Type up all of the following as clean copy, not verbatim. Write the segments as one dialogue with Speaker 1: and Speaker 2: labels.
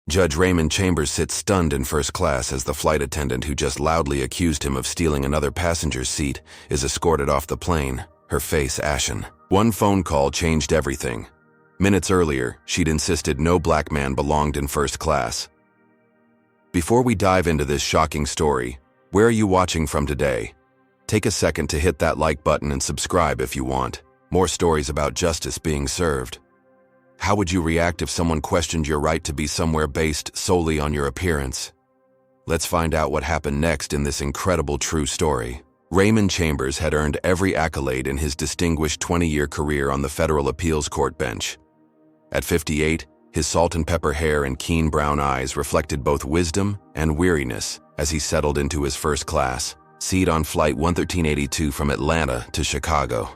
Speaker 1: Judge Raymond Chambers sits stunned in first class as the flight attendant who just loudly accused him of stealing another passenger's seat is escorted off the plane, her face ashen. One phone call changed everything. Minutes earlier, she'd insisted no black man belonged in first class. Before we dive into this shocking story, where are you watching from today? Take a second to hit that like button and subscribe if you want more stories about justice being served. How would you react if someone questioned your right to be somewhere based solely on your appearance? Let's find out what happened next in this incredible true story. Raymond Chambers had earned every accolade in his distinguished 20-year career on the federal appeals court bench. At 58, his salt-and-pepper hair and keen brown eyes reflected both wisdom and weariness as he settled into his first class seat on Flight 11382 from Atlanta to Chicago.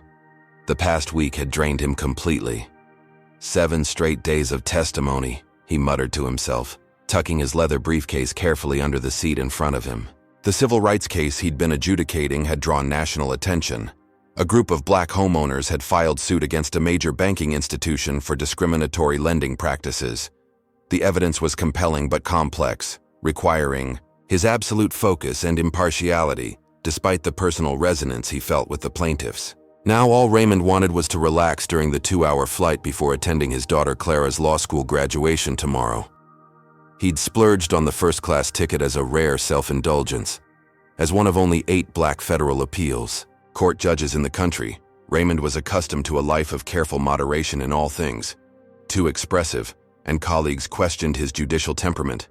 Speaker 1: The past week had drained him completely. 7 straight days of testimony, he muttered to himself, tucking his leather briefcase carefully under the seat in front of him. The civil rights case he'd been adjudicating had drawn national attention. A group of black homeowners had filed suit against a major banking institution for discriminatory lending practices. The evidence was compelling but complex, requiring his absolute focus and impartiality, despite the personal resonance he felt with the plaintiffs. Now all Raymond wanted was to relax during the 2-hour flight before attending his daughter Clara's law school graduation tomorrow. He'd splurged on the first-class ticket as a rare self-indulgence. As one of only 8 black federal appeals court judges in the country, Raymond was accustomed to a life of careful moderation in all things. Too expressive, and colleagues questioned his judicial temperament.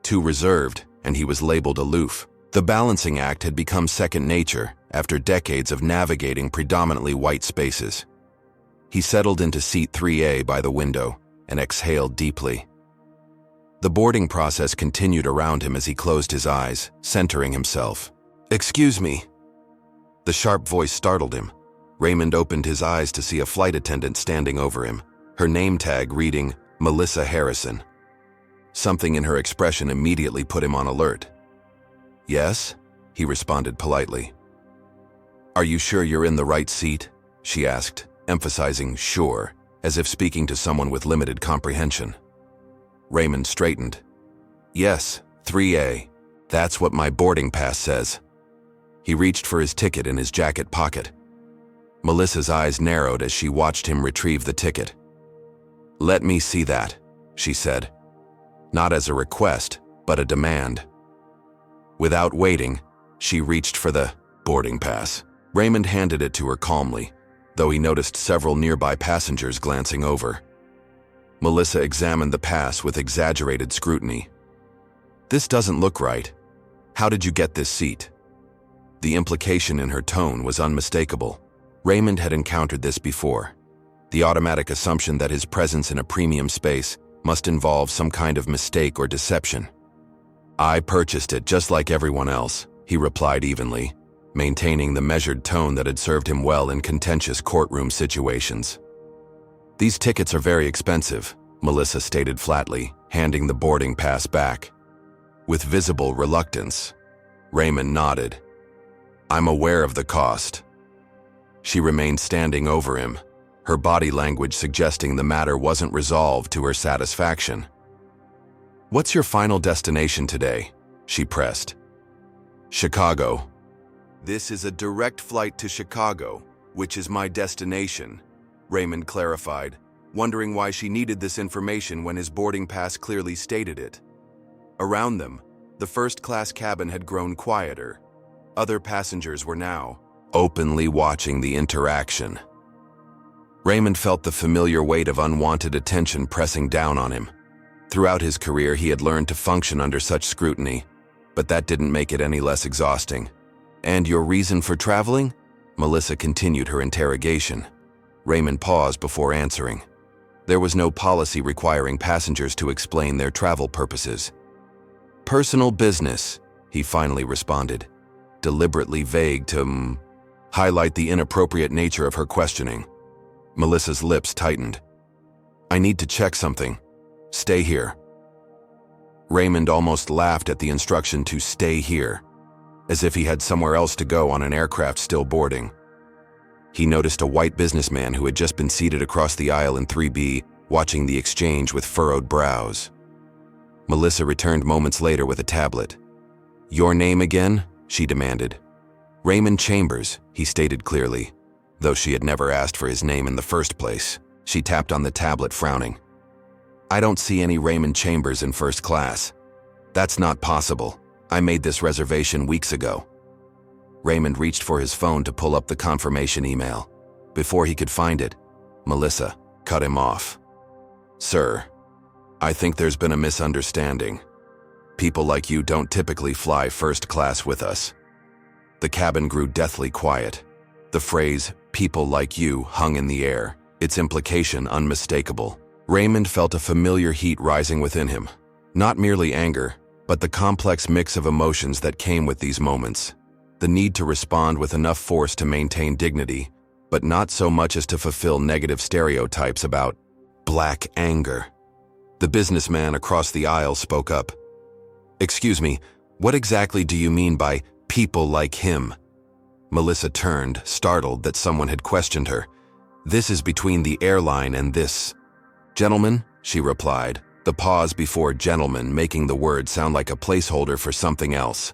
Speaker 1: Too reserved, and he was labeled aloof. The balancing act had become second nature after decades of navigating predominantly white spaces. He settled into seat 3A by the window and exhaled deeply. The boarding process continued around him as he closed his eyes, centering himself. "Excuse me." The sharp voice startled him. Raymond opened his eyes to see a flight attendant standing over him, her name tag reading Melissa Harrison. Something in her expression immediately put him on alert. "Yes?" he responded politely. "Are you sure you're in the right seat?" she asked, emphasizing sure, as if speaking to someone with limited comprehension. Raymond straightened. "Yes, 3A. That's what my boarding pass says." He reached for his ticket in his jacket pocket. Melissa's eyes narrowed as she watched him retrieve the ticket. "Let me see that," she said. Not as a request, but a demand. Without waiting, she reached for the boarding pass. Raymond handed it to her calmly, though he noticed several nearby passengers glancing over. Melissa examined the pass with exaggerated scrutiny. "This doesn't look right. How did you get this seat?" The implication in her tone was unmistakable. Raymond had encountered this before. The automatic assumption that his presence in a premium space must involve some kind of mistake or deception. "I purchased it just like everyone else," he replied evenly, maintaining the measured tone that had served him well in contentious courtroom situations. "These tickets are very expensive," Melissa stated flatly, handing the boarding pass back. With visible reluctance, Raymond nodded. "I'm aware of the cost." She remained standing over him, her body language suggesting the matter wasn't resolved to her satisfaction. "What's your final destination today?" she pressed. "Chicago." "This is a direct flight to Chicago, which is my destination," Raymond clarified, wondering why she needed this information when his boarding pass clearly stated it. Around them, the first-class cabin had grown quieter. Other passengers were now openly watching the interaction. Raymond felt the familiar weight of unwanted attention pressing down on him. Throughout his career, he had learned to function under such scrutiny, but that didn't make it any less exhausting. "And your reason for traveling?" Melissa continued her interrogation. Raymond paused before answering. There was no policy requiring passengers to explain their travel purposes. "Personal business," he finally responded, deliberately vague to highlight the inappropriate nature of her questioning. Melissa's lips tightened. "I need to check something. Stay here." Raymond almost laughed at the instruction to stay here, as if he had somewhere else to go on an aircraft still boarding. He noticed a white businessman who had just been seated across the aisle in 3B, watching the exchange with furrowed brows. Melissa returned moments later with a tablet. "Your name again?" she demanded. "Raymond Chambers," he stated clearly, though she had never asked for his name in the first place. She tapped on the tablet, frowning. "I don't see any Raymond Chambers in first class. That's not possible. I made this reservation weeks ago." Raymond reached for his phone to pull up the confirmation email. Before he could find it, Melissa cut him off. "Sir, I think there's been a misunderstanding. People like you don't typically fly first class with us." The cabin grew deathly quiet. The phrase, "people like you," hung in the air, its implication unmistakable. Raymond felt a familiar heat rising within him. Not merely anger, but the complex mix of emotions that came with these moments. The need to respond with enough force to maintain dignity, but not so much as to fulfill negative stereotypes about black anger. The businessman across the aisle spoke up. "Excuse me, what exactly do you mean by people like him?" Melissa turned, startled that someone had questioned her. "This is between the airline and this gentleman," she replied, the pause before gentleman making the word sound like a placeholder for something else.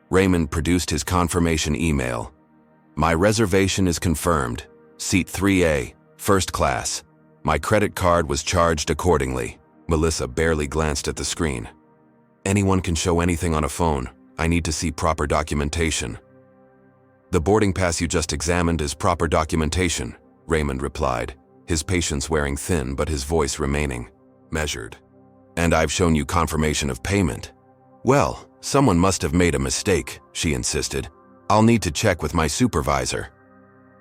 Speaker 1: Raymond produced his confirmation email. "My reservation is confirmed. Seat 3A, first class. My credit card was charged accordingly." Melissa barely glanced at the screen. "Anyone can show anything on a phone. I need to see proper documentation." "The boarding pass you just examined is proper documentation," Raymond replied, his patience wearing thin but his voice remaining measured. "And I've shown you confirmation of payment." "Well, someone must have made a mistake," she insisted. "I'll need to check with my supervisor."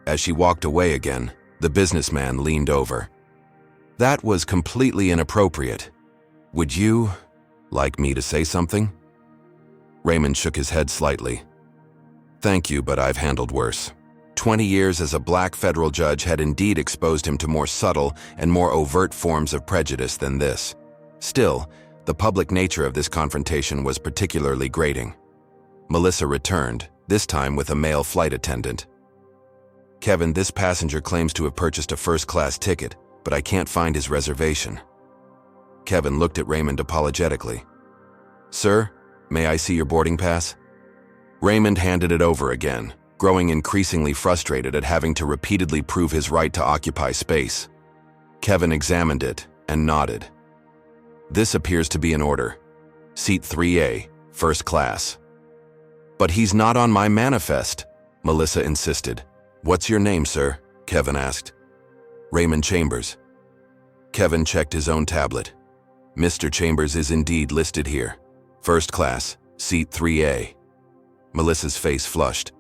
Speaker 1: As she walked away again, the businessman leaned over. "That was completely inappropriate. Would you like me to say something?" Raymond shook his head slightly. "Thank you, but I've handled worse." 20 years as a black federal judge had indeed exposed him to more subtle and more overt forms of prejudice than this. Still, the public nature of this confrontation was particularly grating. Melissa returned, this time with a male flight attendant. "Kevin, this passenger claims to have purchased a first-class ticket, but I can't find his reservation." Kevin looked at Raymond apologetically. "Sir, may I see your boarding pass?" Raymond handed it over again, growing increasingly frustrated at having to repeatedly prove his right to occupy space. Kevin examined it and nodded. "This appears to be in order. Seat 3A, first class." "But he's not on my manifest," Melissa insisted. "What's your name, sir?" Kevin asked. "Raymond Chambers." Kevin checked his own tablet. "Mr. Chambers is indeed listed here. First class, seat 3A. Melissa's face flushed.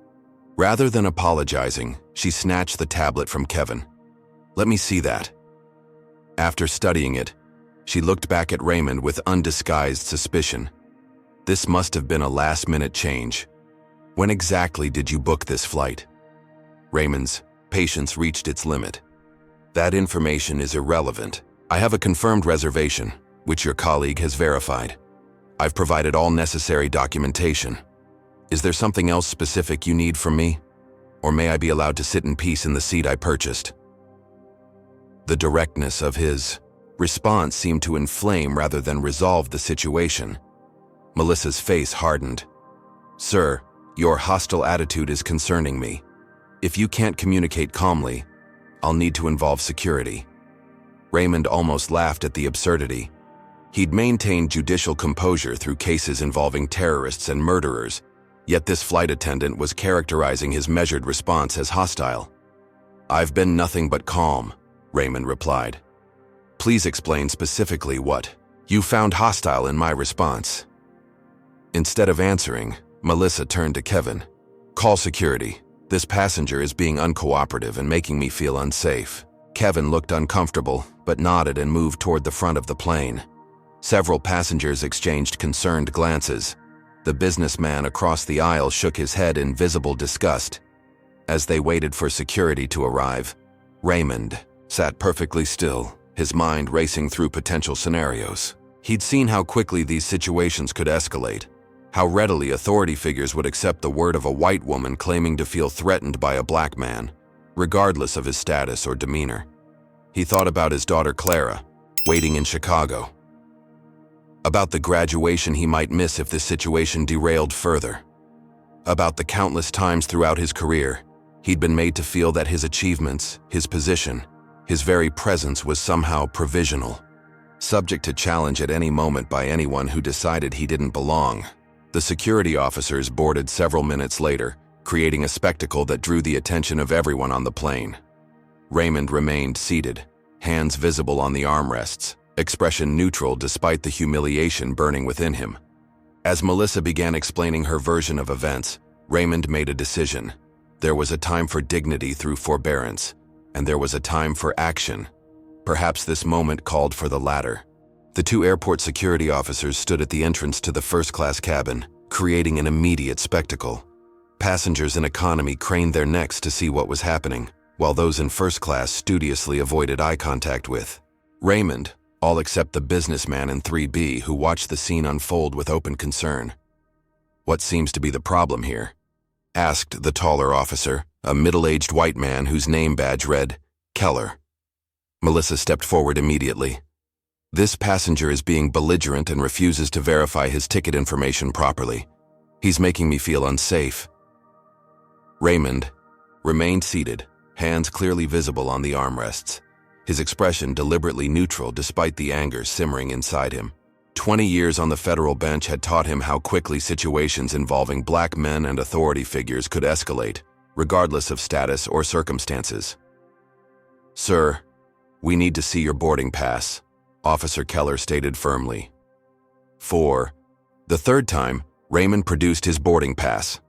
Speaker 1: Rather than apologizing, she snatched the tablet from Kevin. "Let me see that." After studying it, she looked back at Raymond with undisguised suspicion. This must have been a last-minute change. "When exactly did you book this flight?" Raymond's patience reached its limit. "That information is irrelevant. I have a confirmed reservation, which your colleague has verified. I've provided all necessary documentation. Is there something else specific you need from me? Or may I be allowed to sit in peace in the seat I purchased?" The directness of his response seemed to inflame rather than resolve the situation. Melissa's face hardened. "Sir, your hostile attitude is concerning me. If you can't communicate calmly, I'll need to involve security." Raymond almost laughed at the absurdity. He'd maintained judicial composure through cases involving terrorists and murderers, yet this flight attendant was characterizing his measured response as hostile. "I've been nothing but calm," Raymond replied. "Please explain specifically what you found hostile in my response." Instead of answering, Melissa turned to Kevin. "Call security. This passenger is being uncooperative and making me feel unsafe." Kevin looked uncomfortable, but nodded and moved toward the front of the plane. Several passengers exchanged concerned glances. The businessman across the aisle shook his head in visible disgust. As they waited for security to arrive, Raymond sat perfectly still, his mind racing through potential scenarios. He'd seen how quickly these situations could escalate, how readily authority figures would accept the word of a white woman claiming to feel threatened by a black man, regardless of his status or demeanor. He thought about his daughter Clara, waiting in Chicago. About the graduation he might miss if this situation derailed further. About the countless times throughout his career he'd been made to feel that his achievements, his position, his very presence was somehow provisional, subject to challenge at any moment by anyone who decided he didn't belong. The security officers boarded several minutes later, creating a spectacle that drew the attention of everyone on the plane. Raymond remained seated, hands visible on the armrests, expression neutral despite the humiliation burning within him. As Melissa began explaining her version of events, Raymond made a decision. There was a time for dignity through forbearance, and there was a time for action. Perhaps this moment called for the latter. The two airport security officers stood at the entrance to the first-class cabin, creating an immediate spectacle. Passengers in economy craned their necks to see what was happening, while those in first class studiously avoided eye contact with Raymond, all except the businessman in 3B who watched the scene unfold with open concern. "What seems to be the problem here?" asked the taller officer, a middle-aged white man whose name badge read, Keller. Melissa stepped forward immediately. "This passenger is being belligerent and refuses to verify his ticket information properly. He's making me feel unsafe." Raymond remained seated, hands clearly visible on the armrests, his expression deliberately neutral despite the anger simmering inside him. 20 years on the federal bench had taught him how quickly situations involving black men and authority figures could escalate, regardless of status or circumstances. "Sir, we need to see your boarding pass," Officer Keller stated firmly. For the third time, Raymond produced his boarding pass.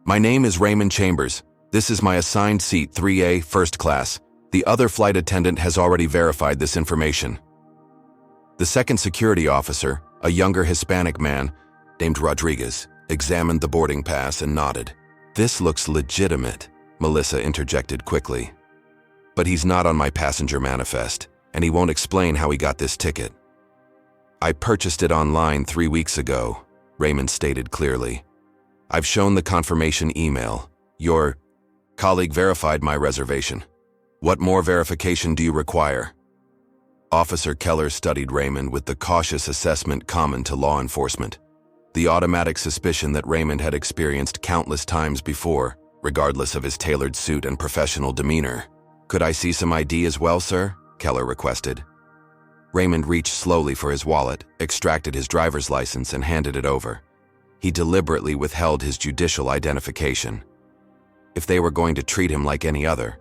Speaker 1: "My name is Raymond Chambers. This is my assigned seat 3A, first class. The other flight attendant has already verified this information." The second security officer, a younger Hispanic man named Rodriguez, examined the boarding pass and nodded. "This looks legitimate," Melissa interjected quickly. "But he's not on my passenger manifest, and he won't explain how he got this ticket." "I purchased it online 3 weeks ago," Raymond stated clearly. "I've shown the confirmation email. Your colleague verified my reservation. What more verification do you require?" Officer Keller studied Raymond with the cautious assessment common to law enforcement, the automatic suspicion that Raymond had experienced countless times before, regardless of his tailored suit and professional demeanor. "Could I see some ID as well, sir?" Keller requested. Raymond reached slowly for his wallet, extracted his driver's license, and handed it over. He deliberately withheld his judicial identification. If they were going to treat him like any other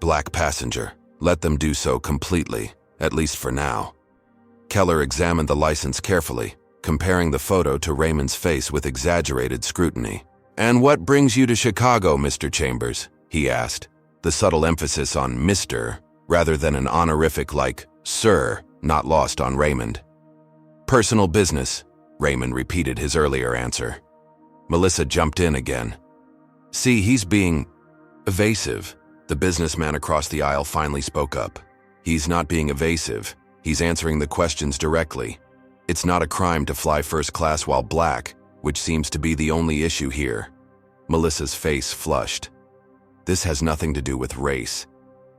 Speaker 1: black passenger, let them do so completely, at least for now. Keller examined the license carefully, comparing the photo to Raymond's face with exaggerated scrutiny. "And what brings you to Chicago, Mr. Chambers?" he asked, the subtle emphasis on Mr. rather than an honorific like Sir not lost on Raymond. "Personal business," Raymond repeated his earlier answer. Melissa jumped in again. "See, he's being evasive." The businessman across the aisle finally spoke up. "He's not being evasive. He's answering the questions directly. It's not a crime to fly first class while black, which seems to be the only issue here." Melissa's face flushed. "This has nothing to do with race.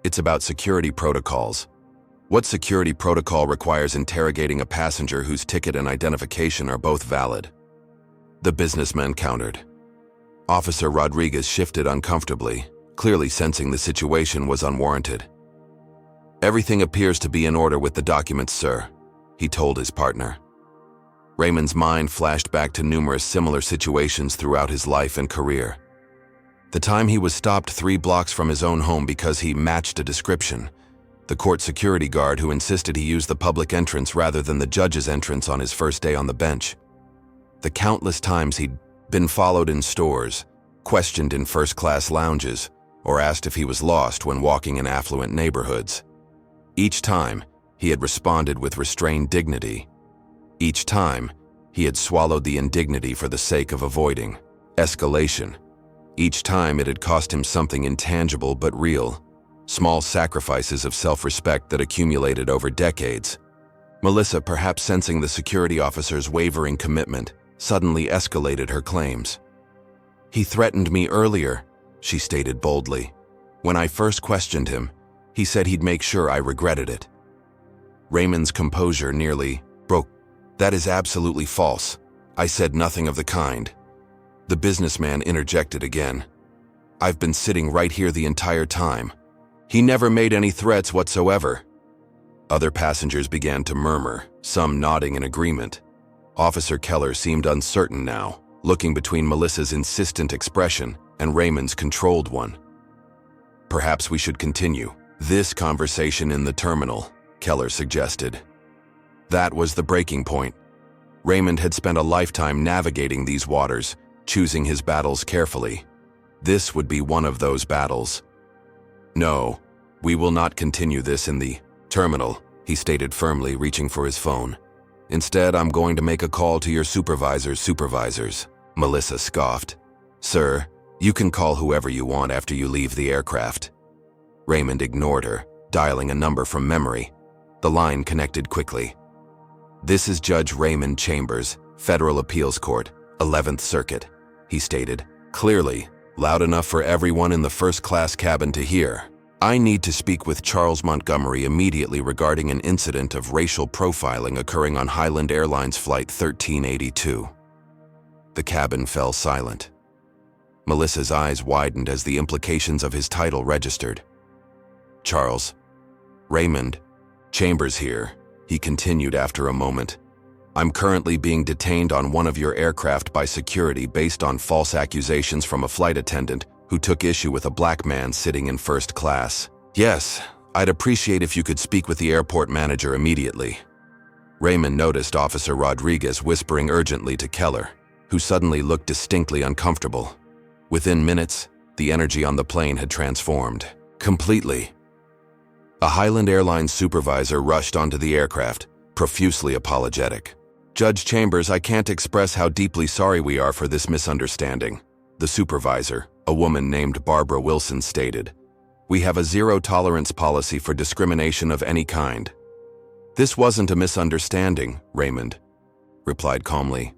Speaker 1: It's about security protocols. What security protocol requires interrogating a passenger whose ticket and identification are both valid?" The businessman countered. Officer Rodriguez shifted uncomfortably, clearly sensing the situation was unwarranted. "Everything appears to be in order with the documents, sir," he told his partner. Raymond's mind flashed back to numerous similar situations throughout his life and career. The time he was stopped 3 blocks from his own home because he matched a description, the court security guard who insisted he use the public entrance rather than the judge's entrance on his first day on the bench, the countless times he'd been followed in stores, questioned in first-class lounges, or asked if he was lost when walking in affluent neighborhoods. Each time, he had responded with restrained dignity. Each time, he had swallowed the indignity for the sake of avoiding escalation. Each time, it had cost him something intangible but real, small sacrifices of self-respect that accumulated over decades. Melissa, perhaps sensing the security officer's wavering commitment, suddenly escalated her claims. "He threatened me earlier," she stated boldly. "When I first questioned him, he said he'd make sure I regretted it." Raymond's composure nearly broke. That is absolutely false. I said nothing of the kind. The businessman interjected again. I've been sitting right here the entire time. He never made any threats whatsoever. Other passengers began to murmur, some nodding in agreement. Officer Keller seemed uncertain now, looking between Melissa's insistent expression and Raymond's controlled one. Perhaps we should continue this conversation in the terminal, Keller suggested. That was the breaking point. Raymond had spent a lifetime navigating these waters, choosing his battles carefully. This would be one of those battles. No, we will not continue this in the terminal, he stated firmly, reaching for his phone. Instead, I'm going to make a call to your supervisor's supervisors, Melissa scoffed. Sir, you can call whoever you want after you leave the aircraft. Raymond ignored her, dialing a number from memory. The line connected quickly. This is Judge Raymond Chambers, Federal Appeals Court, 11th Circuit, he stated, clearly, loud enough for everyone in the first-class cabin to hear. I need to speak with Charles Montgomery immediately regarding an incident of racial profiling occurring on Highland Airlines Flight 1382. The cabin fell silent. Melissa's eyes widened as the implications of his title registered. Charles. Raymond. Chambers here, he continued after a moment. I'm currently being detained on one of your aircraft by security based on false accusations from a flight attendant who took issue with a black man sitting in first class. Yes, I'd appreciate if you could speak with the airport manager immediately. Raymond noticed Officer Rodriguez whispering urgently to Keller, who suddenly looked distinctly uncomfortable. Within minutes, the energy on the plane had transformed. Completely. A Highland Airlines supervisor rushed onto the aircraft, profusely apologetic. Judge Chambers, I can't express how deeply sorry we are for this misunderstanding. The supervisor, a woman named Barbara Wilson, stated. We have a zero-tolerance policy for discrimination of any kind. This wasn't a misunderstanding, Raymond replied calmly.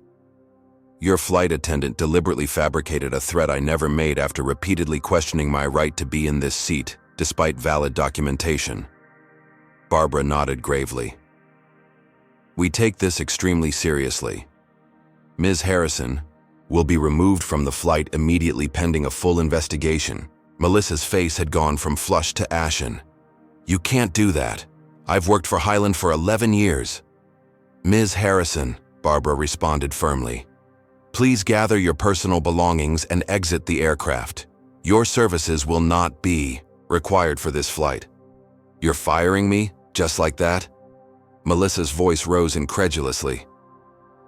Speaker 1: Your flight attendant deliberately fabricated a threat I never made after repeatedly questioning my right to be in this seat, despite valid documentation. Barbara nodded gravely. We take this extremely seriously. Ms. Harrison will be removed from the flight immediately pending a full investigation. Melissa's face had gone from flushed to ashen. You can't do that. I've worked for Highland for 11 years. Ms. Harrison, Barbara responded firmly. Please gather your personal belongings and exit the aircraft. Your services will not be required for this flight. You're firing me, just like that? Melissa's voice rose incredulously.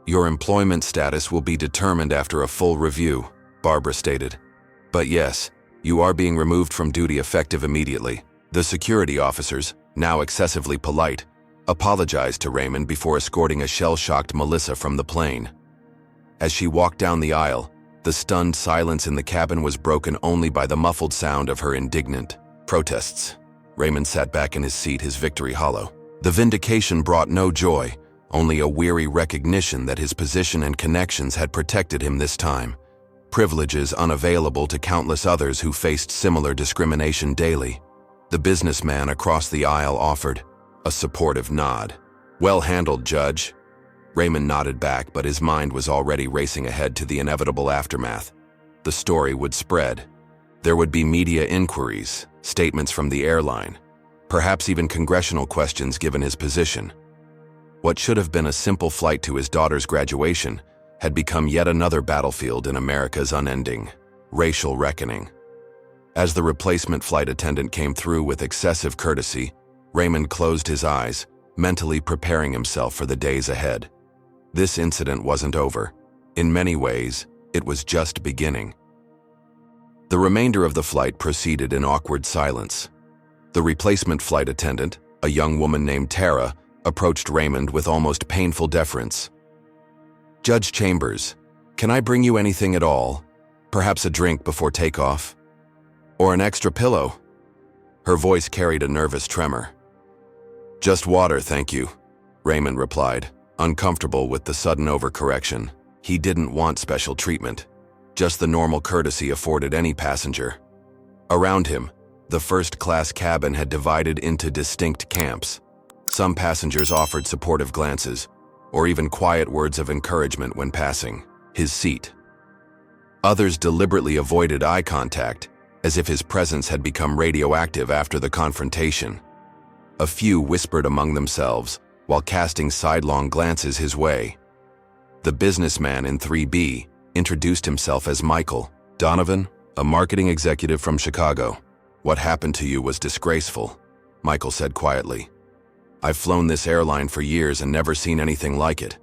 Speaker 1: Your employment status will be determined after a full review, Barbara stated. But yes, you are being removed from duty effective immediately. The security officers, now excessively polite, apologized to Raymond before escorting a shell-shocked Melissa from the plane. As she walked down the aisle, the stunned silence in the cabin was broken only by the muffled sound of her indignant protests. Raymond sat back in his seat, his victory hollow. The vindication brought no joy, only a weary recognition that his position and connections had protected him this time, privileges unavailable to countless others who faced similar discrimination daily. The businessman across the aisle offered a supportive nod. Well handled, Judge. Raymond nodded back, but his mind was already racing ahead to the inevitable aftermath. The story would spread. There would be media inquiries, statements from the airline, perhaps even congressional questions given his position. What should have been a simple flight to his daughter's graduation had become yet another battlefield in America's unending racial reckoning. As the replacement flight attendant came through with excessive courtesy, Raymond closed his eyes, mentally preparing himself for the days ahead. This incident wasn't over. In many ways, it was just beginning. The remainder of the flight proceeded in awkward silence. The replacement flight attendant, a young woman named Tara, approached Raymond with almost painful deference. Judge Chambers, can I bring you anything at all? Perhaps a drink before takeoff? Or an extra pillow? Her voice carried a nervous tremor. Just water, thank you, Raymond replied, uncomfortable with the sudden overcorrection. He didn't want special treatment, just the normal courtesy afforded any passenger. Around him, the first-class cabin had divided into distinct camps. Some passengers offered supportive glances, or even quiet words of encouragement when passing his seat. Others deliberately avoided eye contact, as if his presence had become radioactive after the confrontation. A few whispered among themselves while casting sidelong glances his way. The businessman in 3B introduced himself as Michael Donovan, a marketing executive from Chicago. "What happened to you was disgraceful," Michael said quietly. "I've flown this airline for years and never seen anything like it."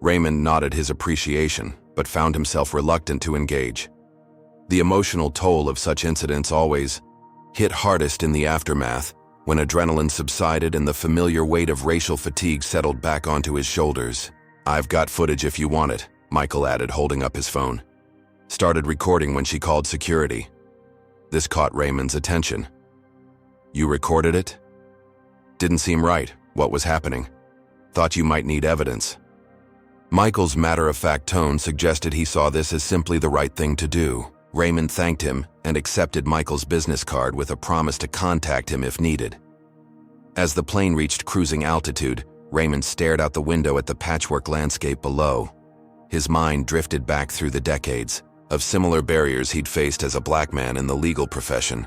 Speaker 1: Raymond nodded his appreciation, but found himself reluctant to engage. The emotional toll of such incidents always hit hardest in the aftermath, when adrenaline subsided and the familiar weight of racial fatigue settled back onto his shoulders. "I've got footage if you want it," Michael added, holding up his phone. "Started recording when she called security." This caught Raymond's attention. "You recorded it?" "Didn't seem right. What was happening?" "Thought you might need evidence." Michael's matter-of-fact tone suggested he saw this as simply the right thing to do. Raymond thanked him and accepted Michael's business card with a promise to contact him if needed. As the plane reached cruising altitude, Raymond stared out the window at the patchwork landscape below. His mind drifted back through the decades of similar barriers he'd faced as a black man in the legal profession.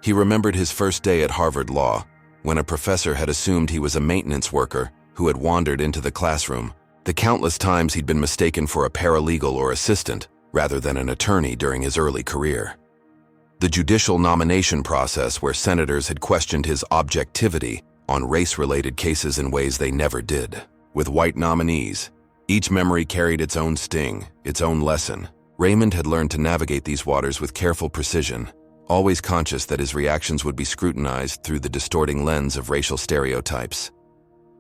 Speaker 1: He remembered his first day at Harvard Law, when a professor had assumed he was a maintenance worker who had wandered into the classroom. The countless times he'd been mistaken for a paralegal or assistant, rather than an attorney during his early career. The judicial nomination process where senators had questioned his objectivity on race-related cases in ways they never did. With white nominees, each memory carried its own sting, its own lesson. Raymond had learned to navigate these waters with careful precision, always conscious that his reactions would be scrutinized through the distorting lens of racial stereotypes.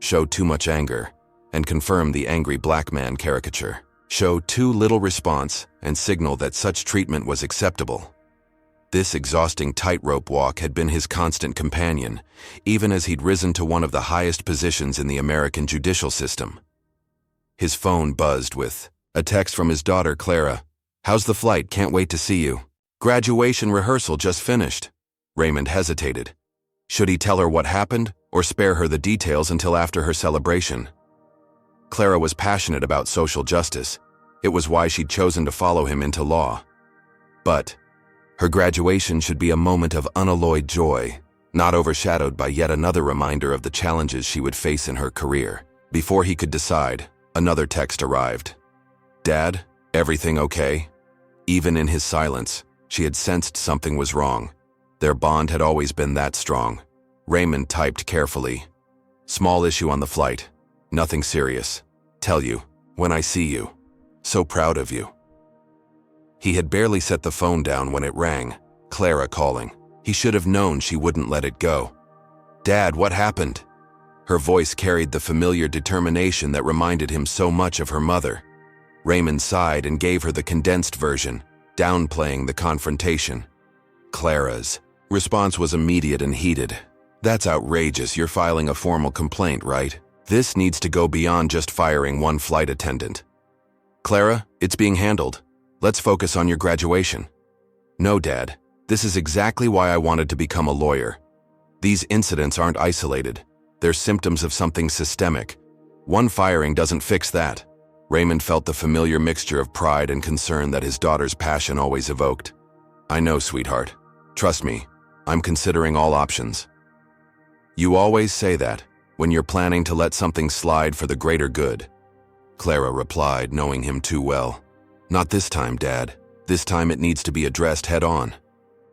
Speaker 1: Show too much anger, and confirm the angry black man caricature. Show too little response, and signal that such treatment was acceptable. This exhausting tightrope walk had been his constant companion, even as he'd risen to one of the highest positions in the American judicial system. His phone buzzed with a text from his daughter, Clara. "How's the flight? Can't wait to see you." "Graduation rehearsal just finished." Raymond hesitated. Should he tell her what happened, or spare her the details until after her celebration? Clara was passionate about social justice. It was why she'd chosen to follow him into law. But her graduation should be a moment of unalloyed joy, not overshadowed by yet another reminder of the challenges she would face in her career. Before he could decide, another text arrived. "Dad, everything okay?" Even in his silence, she had sensed something was wrong. Their bond had always been that strong. Raymond typed carefully. "Small issue on the flight. Nothing serious. Tell you, when I see you. So proud of you." He had barely set the phone down when it rang, Clara calling. He should have known she wouldn't let it go. "Dad, what happened?" Her voice carried the familiar determination that reminded him so much of her mother. Raymond sighed and gave her the condensed version, downplaying the confrontation. Clara's response was immediate and heated. "That's outrageous. You're filing a formal complaint, right? This needs to go beyond just firing one flight attendant." "Clara, it's being handled. Let's focus on your graduation." "No, Dad. This is exactly why I wanted to become a lawyer. These incidents aren't isolated. They're symptoms of something systemic. One firing doesn't fix that." Raymond felt the familiar mixture of pride and concern that his daughter's passion always evoked. "I know, sweetheart. Trust me, I'm considering all options." "You always say that, when you're planning to let something slide for the greater good," Clara replied, knowing him too well. "Not this time, Dad. This time it needs to be addressed head-on."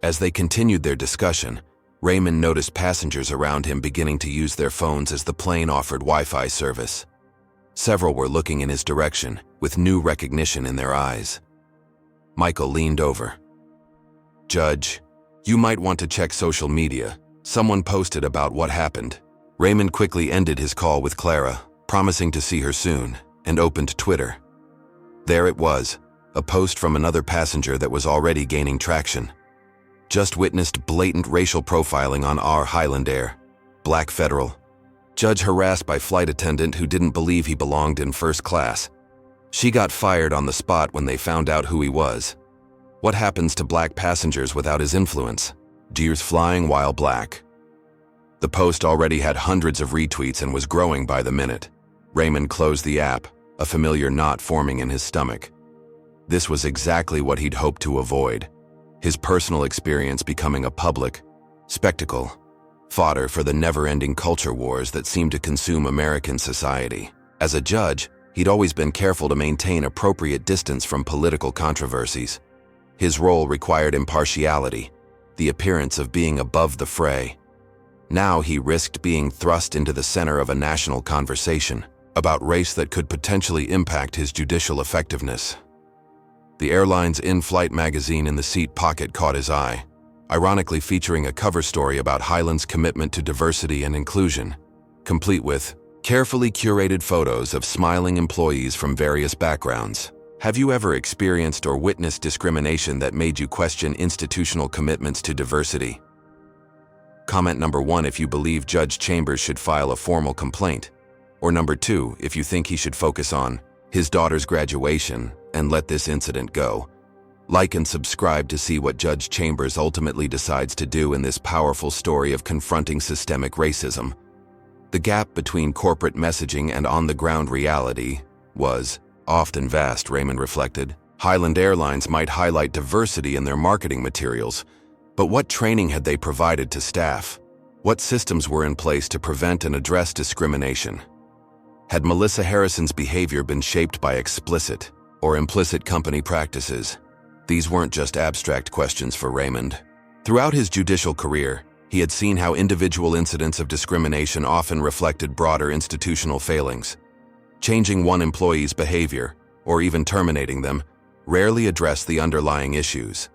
Speaker 1: As they continued their discussion, Raymond noticed passengers around him beginning to use their phones as the plane offered Wi-Fi service. Several were looking in his direction, with new recognition in their eyes. Michael leaned over. "Judge, you might want to check social media. Someone posted about what happened." Raymond quickly ended his call with Clara, promising to see her soon, and opened Twitter. There it was, a post from another passenger that was already gaining traction. "Just witnessed blatant racial profiling on our Highland Air. Black federal. Judge harassed by flight attendant who didn't believe he belonged in first class. She got fired on the spot when they found out who he was. What happens to black passengers without his influence? Deers flying while black." The post already had hundreds of retweets and was growing by the minute. Raymond closed the app, a familiar knot forming in his stomach. This was exactly what he'd hoped to avoid, his personal experience becoming a public spectacle, fodder for the never-ending culture wars that seemed to consume American society. As a judge, he'd always been careful to maintain appropriate distance from political controversies. His role required impartiality, the appearance of being above the fray. Now he risked being thrust into the center of a national conversation about race that could potentially impact his judicial effectiveness. The airline's in-flight magazine in the seat pocket caught his eye, ironically featuring a cover story about Highland's commitment to diversity and inclusion, complete with carefully curated photos of smiling employees from various backgrounds. Have you ever experienced or witnessed discrimination that made you question institutional commitments to diversity? Comment number 1 if you believe Judge Chambers should file a formal complaint, or number 2 if you think he should focus on his daughter's graduation and let this incident go. Like and subscribe to see what Judge Chambers ultimately decides to do in this powerful story of confronting systemic racism. The gap between corporate messaging and on-the-ground reality was often vast, Raymond reflected. Highland Airlines might highlight diversity in their marketing materials, but what training had they provided to staff? What systems were in place to prevent and address discrimination? Had Melissa Harrison's behavior been shaped by explicit or implicit company practices? These weren't just abstract questions for Raymond. Throughout his judicial career, he had seen how individual incidents of discrimination often reflected broader institutional failings. Changing one employee's behavior, or even terminating them, rarely addressed the underlying issues.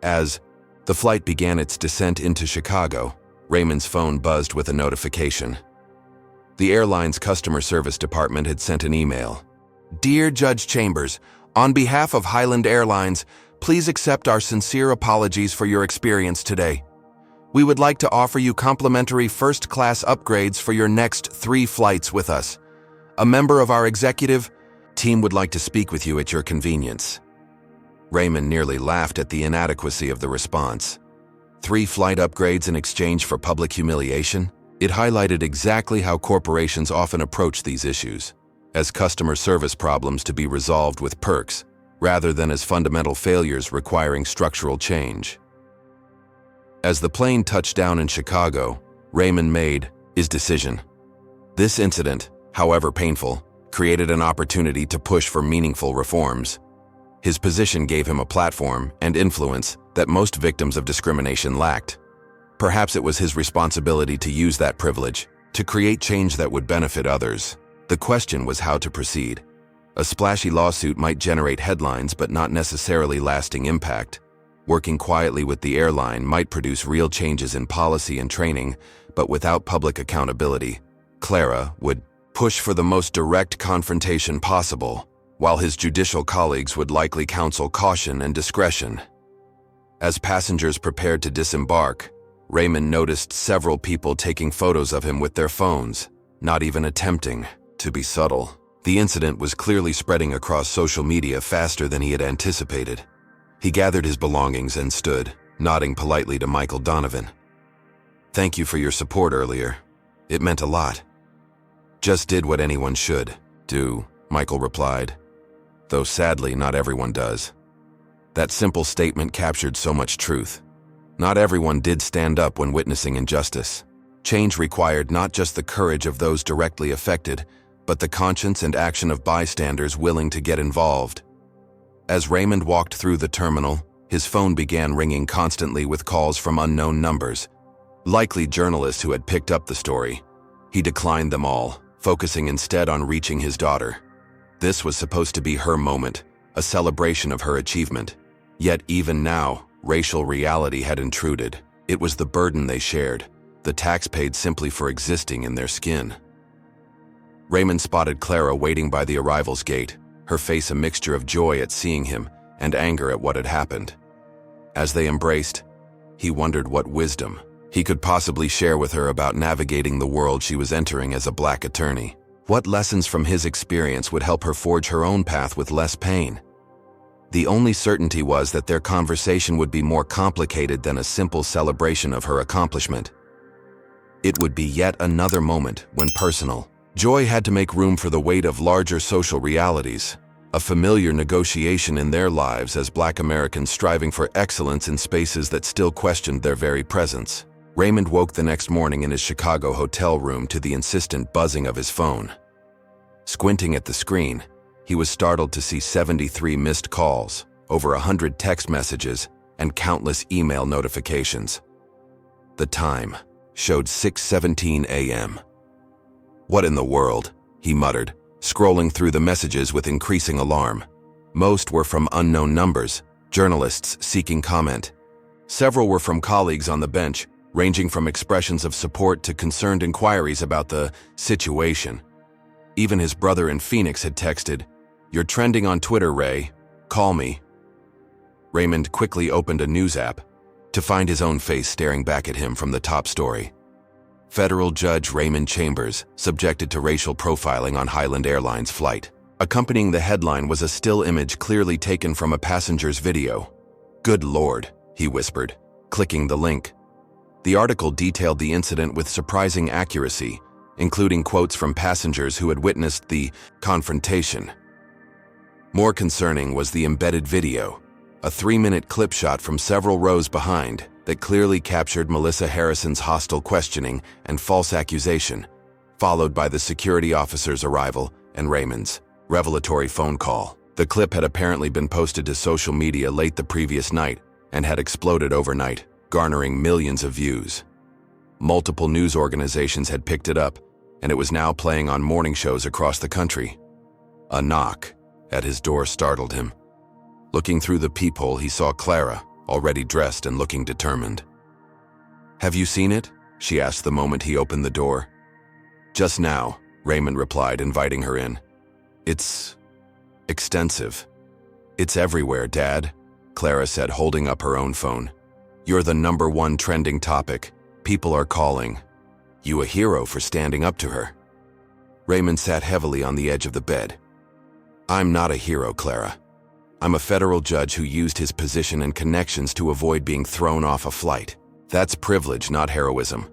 Speaker 1: As the flight began its descent into Chicago, Raymond's phone buzzed with a notification. The airline's customer service department had sent an email. "Dear Judge Chambers, on behalf of Highland Airlines, please accept our sincere apologies for your experience today. We would like to offer you complimentary first-class upgrades for your next 3 flights with us. A member of our executive team would like to speak with you at your convenience." Raymond nearly laughed at the inadequacy of the response. 3 flight upgrades in exchange for public humiliation? It highlighted exactly how corporations often approach these issues, as customer service problems to be resolved with perks, rather than as fundamental failures requiring structural change. As the plane touched down in Chicago, Raymond made his decision. This incident, however painful, created an opportunity to push for meaningful reforms. His position gave him a platform and influence that most victims of discrimination lacked. Perhaps it was his responsibility to use that privilege, to create change that would benefit others. The question was how to proceed. A splashy lawsuit might generate headlines but not necessarily lasting impact. Working quietly with the airline might produce real changes in policy and training, but without public accountability. Clara would push for the most direct confrontation possible, while his judicial colleagues would likely counsel caution and discretion. As passengers prepared to disembark, Raymond noticed several people taking photos of him with their phones, not even attempting to be subtle. The incident was clearly spreading across social media faster than he had anticipated. He gathered his belongings and stood, nodding politely to Michael Donovan. "Thank you for your support earlier. It meant a lot." "Just did what anyone should do," Michael replied, though sadly not everyone does. That simple statement captured so much truth. Not everyone did stand up when witnessing injustice. Change required not just the courage of those directly affected, but the conscience and action of bystanders willing to get involved. As Raymond walked through the terminal, his phone began ringing constantly with calls from unknown numbers, likely journalists who had picked up the story. He declined them all, focusing instead on reaching his daughter. This was supposed to be her moment, a celebration of her achievement. Yet even now, racial reality had intruded. It was the burden they shared, the tax paid simply for existing in their skin. Raymond spotted Clara waiting by the arrivals gate, her face a mixture of joy at seeing him and anger at what had happened. As they embraced, he wondered what wisdom he could possibly share with her about navigating the world she was entering as a black attorney. What lessons from his experience would help her forge her own path with less pain? The only certainty was that their conversation would be more complicated than a simple celebration of her accomplishment. It would be yet another moment when personal, Joy had to make room for the weight of larger social realities, a familiar negotiation in their lives as Black Americans striving for excellence in spaces that still questioned their very presence. Raymond woke the next morning in his Chicago hotel room to the insistent buzzing of his phone. Squinting at the screen, he was startled to see 73 missed calls, over 100 text messages, and countless email notifications. The time showed 6:17 a.m. "What in the world?" he muttered, scrolling through the messages with increasing alarm. Most were from unknown numbers, journalists seeking comment. Several were from colleagues on the bench, ranging from expressions of support to concerned inquiries about the situation. Even his brother in Phoenix had texted, "You're trending on Twitter, Ray. Call me." Raymond quickly opened a news app to find his own face staring back at him from the top story. Federal Judge Raymond Chambers subjected to racial profiling on Highland Airlines flight. Accompanying the headline was a still image clearly taken from a passenger's video. "Good Lord," he whispered, clicking the link. The article detailed the incident with surprising accuracy, including quotes from passengers who had witnessed the confrontation. More concerning was the embedded video, a 3-minute clip shot from several rows behind that clearly captured Melissa Harrison's hostile questioning and false accusation, followed by the security officer's arrival and Raymond's revelatory phone call. The clip had apparently been posted to social media late the previous night and had exploded overnight, garnering millions of views. Multiple news organizations had picked it up, and it was now playing on morning shows across the country. A knock at his door startled him. Looking through the peephole, he saw Clara, already dressed and looking determined. "Have you seen it?" she asked the moment he opened the door. "Just now," Raymond replied, inviting her in. "It's extensive. It's everywhere, Dad," Clara said, holding up her own phone. "You're the #1 trending topic. People are calling you a hero for standing up to her." Raymond sat heavily on the edge of the bed. "I'm not a hero, Clara. I'm a federal judge who used his position and connections to avoid being thrown off a flight. That's privilege, not heroism.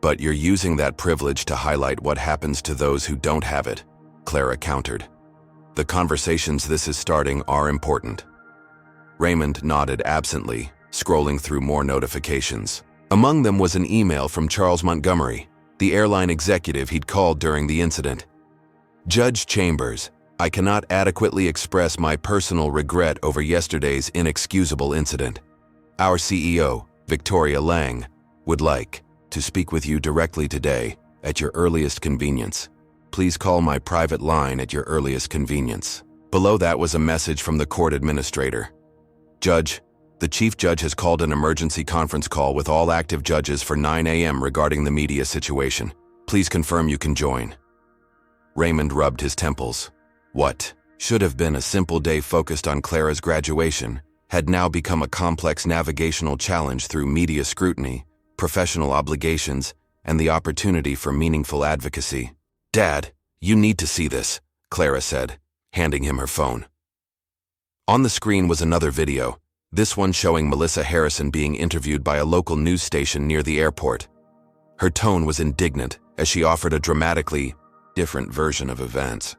Speaker 1: But you're using that privilege to highlight what happens to those who don't have it," Clara countered. "The conversations this is starting are important." Raymond nodded absently, scrolling through more notifications. Among them was an email from Charles Montgomery, the airline executive he'd called during the incident. "Judge Chambers, I cannot adequately express my personal regret over yesterday's inexcusable incident. Our CEO, Victoria Lang, would like to speak with you directly today at your earliest convenience. Please call my private line at your earliest convenience." Below that was a message from the court administrator. "Judge, the chief judge has called an emergency conference call with all active judges for 9 a.m. regarding the media situation. Please confirm you can join." Raymond rubbed his temples. What should have been a simple day focused on Clara's graduation had now become a complex navigational challenge through media scrutiny, professional obligations, and the opportunity for meaningful advocacy. "Dad, you need to see this," Clara said, handing him her phone. On the screen was another video, this one showing Melissa Harrison being interviewed by a local news station near the airport. Her tone was indignant as she offered a dramatically different version of events.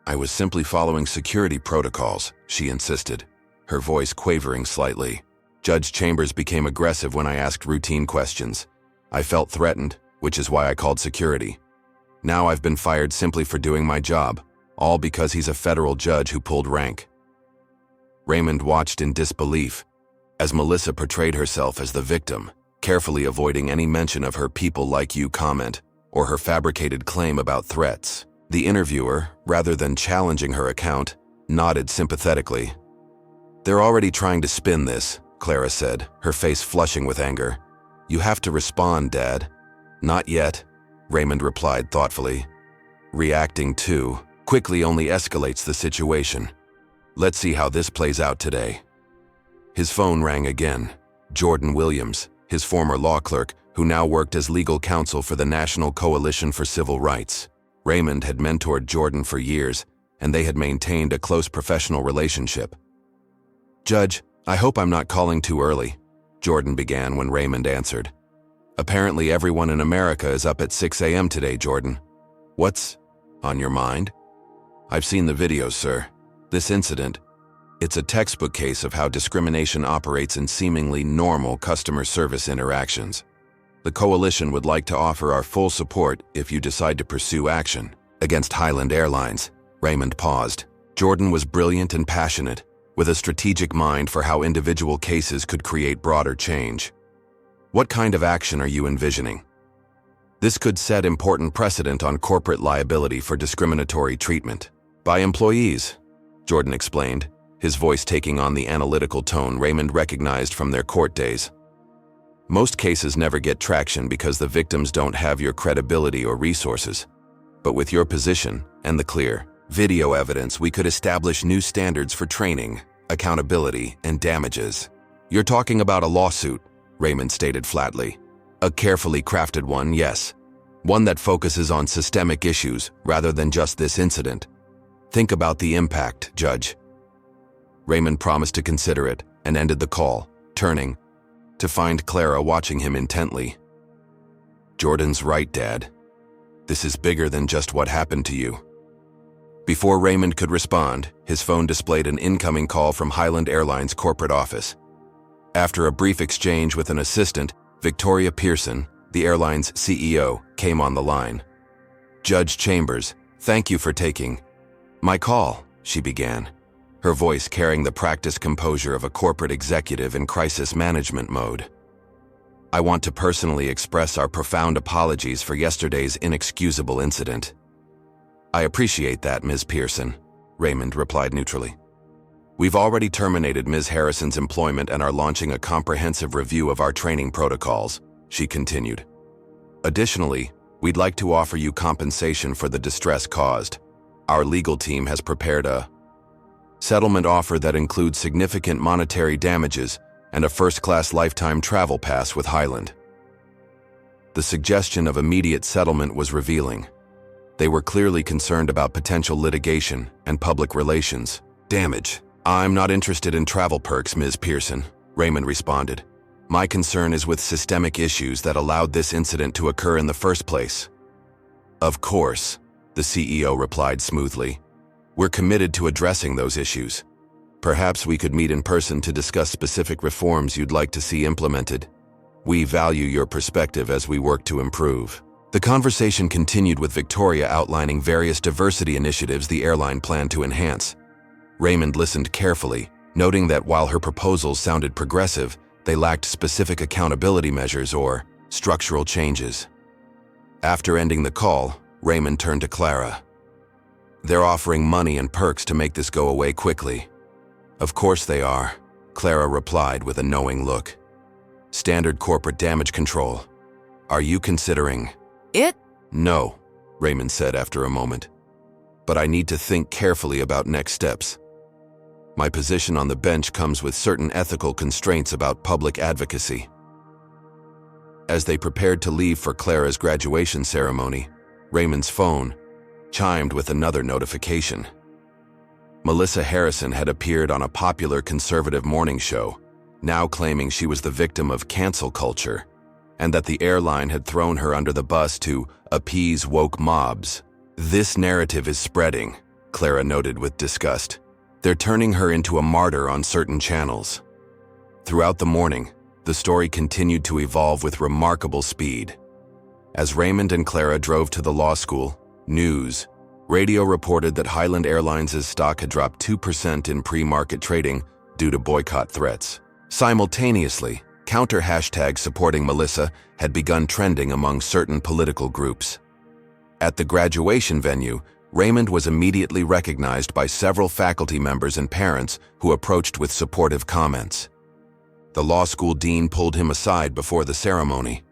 Speaker 1: "I was simply following security protocols," she insisted, her voice quavering slightly. "Judge Chambers became aggressive when I asked routine questions. I felt threatened, which is why I called security. Now I've been fired simply for doing my job, all because he's a federal judge who pulled rank." Raymond watched in disbelief as Melissa portrayed herself as the victim, carefully avoiding any mention of her "people like you" comment or her fabricated claim about threats. The interviewer, rather than challenging her account, nodded sympathetically. "They're already trying to spin this," Clara said, her face flushing with anger. "You have to respond, Dad." "Not yet," Raymond replied thoughtfully. "Reacting too quickly only escalates the situation. Let's see how this plays out today." His phone rang again. Jordan Williams, his former law clerk, who now worked as legal counsel for the National Coalition for Civil Rights. Raymond had mentored Jordan for years, and they had maintained a close professional relationship. "Judge, I hope I'm not calling too early," Jordan began when Raymond answered. "Apparently everyone in America is up at 6 a.m. today, Jordan. What's on your mind? I've seen the videos, sir. This incident, it's a textbook case of how discrimination operates in seemingly normal customer service interactions. The coalition would like to offer our full support if you decide to pursue action against Highland Airlines. Raymond paused. Jordan was brilliant and passionate, with a strategic mind for how individual cases could create broader change. What kind of action are you envisioning? This could set important precedent on corporate liability for discriminatory treatment by employees, Jordan explained, his voice taking on the analytical tone Raymond recognized from their court days. Most cases never get traction because the victims don't have your credibility or resources. But with your position and the clear video evidence, we could establish new standards for training, accountability, and damages. You're talking about a lawsuit, Raymond stated flatly. A carefully crafted one, yes. One that focuses on systemic issues rather than just this incident. Think about the impact, Judge. Raymond promised to consider it and ended the call, turning to find Clara watching him intently. Jordan's right, Dad. This is bigger than just what happened to you. Before Raymond could respond, his phone displayed an incoming call from Highland Airlines corporate office. After a brief exchange with an assistant, Victoria Pearson, the airline's CEO, came on the line. Judge Chambers, thank you for taking my call, she began, her voice carrying the practiced composure of a corporate executive in crisis management mode. I want to personally express our profound apologies for yesterday's inexcusable incident. I appreciate that, Ms. Pearson, Raymond replied neutrally. We've already terminated Ms. Harrison's employment and are launching a comprehensive review of our training protocols, she continued. Additionally, we'd like to offer you compensation for the distress caused. Our legal team has prepared a settlement offer that includes significant monetary damages and a first-class lifetime travel pass with Highland. The suggestion of immediate settlement was revealing. They were clearly concerned about potential litigation and public relations damage. I'm not interested in travel perks, Ms. Pearson, Raymond responded. My concern is with systemic issues that allowed this incident to occur in the first place. Of course, the CEO replied smoothly. We're committed to addressing those issues. Perhaps we could meet in person to discuss specific reforms you'd like to see implemented. We value your perspective as we work to improve. The conversation continued with Victoria outlining various diversity initiatives the airline planned to enhance. Raymond listened carefully, noting that while her proposals sounded progressive, they lacked specific accountability measures or structural changes. After ending the call, Raymond turned to Clara. They're offering money and perks to make this go away quickly. Of course they are, Clara replied with a knowing look. Standard corporate damage control. Are you considering
Speaker 2: it?
Speaker 1: No, Raymond said after a moment. But I need to think carefully about next steps. My position on the bench comes with certain ethical constraints about public advocacy. As they prepared to leave for Clara's graduation ceremony, Raymond's phone chimed with another notification. Melissa Harrison had appeared on a popular conservative morning show, now claiming she was the victim of cancel culture, and that the airline had thrown her under the bus to appease woke mobs. This narrative is spreading, Clara noted with disgust. They're turning her into a martyr on certain channels. Throughout the morning, the story continued to evolve with remarkable speed. As Raymond and Clara drove to the law school, news, radio reported that Highland Airlines' stock had dropped 2% in pre-market trading due to boycott threats. Simultaneously, counter hashtags supporting Melissa had begun trending among certain political groups. At the graduation venue, Raymond was immediately recognized by several faculty members and parents who approached with supportive comments. The law school dean pulled him aside before the ceremony.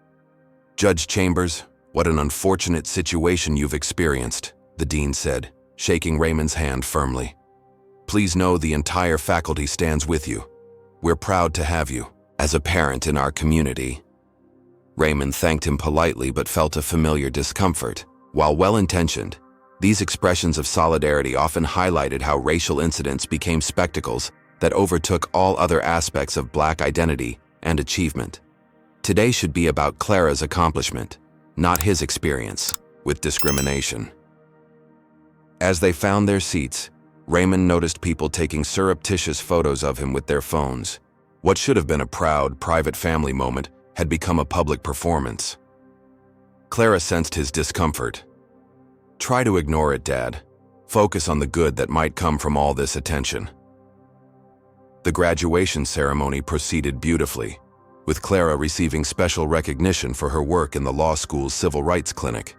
Speaker 1: Judge Chambers, what an unfortunate situation you've experienced, the dean said, shaking Raymond's hand firmly. Please know the entire faculty stands with you. We're proud to have you as a parent in our community. Raymond thanked him politely but felt a familiar discomfort. While well-intentioned, these expressions of solidarity often highlighted how racial incidents became spectacles that overtook all other aspects of Black identity and achievement. Today should be about Clara's accomplishment, not his experience. with discrimination. As they found their seats, Raymond noticed people taking surreptitious photos of him with their phones. What should have been a proud, private family moment had become a public performance. Clara sensed his discomfort. "Try to ignore it, Dad. Focus on the good that might come from all this attention." The graduation ceremony proceeded beautifully, with Clara receiving special recognition for her work in the law school's civil rights clinic.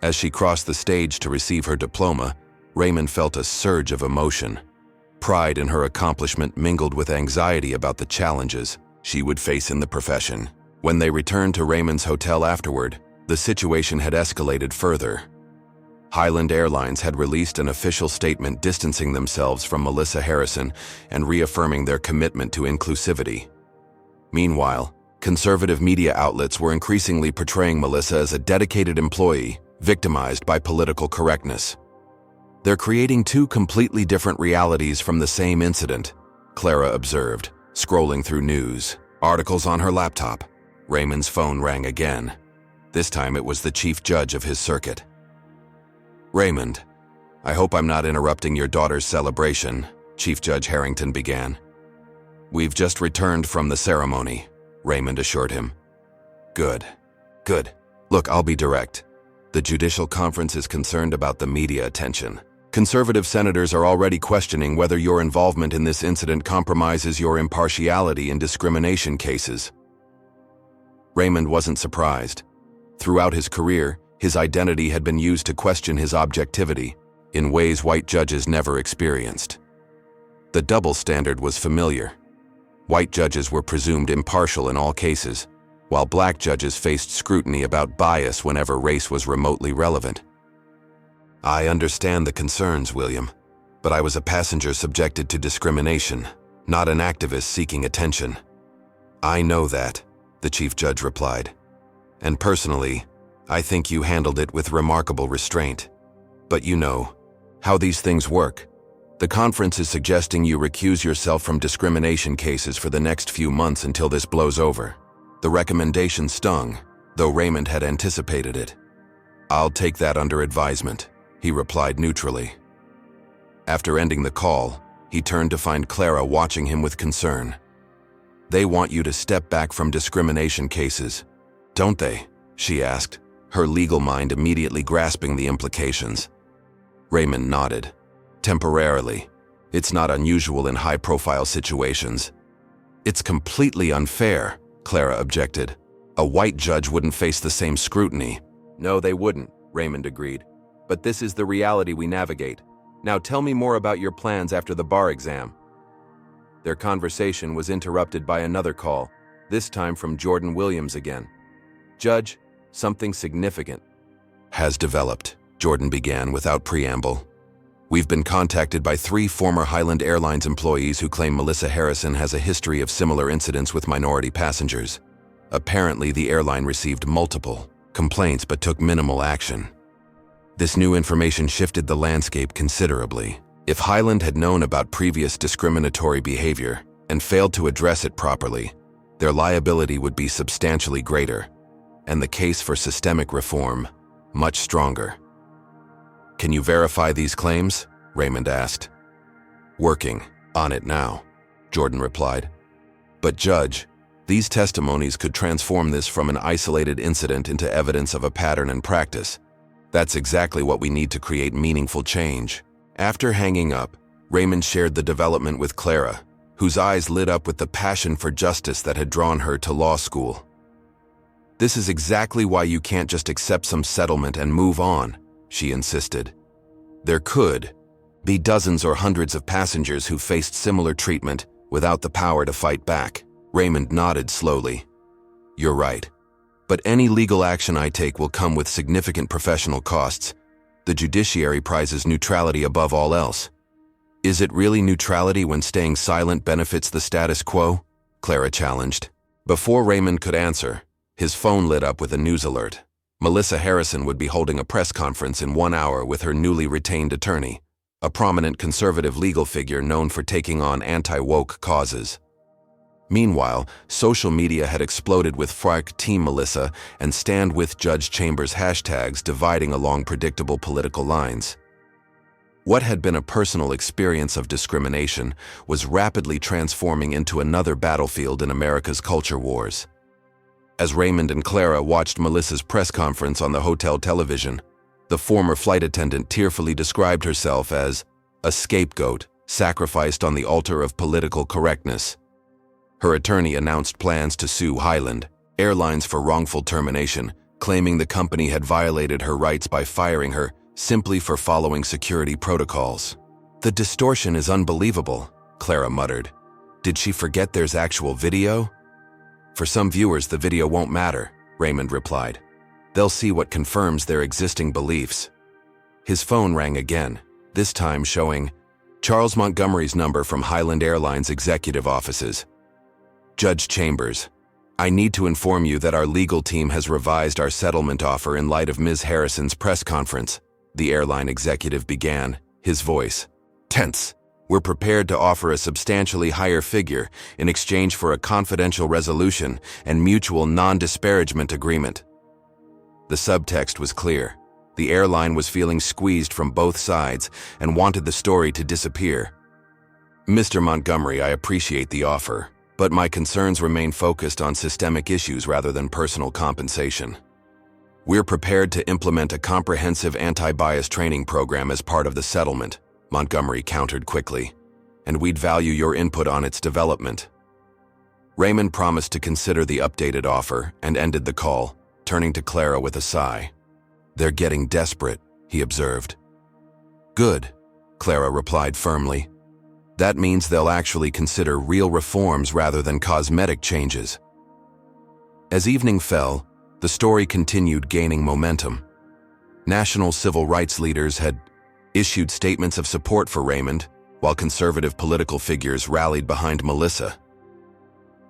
Speaker 1: As she crossed the stage to receive her diploma, Raymond felt a surge of emotion. Pride in her accomplishment mingled with anxiety about the challenges she would face in the profession. When they returned to Raymond's hotel afterward, the situation had escalated further. Highland Airlines had released an official statement distancing themselves from Melissa Harrison and reaffirming their commitment to inclusivity. Meanwhile, conservative media outlets were increasingly portraying Melissa as a dedicated employee, victimized by political correctness. "They're creating two completely different realities from the same incident," Clara observed, scrolling through news articles on her laptop. Raymond's phone rang again. This time it was the chief judge of his circuit. "Raymond, I hope I'm not interrupting your daughter's celebration," Chief Judge Harrington began. "We've just returned from the ceremony," Raymond assured him. Good. Look, I'll be direct. The judicial conference is concerned about the media attention. Conservative senators are already questioning whether your involvement in this incident compromises your impartiality in discrimination cases." Raymond wasn't surprised. Throughout his career, his identity had been used to question his objectivity in ways white judges never experienced. The double standard was familiar. White judges were presumed impartial in all cases, while black judges faced scrutiny about bias whenever race was remotely relevant. "I understand the concerns, William, but I was a passenger subjected to discrimination, not an activist seeking attention." "I know that," the chief judge replied. "And personally, I think you handled it with remarkable restraint. But you know how these things work. The conference is suggesting you recuse yourself from discrimination cases for the next few months until this blows over." The recommendation stung, though Raymond had anticipated it. "I'll take that under advisement," he replied neutrally. After ending the call, he turned to find Clara watching him with concern. "They want you to step back from discrimination cases, don't they?" she asked, her legal mind immediately grasping the implications. Raymond nodded. "Temporarily. It's not unusual in high-profile situations." "It's completely unfair," Clara objected. "A white judge wouldn't face the same scrutiny." "No, they wouldn't," Raymond agreed. "But this is the reality we navigate. Now tell me more about your plans after the bar exam." Their conversation was interrupted by another call, this time from Jordan Williams again. "Judge, something significant has developed," Jordan began without preamble. "We've been contacted by 3 former Highland Airlines employees who claim Melissa Harrison has a history of similar incidents with minority passengers. Apparently, the airline received multiple complaints but took minimal action. This new information shifted the landscape considerably. If Highland had known about previous discriminatory behavior and failed to address it properly, their liability would be substantially greater, and the case for systemic reform much stronger." "Can you verify these claims?" Raymond asked. "Working on it now," Jordan replied. "But Judge, these testimonies could transform this from an isolated incident into evidence of a pattern and practice. That's exactly what we need to create meaningful change." After hanging up, Raymond shared the development with Clara, whose eyes lit up with the passion for justice that had drawn her to law school. "This is exactly why you can't just accept some settlement and move on," she insisted. "There could be dozens or hundreds of passengers who faced similar treatment without the power to fight back." Raymond nodded slowly. "You're right. But any legal action I take will come with significant professional costs. The judiciary prizes neutrality above all else." "Is it really neutrality when staying silent benefits the status quo?" Clara challenged. Before Raymond could answer, his phone lit up with a news alert. Melissa Harrison would be holding a press conference in 1 hour with her newly retained attorney, a prominent conservative legal figure known for taking on anti-woke causes. Meanwhile, social media had exploded with FARC Team Melissa and Stand With Judge Chambers hashtags dividing along predictable political lines. What had been a personal experience of discrimination was rapidly transforming into another battlefield in America's culture wars. As Raymond and Clara watched Melissa's press conference on the hotel television, the former flight attendant tearfully described herself as a scapegoat sacrificed on the altar of political correctness. Her attorney announced plans to sue Highland Airlines for wrongful termination, claiming the company had violated her rights by firing her simply for following security protocols. "The distortion is unbelievable," Clara muttered. "Did she forget there's actual video?" "For some viewers, the video won't matter," Raymond replied. "They'll see what confirms their existing beliefs." His phone rang again, this time showing Charles Montgomery's number from Highland Airlines executive offices. "Judge Chambers, I need to inform you that our legal team has revised our settlement offer in light of Ms. Harrison's press conference," the airline executive began, his voice tense. "We're prepared to offer a substantially higher figure in exchange for a confidential resolution and mutual non-disparagement agreement." The subtext was clear. The airline was feeling squeezed from both sides and wanted the story to disappear. "Mr. Montgomery, I appreciate the offer, but my concerns remain focused on systemic issues rather than personal compensation. We're prepared to implement a comprehensive anti-bias training program as part of the settlement," Montgomery countered quickly, "and we'd value your input on its development." Raymond promised to consider the updated offer and ended the call, turning to Clara with a sigh. "They're getting desperate," he observed. "Good," Clara replied firmly. "That means they'll actually consider real reforms rather than cosmetic changes." As evening fell, the story continued gaining momentum. National civil rights leaders had issued statements of support for Raymond, while conservative political figures rallied behind Melissa.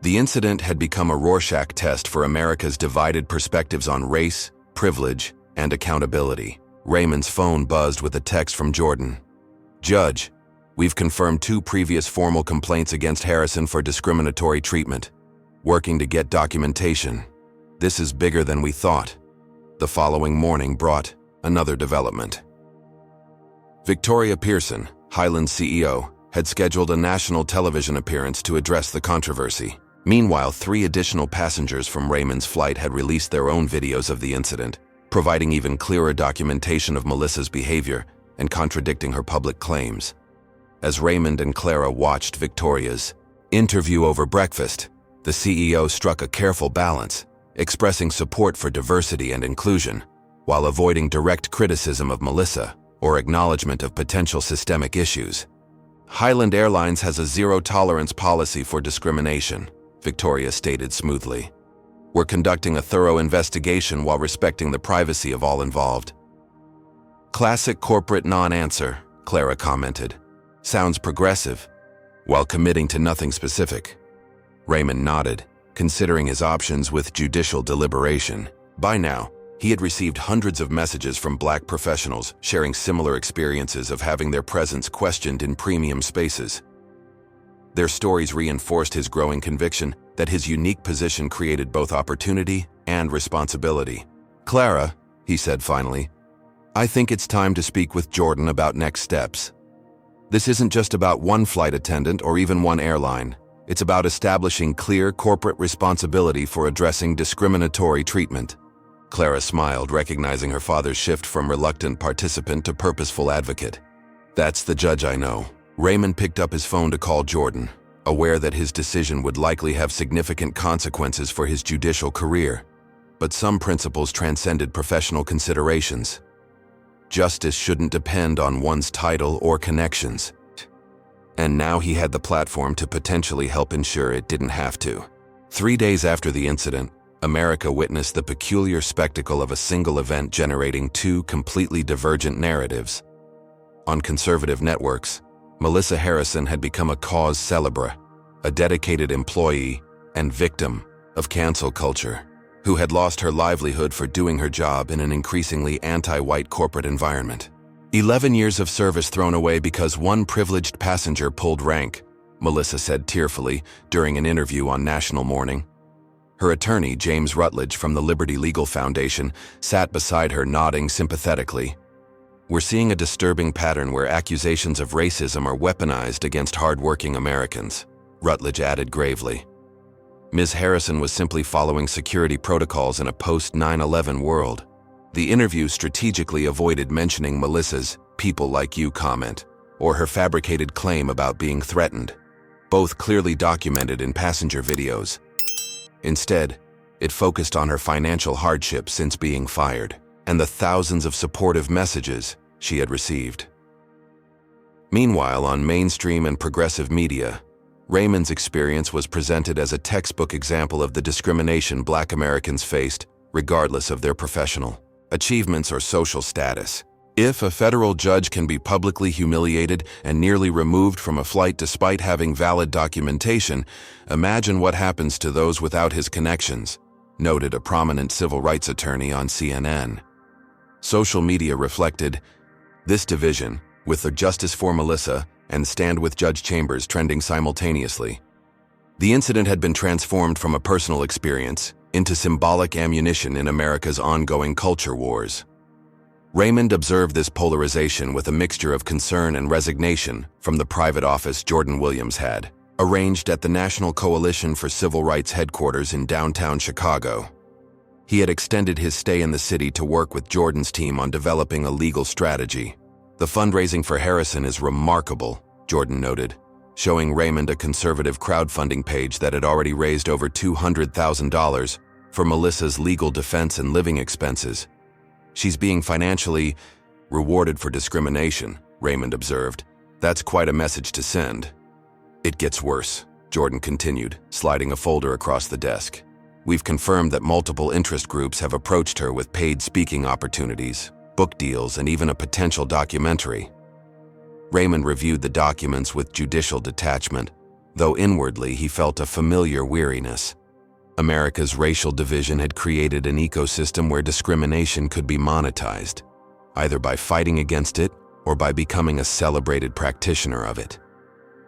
Speaker 1: The incident had become a Rorschach test for America's divided perspectives on race, privilege, and accountability. Raymond's phone buzzed with a text from Jordan. "Judge, we've confirmed 2 previous formal complaints against Harrison for discriminatory treatment. Working to get documentation. This is bigger than we thought." The following morning brought another development. Victoria Pearson, Highland's CEO, had scheduled a national television appearance to address the controversy. Meanwhile, 3 additional passengers from Raymond's flight had released their own videos of the incident, providing even clearer documentation of Melissa's behavior and contradicting her public claims. As Raymond and Clara watched Victoria's interview over breakfast, the CEO struck a careful balance, expressing support for diversity and inclusion, while avoiding direct criticism of Melissa or acknowledgement of potential systemic issues. "Highland Airlines has a zero-tolerance policy for discrimination," Victoria stated smoothly. "We're conducting a thorough investigation while respecting the privacy of all involved." "Classic corporate non-answer," Clara commented. "Sounds progressive, while committing to nothing specific." Raymond nodded, considering his options with judicial deliberation. By now, he had received hundreds of messages from Black professionals sharing similar experiences of having their presence questioned in premium spaces. Their stories reinforced his growing conviction that his unique position created both opportunity and responsibility. "Clara," he said finally, "I think it's time to speak with Jordan about next steps. This isn't just about one flight attendant or even one airline. It's about establishing clear corporate responsibility for addressing discriminatory treatment." Clara smiled, recognizing her father's shift from reluctant participant to purposeful advocate. "That's the judge I know." Raymond picked up his phone to call Jordan, aware that his decision would likely have significant consequences for his judicial career. But some principles transcended professional considerations. Justice shouldn't depend on one's title or connections. And now he had the platform to potentially help ensure it didn't have to. 3 days after the incident, America witnessed the peculiar spectacle of a single event generating 2 completely divergent narratives. On conservative networks, Melissa Harrison had become a cause célèbre, a dedicated employee and victim of cancel culture, who had lost her livelihood for doing her job in an increasingly anti-white corporate environment. 11 years of service thrown away because one privileged passenger pulled rank, Melissa said tearfully during an interview on National Morning. Her attorney, James Rutledge from the Liberty Legal Foundation, sat beside her nodding sympathetically. "We're seeing a disturbing pattern where accusations of racism are weaponized against hard-working Americans," Rutledge added gravely. Ms. Harrison was simply following security protocols in a post-9/11 world. The interview strategically avoided mentioning Melissa's "people like you" comment or her fabricated claim about being threatened, both clearly documented in passenger videos. Instead, it focused on her financial hardship since being fired and the thousands of supportive messages she had received. Meanwhile, on mainstream and progressive media, Raymond's experience was presented as a textbook example of the discrimination Black Americans faced, regardless of their professional achievements or social status. If a federal judge can be publicly humiliated and nearly removed from a flight despite having valid documentation, imagine what happens to those without his connections, noted a prominent civil rights attorney on CNN. Social media reflected this division, with the Justice for Melissa and Stand with Judge Chambers trending simultaneously. The incident had been transformed from a personal experience into symbolic ammunition in America's ongoing culture wars. Raymond observed this polarization with a mixture of concern and resignation from the private office Jordan Williams had, arranged at the National Coalition for Civil Rights headquarters in downtown Chicago. He had extended his stay in the city to work with Jordan's team on developing a legal strategy. "The fundraising for Harrison is remarkable," Jordan noted, showing Raymond a conservative crowdfunding page that had already raised over $200,000 for Melissa's legal defense and living expenses. "She's being financially rewarded for discrimination," Raymond observed. "That's quite a message to send." "It gets worse," Jordan continued, sliding a folder across the desk. "We've confirmed that multiple interest groups have approached her with paid speaking opportunities, book deals, and even a potential documentary." Raymond reviewed the documents with judicial detachment, though inwardly he felt a familiar weariness. America's racial division had created an ecosystem where discrimination could be monetized, either by fighting against it or by becoming a celebrated practitioner of it.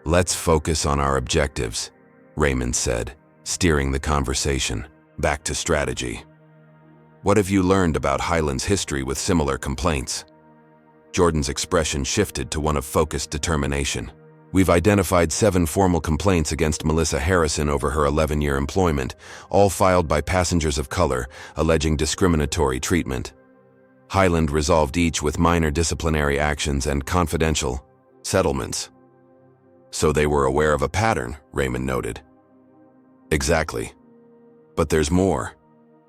Speaker 1: "Let's focus on our objectives," Raymond said, steering the conversation back to strategy. "What have you learned about Highland's history with similar complaints?" Jordan's expression shifted to one of focused determination. "We've identified 7 formal complaints against Melissa Harrison over her 11-year employment, all filed by passengers of color, alleging discriminatory treatment. Highland resolved each with minor disciplinary actions and confidential settlements." "So they were aware of a pattern," Raymond noted. "Exactly. But there's more.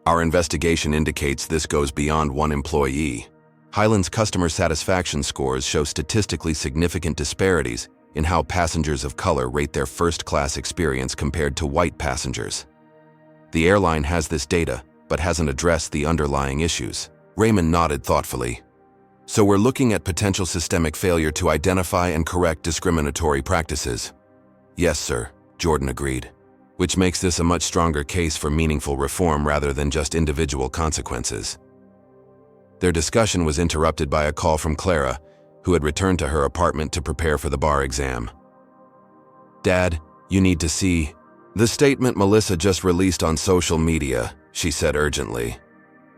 Speaker 1: Our investigation indicates this goes beyond one employee. Highland's customer satisfaction scores show statistically significant disparities in how passengers of color rate their first-class experience compared to white passengers. The airline has this data, but hasn't addressed the underlying issues." Raymond nodded thoughtfully. "So we're looking at potential systemic failure to identify and correct discriminatory practices." "Yes, sir," Jordan agreed, "which makes this a much stronger case for meaningful reform rather than just individual consequences." Their discussion was interrupted by a call from Clara, who had returned to her apartment to prepare for the bar exam. "Dad, you need to see the statement Melissa just released on social media," she said urgently.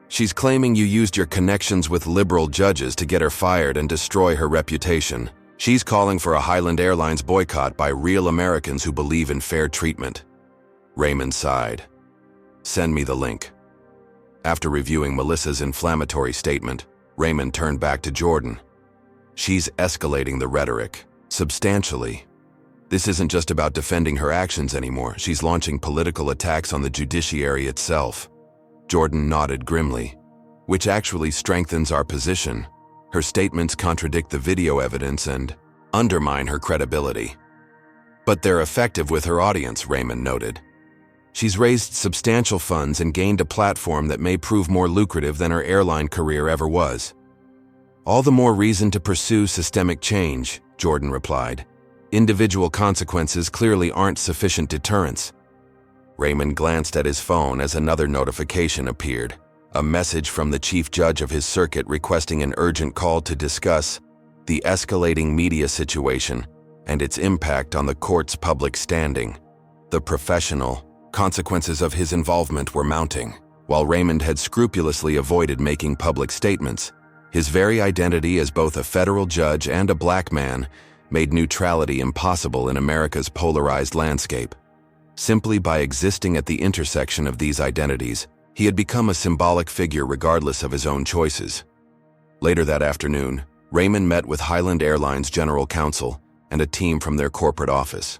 Speaker 1: "She's claiming you used your connections with liberal judges to get her fired and destroy her reputation. She's calling for a Highland Airlines boycott by real Americans who believe in fair treatment." Raymond sighed. "Send me the link." After reviewing Melissa's inflammatory statement, Raymond turned back to Jordan. "She's escalating the rhetoric, substantially. This isn't just about defending her actions anymore. She's launching political attacks on the judiciary itself." Jordan nodded grimly. "Which actually strengthens our position. Her statements contradict the video evidence and undermine her credibility." "But they're effective with her audience," Raymond noted. "She's raised substantial funds and gained a platform that may prove more lucrative than her airline career ever was." "All the more reason to pursue systemic change," Jordan replied. "Individual consequences clearly aren't sufficient deterrence." Raymond glanced at his phone as another notification appeared, a message from the chief judge of his circuit requesting an urgent call to discuss the escalating media situation and its impact on the court's public standing. The professional consequences of his involvement were mounting. While Raymond had scrupulously avoided making public statements, his very identity as both a federal judge and a black man made neutrality impossible in America's polarized landscape. Simply by existing at the intersection of these identities, he had become a symbolic figure regardless of his own choices. Later that afternoon, Raymond met with Highland Airlines General Counsel and a team from their corporate office.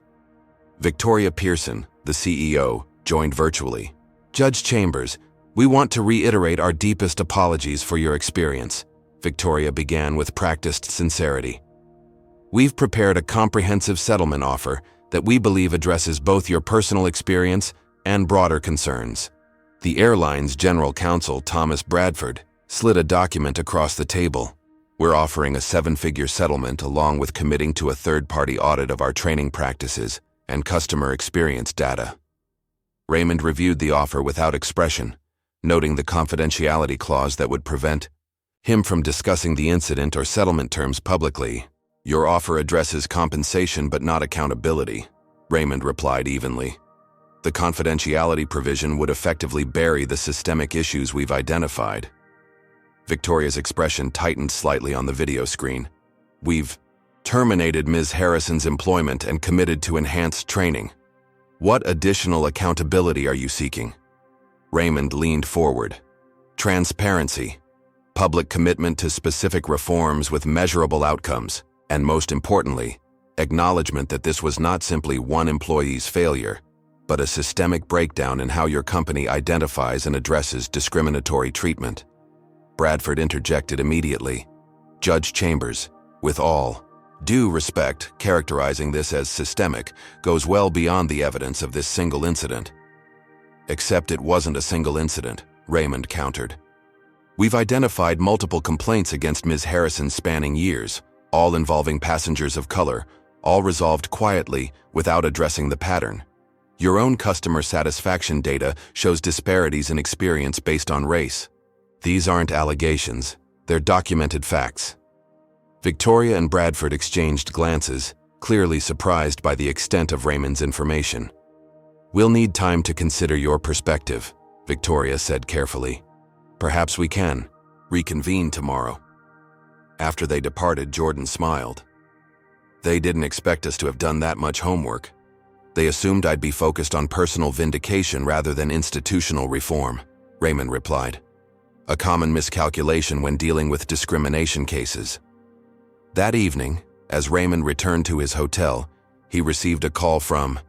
Speaker 1: Victoria Pearson, the CEO, joined virtually. "Judge Chambers, we want to reiterate our deepest apologies for your experience," Victoria began with practiced sincerity. "We've prepared a comprehensive settlement offer that we believe addresses both your personal experience and broader concerns." The airline's general counsel, Thomas Bradford, slid a document across the table. "We're offering a 7-figure settlement along with committing to a third-party audit of our training practices and customer experience data." Raymond reviewed the offer without expression, noting the confidentiality clause that would prevent him from discussing the incident or settlement terms publicly. "Your offer addresses compensation but not accountability," Raymond replied evenly. "The confidentiality provision would effectively bury the systemic issues we've identified." Victoria's expression tightened slightly on the video screen. "We've terminated Ms. Harrison's employment and committed to enhanced training. What additional accountability are you seeking?" Raymond leaned forward. "Transparency, public commitment to specific reforms with measurable outcomes, and most importantly, acknowledgement that this was not simply one employee's failure, but a systemic breakdown in how your company identifies and addresses discriminatory treatment." Bradford interjected immediately. "Judge Chambers, with all due respect, characterizing this as systemic goes well beyond the evidence of this single incident." "Except it wasn't a single incident," Raymond countered. "We've identified multiple complaints against Ms. Harrison spanning years, all involving passengers of color, all resolved quietly without addressing the pattern. Your own customer satisfaction data shows disparities in experience based on race. These aren't allegations, they're documented facts." Victoria and Bradford exchanged glances, clearly surprised by the extent of Raymond's information. "We'll need time to consider your perspective," Victoria said carefully. "Perhaps we can reconvene tomorrow." After they departed, Jordan smiled. "They didn't expect us to have done that much homework. They assumed I'd be focused on personal vindication rather than institutional reform," Raymond replied. "A common miscalculation when dealing with discrimination cases." That evening, as Raymond returned to his hotel, he received a call from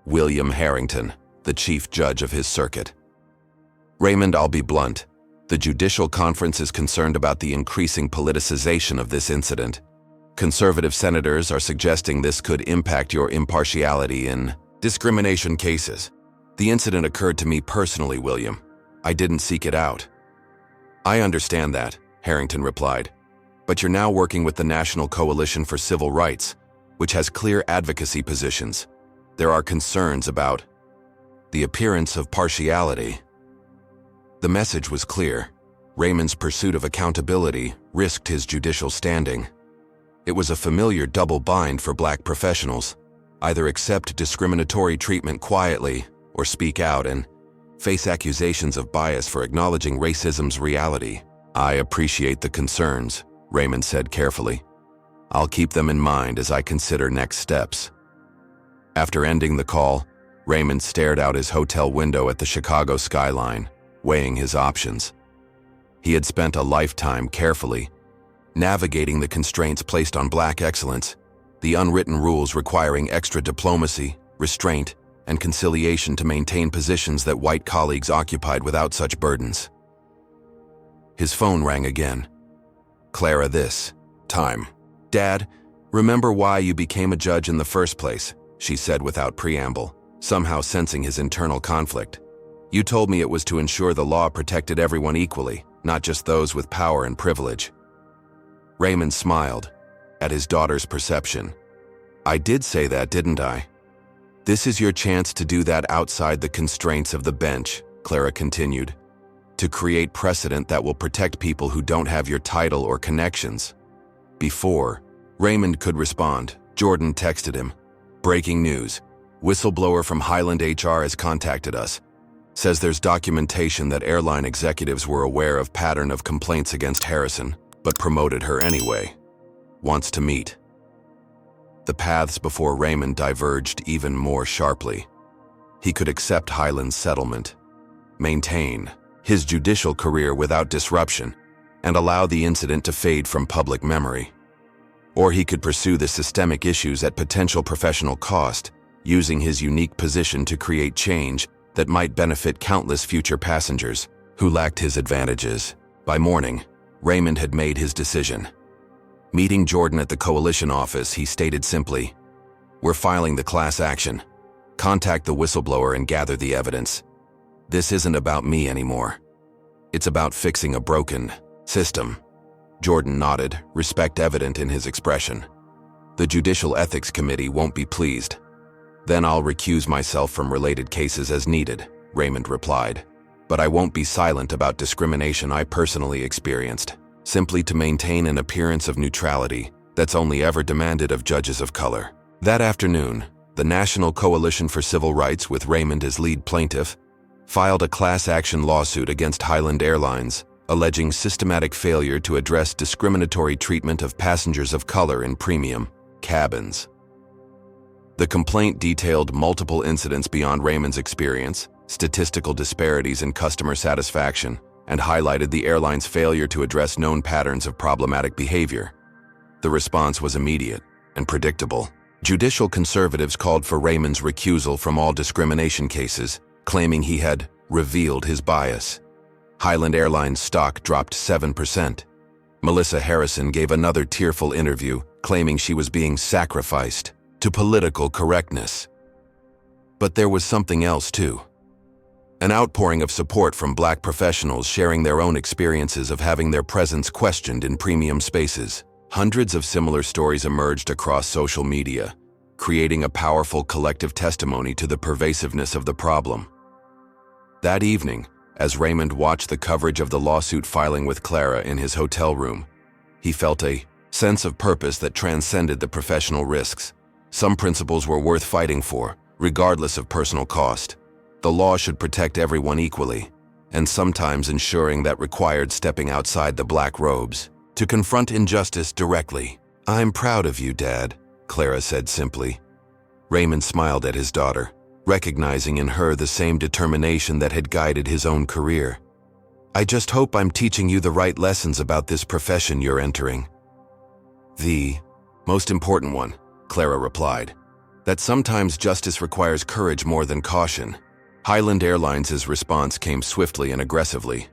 Speaker 1: William Harrington, the chief judge of his circuit. "Raymond, I'll be blunt. The Judicial Conference is concerned about the increasing politicization of this incident. Conservative senators are suggesting this could impact your impartiality in discrimination cases. The incident occurred to me personally, William. I didn't seek it out." "I understand that," Harrington replied. "But you're now working with the National Coalition for Civil Rights, which has clear advocacy positions. There are concerns about the appearance of partiality." The message was clear. Raymond's pursuit of accountability risked his judicial standing. It was a familiar double bind for black professionals: either accept discriminatory treatment quietly or speak out and face accusations of bias for acknowledging racism's reality. "I appreciate the concerns," Raymond said carefully. "I'll keep them in mind as I consider next steps." After ending the call, Raymond stared out his hotel window at the Chicago skyline, weighing his options. He had spent a lifetime carefully navigating the constraints placed on black excellence, the unwritten rules requiring extra diplomacy, restraint, and conciliation to maintain positions that white colleagues occupied without such burdens. His phone rang again. "Clara, this time." "Dad, remember why you became a judge in the first place," she said without preamble, somehow sensing his internal conflict. "You told me it was to ensure the law protected everyone equally, not just those with power and privilege." Raymond smiled at his daughter's perception. "I did say that, didn't I? This is your chance to do that outside the constraints of the bench," Clara continued, "to create precedent that will protect people who don't have your title or connections." Before Raymond could respond, Jordan texted him. Breaking news. Whistleblower from Highland HR has contacted us. Says there's documentation that airline executives were aware of pattern of complaints against Harrison, but promoted her anyway. Wants to meet. The paths before Raymond diverged even more sharply. He could accept Highland's settlement, maintain his judicial career without disruption, and allow the incident to fade from public memory. Or he could pursue the systemic issues at potential professional cost, using his unique position to create change that might benefit countless future passengers who lacked his advantages. By morning, Raymond had made his decision. Meeting Jordan at the coalition office, he stated simply, "We're filing the class action. Contact the whistleblower and gather the evidence. This isn't about me anymore. It's about fixing a broken system." Jordan nodded, respect evident in his expression. "The Judicial Ethics Committee won't be pleased. Then I'll recuse myself from related cases as needed," Raymond replied. "But I won't be silent about discrimination I personally experienced, simply to maintain an appearance of neutrality that's only ever demanded of judges of color." That afternoon, the National Coalition for Civil Rights, with Raymond as lead plaintiff, filed a class action lawsuit against Highland Airlines, alleging systematic failure to address discriminatory treatment of passengers of color in premium cabins. The complaint detailed multiple incidents beyond Raymond's experience, statistical disparities in customer satisfaction, and highlighted the airline's failure to address known patterns of problematic behavior. The response was immediate and predictable. Judicial conservatives called for Raymond's recusal from all discrimination cases, claiming he had revealed his bias. Highland Airlines stock dropped 7%. Melissa Harrison gave another tearful interview, claiming she was being sacrificed to political correctness. But there was something else too. An outpouring of support from Black professionals sharing their own experiences of having their presence questioned in premium spaces. Hundreds of similar stories emerged across social media, creating a powerful collective testimony to the pervasiveness of the problem. That evening, as Raymond watched the coverage of the lawsuit filing with Clara in his hotel room, he felt a sense of purpose that transcended the professional risks. Some principles were worth fighting for, regardless of personal cost. The law should protect everyone equally, and sometimes ensuring that required stepping outside the black robes to confront injustice directly. "I'm proud of you, Dad," Clara said simply. Raymond smiled at his daughter, recognizing in her the same determination that had guided his own career. "I just hope I'm teaching you the right lessons about this profession you're entering." "The most important one," Clara replied, "that sometimes justice requires courage more than caution." Highland Airlines' response came swiftly and aggressively.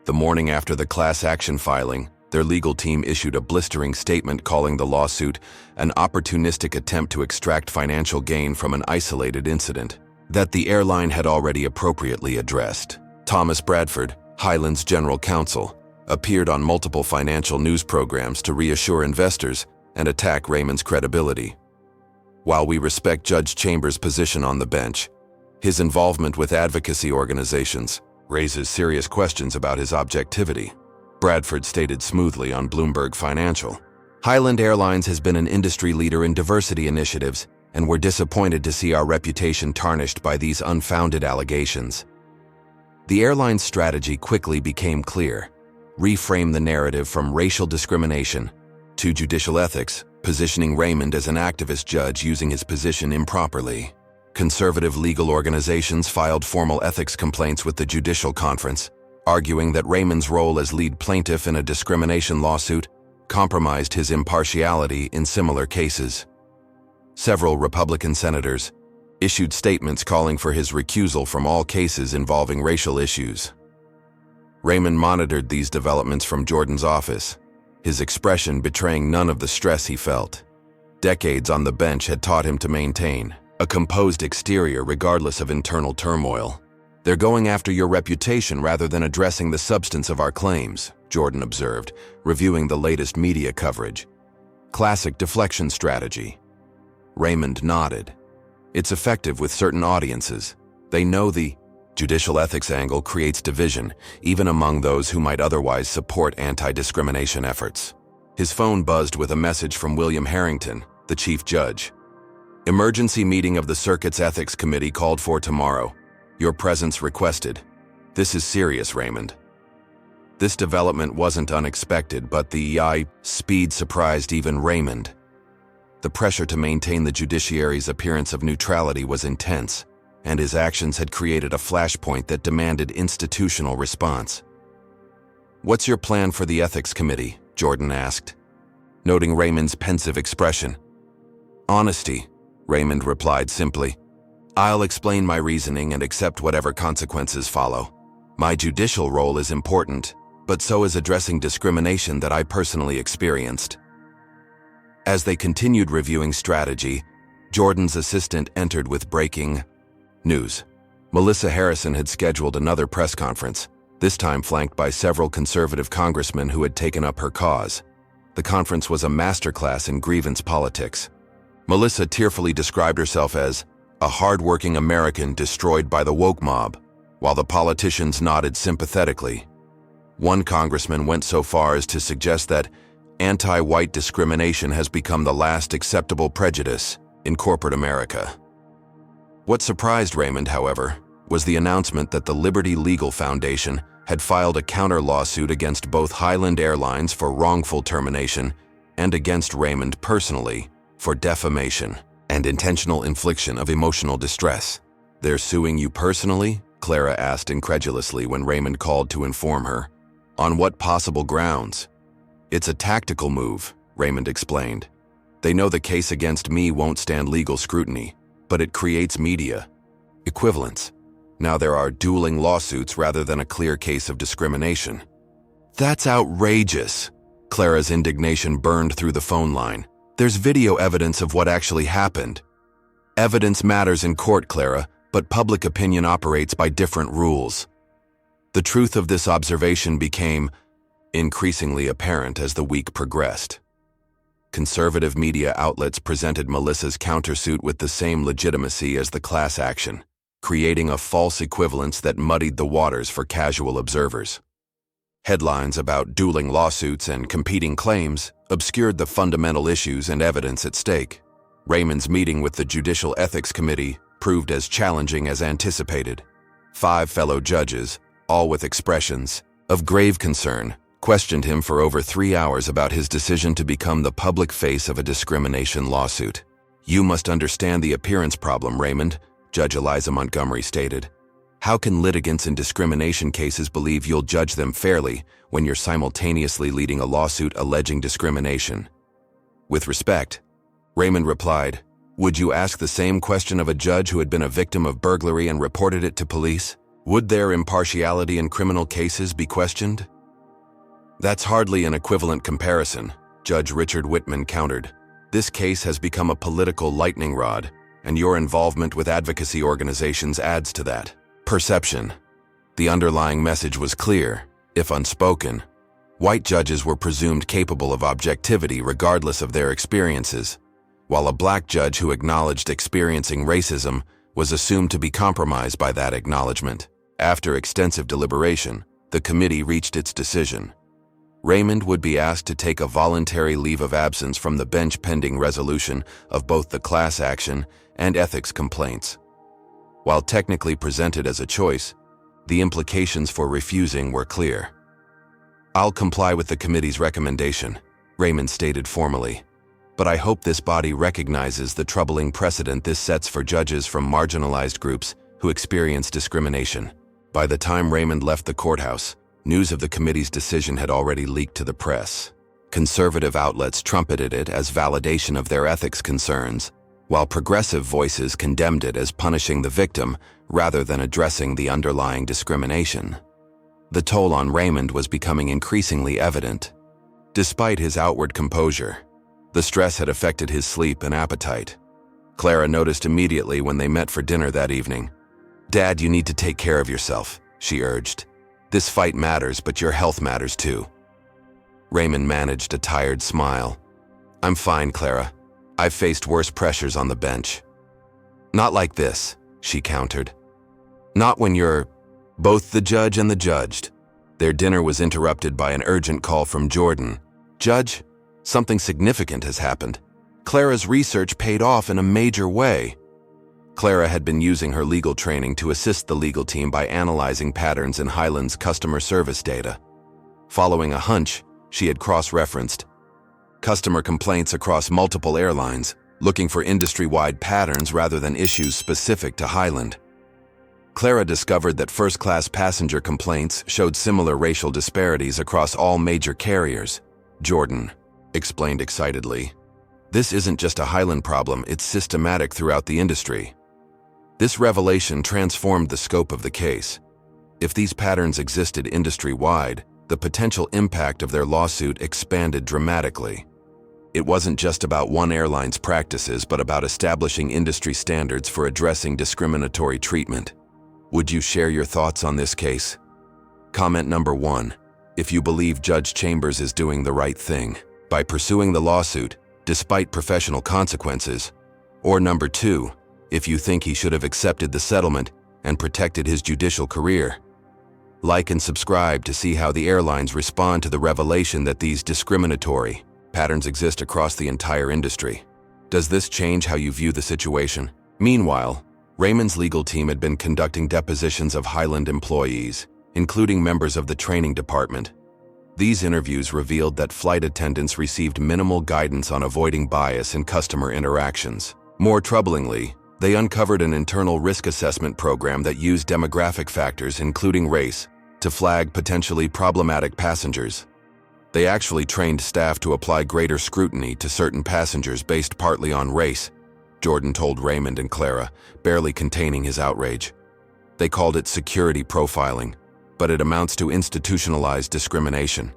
Speaker 1: The morning after the class action filing, their legal team issued a blistering statement calling the lawsuit an opportunistic attempt to extract financial gain from an isolated incident that the airline had already appropriately addressed. Thomas Bradford, Highland's general counsel, appeared on multiple financial news programs to reassure investors and attack Raymond's credibility. While we respect Judge Chambers' position on the bench, his involvement with advocacy organizations raises serious questions about his objectivity, Bradford stated smoothly on Bloomberg Financial. Highland Airlines has been an industry leader in diversity initiatives, and we're disappointed to see our reputation tarnished by these unfounded allegations. The airline's strategy quickly became clear: reframe the narrative from racial discrimination to judicial ethics, positioning Raymond as an activist judge using his position improperly. Conservative legal organizations filed formal ethics complaints with the Judicial Conference, arguing that Raymond's role as lead plaintiff in a discrimination lawsuit compromised his impartiality in similar cases. Several Republican senators issued statements calling for his recusal from all cases involving racial issues. Raymond monitored these developments from Jordan's office, his expression betraying none of the stress he felt. Decades on the bench had taught him to maintain a composed exterior regardless of internal turmoil. "They're going after your reputation rather than addressing the substance of our claims," Jordan observed, reviewing the latest media coverage. "Classic deflection strategy." Raymond nodded. "It's effective with certain audiences. They know the judicial ethics angle creates division, even among those who might otherwise support anti-discrimination efforts." His phone buzzed with a message from William Harrington, the chief judge. Emergency meeting of the circuit's ethics committee called for tomorrow. Your presence requested. This is serious, Raymond. This development wasn't unexpected, but the speed surprised even Raymond. The pressure to maintain the judiciary's appearance of neutrality was intense, and his actions had created a flashpoint that demanded institutional response. "What's your plan for the ethics committee?" Jordan asked, noting Raymond's pensive expression. "Honesty," Raymond replied simply. "I'll explain my reasoning and accept whatever consequences follow. My judicial role is important, but so is addressing discrimination that I personally experienced." As they continued reviewing strategy, Jordan's assistant entered with breaking news. Melissa Harrison had scheduled another press conference, this time flanked by several conservative congressmen who had taken up her cause. The conference was a masterclass in grievance politics. Melissa tearfully described herself as a hard-working American destroyed by the woke mob, while the politicians nodded sympathetically. One congressman went so far as to suggest that anti-white discrimination has become the last acceptable prejudice in corporate America. What surprised Raymond, however, was the announcement that the Liberty Legal Foundation had filed a counter-lawsuit against both Highland Airlines for wrongful termination and against Raymond personally for defamation and intentional infliction of emotional distress. "They're suing you personally?" Clara asked incredulously when Raymond called to inform her. "On what possible grounds?" "It's a tactical move," Raymond explained. "They know the case against me won't stand legal scrutiny, but it creates media equivalence. Now there are dueling lawsuits rather than a clear case of discrimination." "That's outrageous!" Clara's indignation burned through the phone line. "There's video evidence of what actually happened." "Evidence matters in court, Clara, but public opinion operates by different rules." The truth of this observation became increasingly apparent as the week progressed. Conservative media outlets presented Melissa's countersuit with the same legitimacy as the class action, creating a false equivalence that muddied the waters for casual observers. Headlines about dueling lawsuits and competing claims obscured the fundamental issues and evidence at stake. Raymond's meeting with the Judicial Ethics Committee proved as challenging as anticipated. 5 fellow judges, all with expressions of grave concern, questioned him for over 3 hours about his decision to become the public face of a discrimination lawsuit. "You must understand the appearance problem, Raymond," Judge Eliza Montgomery stated. "How can litigants in discrimination cases believe you'll judge them fairly when you're simultaneously leading a lawsuit alleging discrimination?" With respect, Raymond replied, "Would you ask the same question of a judge who had been a victim of burglary and reported it to police? Would their impartiality in criminal cases be questioned?" "That's hardly an equivalent comparison," Judge Richard Whitman countered. "This case has become a political lightning rod, and your involvement with advocacy organizations adds to that perception." The underlying message was clear, if unspoken. White judges were presumed capable of objectivity regardless of their experiences, while a black judge who acknowledged experiencing racism was assumed to be compromised by that acknowledgement. After extensive deliberation, the committee reached its decision. Raymond would be asked to take a voluntary leave of absence from the bench pending resolution of both the class action and ethics complaints. While technically presented as a choice, the implications for refusing were clear. "I'll comply with the committee's recommendation," Raymond stated formally. "But I hope this body recognizes the troubling precedent this sets for judges from marginalized groups who experience discrimination." By the time Raymond left the courthouse, news of the committee's decision had already leaked to the press. Conservative outlets trumpeted it as validation of their ethics concerns, while progressive voices condemned it as punishing the victim rather than addressing the underlying discrimination. The toll on Raymond was becoming increasingly evident. Despite his outward composure, the stress had affected his sleep and appetite. Clara noticed immediately when they met for dinner that evening. "Dad, you need to take care of yourself," she urged. "This fight matters, but your health matters too." Raymond managed a tired smile. "I'm fine, Clara. I've faced worse pressures on the bench." "Not like this," she countered. "Not when you're both the judge and the judged." Their dinner was interrupted by an urgent call from Jordan. "Judge, something significant has happened. Clara's research paid off in a major way. Clara had been using her legal training to assist the legal team by analyzing patterns in Highland's customer service data. Following a hunch, she had cross-referenced customer complaints across multiple airlines, looking for industry-wide patterns rather than issues specific to Highland. Clara discovered that first-class passenger complaints showed similar racial disparities across all major carriers. Jordan explained excitedly, "This isn't just a Highland problem, it's systematic throughout the industry." This revelation transformed the scope of the case. If these patterns existed industry-wide, the potential impact of their lawsuit expanded dramatically. It wasn't just about one airline's practices, but about establishing industry standards for addressing discriminatory treatment. Would you share your thoughts on this case? Comment number 1. If you believe Judge Chambers is doing the right thing by pursuing the lawsuit, despite professional consequences. Or number 2, if you think he should have accepted the settlement and protected his judicial career. Like and subscribe to see how the airlines respond to the revelation that these discriminatory patterns exist across the entire industry. Does this change how you view the situation? Meanwhile, Raymond's legal team had been conducting depositions of Highland employees, including members of the training department. These interviews revealed that flight attendants received minimal guidance on avoiding bias in customer interactions. More troublingly, they uncovered an internal risk assessment program that used demographic factors, including race, to flag potentially problematic passengers. They actually trained staff to apply greater scrutiny to certain passengers based partly on race, Jordan told Raymond and Clara, barely containing his outrage. They called it security profiling, but it amounts to institutionalized discrimination.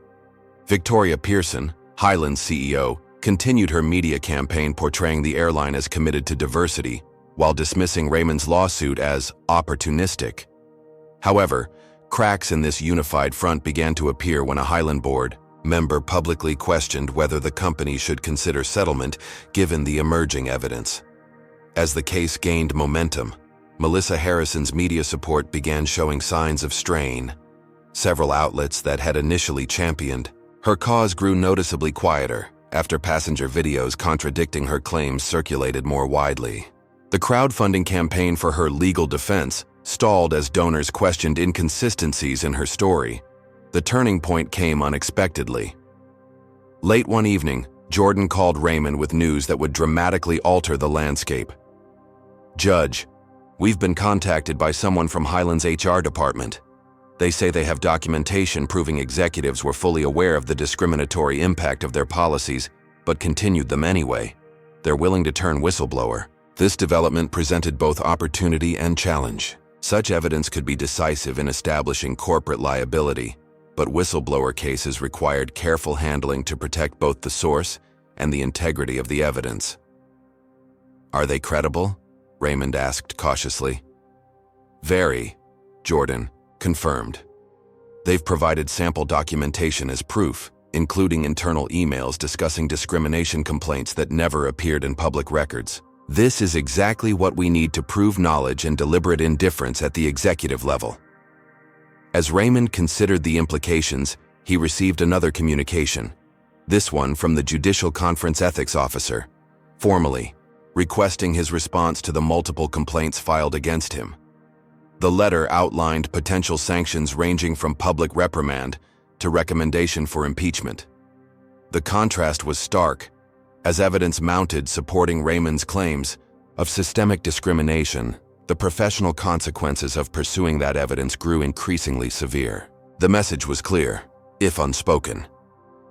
Speaker 1: Victoria Pearson, Highland's CEO, continued her media campaign portraying the airline as committed to diversity, while dismissing Raymond's lawsuit as opportunistic. However, cracks in this unified front began to appear when a Highland board member publicly questioned whether the company should consider settlement given the emerging evidence. As the case gained momentum, Melissa Harrison's media support began showing signs of strain. Several outlets that had initially championed her cause grew noticeably quieter after passenger videos contradicting her claims circulated more widely. The crowdfunding campaign for her legal defense stalled as donors questioned inconsistencies in her story. The turning point came unexpectedly. Late one evening, Jordan called Raymond with news that would dramatically alter the landscape. "Judge, we've been contacted by someone from Highland's HR department. They say they have documentation proving executives were fully aware of the discriminatory impact of their policies, but continued them anyway. They're willing to turn whistleblower." This development presented both opportunity and challenge. Such evidence could be decisive in establishing corporate liability, but whistleblower cases required careful handling to protect both the source and the integrity of the evidence. "Are they credible?" Raymond asked cautiously. "Very," Jordan confirmed. "They've provided sample documentation as proof, including internal emails discussing discrimination complaints that never appeared in public records. This is exactly what we need to prove knowledge and deliberate indifference at the executive level." As Raymond considered the implications, he received another communication, this one from the Judicial Conference Ethics Officer, formally requesting his response to the multiple complaints filed against him. The letter outlined potential sanctions ranging from public reprimand to recommendation for impeachment. The contrast was stark, as evidence mounted supporting Raymond's claims of systemic discrimination. The professional consequences of pursuing that evidence grew increasingly severe. The message was clear, if unspoken.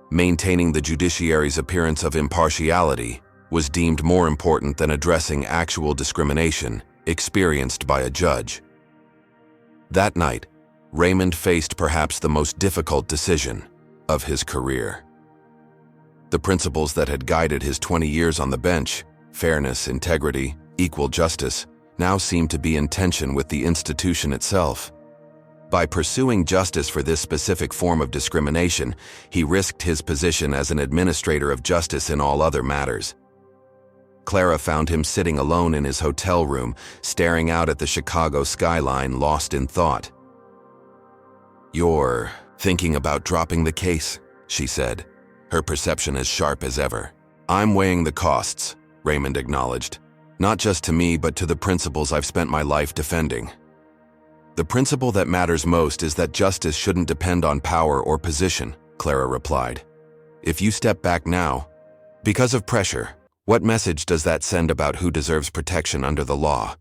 Speaker 1: Maintaining the judiciary's appearance of impartiality was deemed more important than addressing actual discrimination experienced by a judge. That night, Raymond faced perhaps the most difficult decision of his career. The principles that had guided his 20 years on the bench, fairness, integrity, equal justice, now seemed to be in tension with the institution itself. By pursuing justice for this specific form of discrimination, he risked his position as an administrator of justice in all other matters. Clara found him sitting alone in his hotel room, staring out at the Chicago skyline, lost in thought. "You're thinking about dropping the case," she said, her perception as sharp as ever. I'm weighing the costs, Raymond acknowledged. Not just to me, but to the principles I've spent my life defending. The principle that matters most is that justice shouldn't depend on power or position, Clara replied. If you step back now, because of pressure, what message does that send about who deserves protection under the law?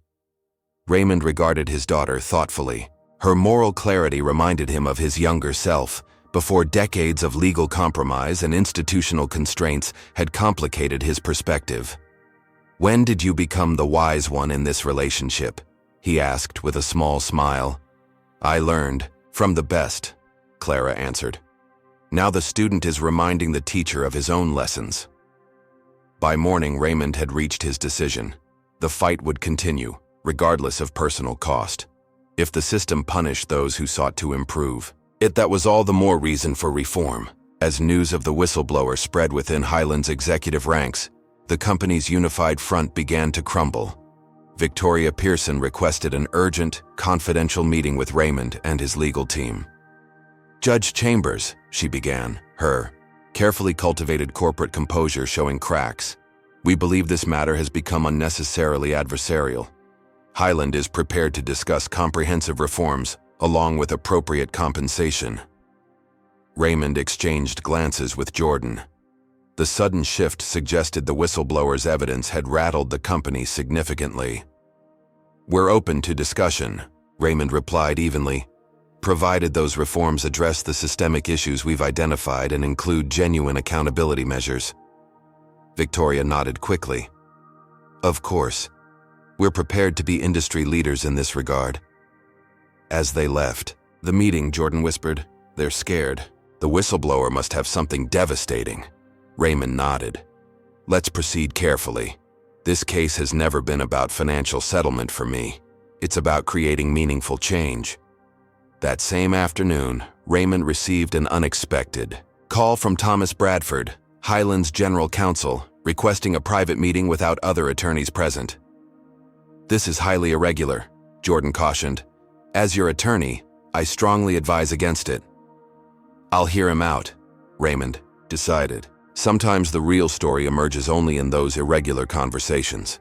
Speaker 1: Raymond regarded his daughter thoughtfully. Her moral clarity reminded him of his younger self, before decades of legal compromise and institutional constraints had complicated his perspective. When did you become the wise one in this relationship? He asked with a small smile. I learned from the best, Clara answered. Now the student is reminding the teacher of his own lessons. By morning, Raymond had reached his decision. The fight would continue, regardless of personal cost. If the system punished those who sought to improve, that was all the more reason for reform. As news of the whistleblower spread within Highland's executive ranks, the company's unified front began to crumble. Victoria Pearson requested an urgent, confidential meeting with Raymond and his legal team. Judge Chambers, she began, her carefully cultivated corporate composure showing cracks. We believe this matter has become unnecessarily adversarial. Highland is prepared to discuss comprehensive reforms, along with appropriate compensation. Raymond exchanged glances with Jordan. The sudden shift suggested the whistleblower's evidence had rattled the company significantly. We're open to discussion, Raymond replied evenly, provided those reforms address the systemic issues we've identified and include genuine accountability measures. Victoria nodded quickly. Of course. We're prepared to be industry leaders in this regard. As they left the meeting, Jordan whispered, They're scared. The whistleblower must have something devastating. Raymond nodded. Let's proceed carefully. This case has never been about financial settlement for me. It's about creating meaningful change. That same afternoon, Raymond received an unexpected call from Thomas Bradford, Highland's general counsel, requesting a private meeting without other attorneys present. This is highly irregular, Jordan cautioned. As your attorney, I strongly advise against it. I'll hear him out, Raymond decided. Sometimes the real story emerges only in those irregular conversations.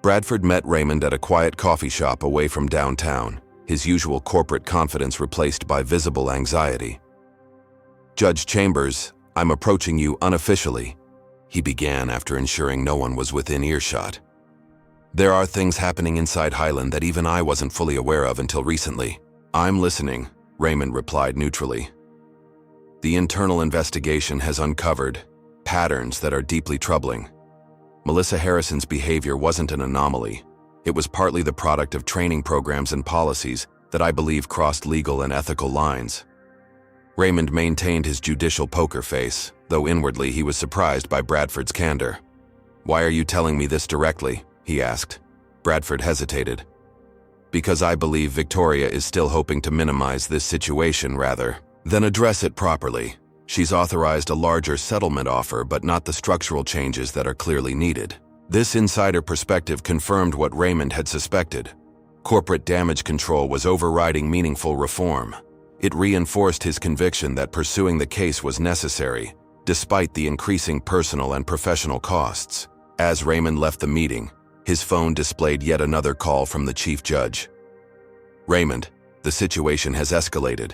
Speaker 1: Bradford met Raymond at a quiet coffee shop away from downtown, his usual corporate confidence replaced by visible anxiety. Judge Chambers, I'm approaching you unofficially, he began after ensuring no one was within earshot. There are things happening inside Highland that even I wasn't fully aware of until recently. I'm listening, Raymond replied neutrally. The internal investigation has uncovered patterns that are deeply troubling. Melissa Harrison's behavior wasn't an anomaly. It was partly the product of training programs and policies that I believe crossed legal and ethical lines. Raymond maintained his judicial poker face, though inwardly he was surprised by Bradford's candor. Why are you telling me this directly? He asked. Bradford hesitated. Because I believe Victoria is still hoping to minimize this situation rather than address it properly. She's authorized a larger settlement offer, but not the structural changes that are clearly needed. This insider perspective confirmed what Raymond had suspected. Corporate damage control was overriding meaningful reform. It reinforced his conviction that pursuing the case was necessary, despite the increasing personal and professional costs. As Raymond left the meeting, his phone displayed yet another call from the chief judge. Raymond, the situation has escalated.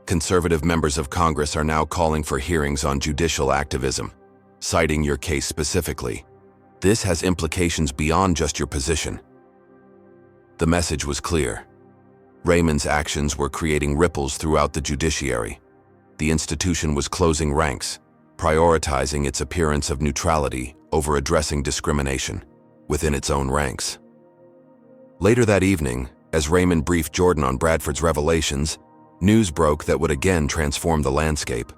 Speaker 1: Conservative members of Congress are now calling for hearings on judicial activism, citing your case specifically. This has implications beyond just your position. The message was clear. Raymond's actions were creating ripples throughout the judiciary. The institution was closing ranks, prioritizing its appearance of neutrality over addressing discrimination within its own ranks. Later that evening, as Raymond briefed Jordan on Bradford's revelations, news broke that would again transform the landscape.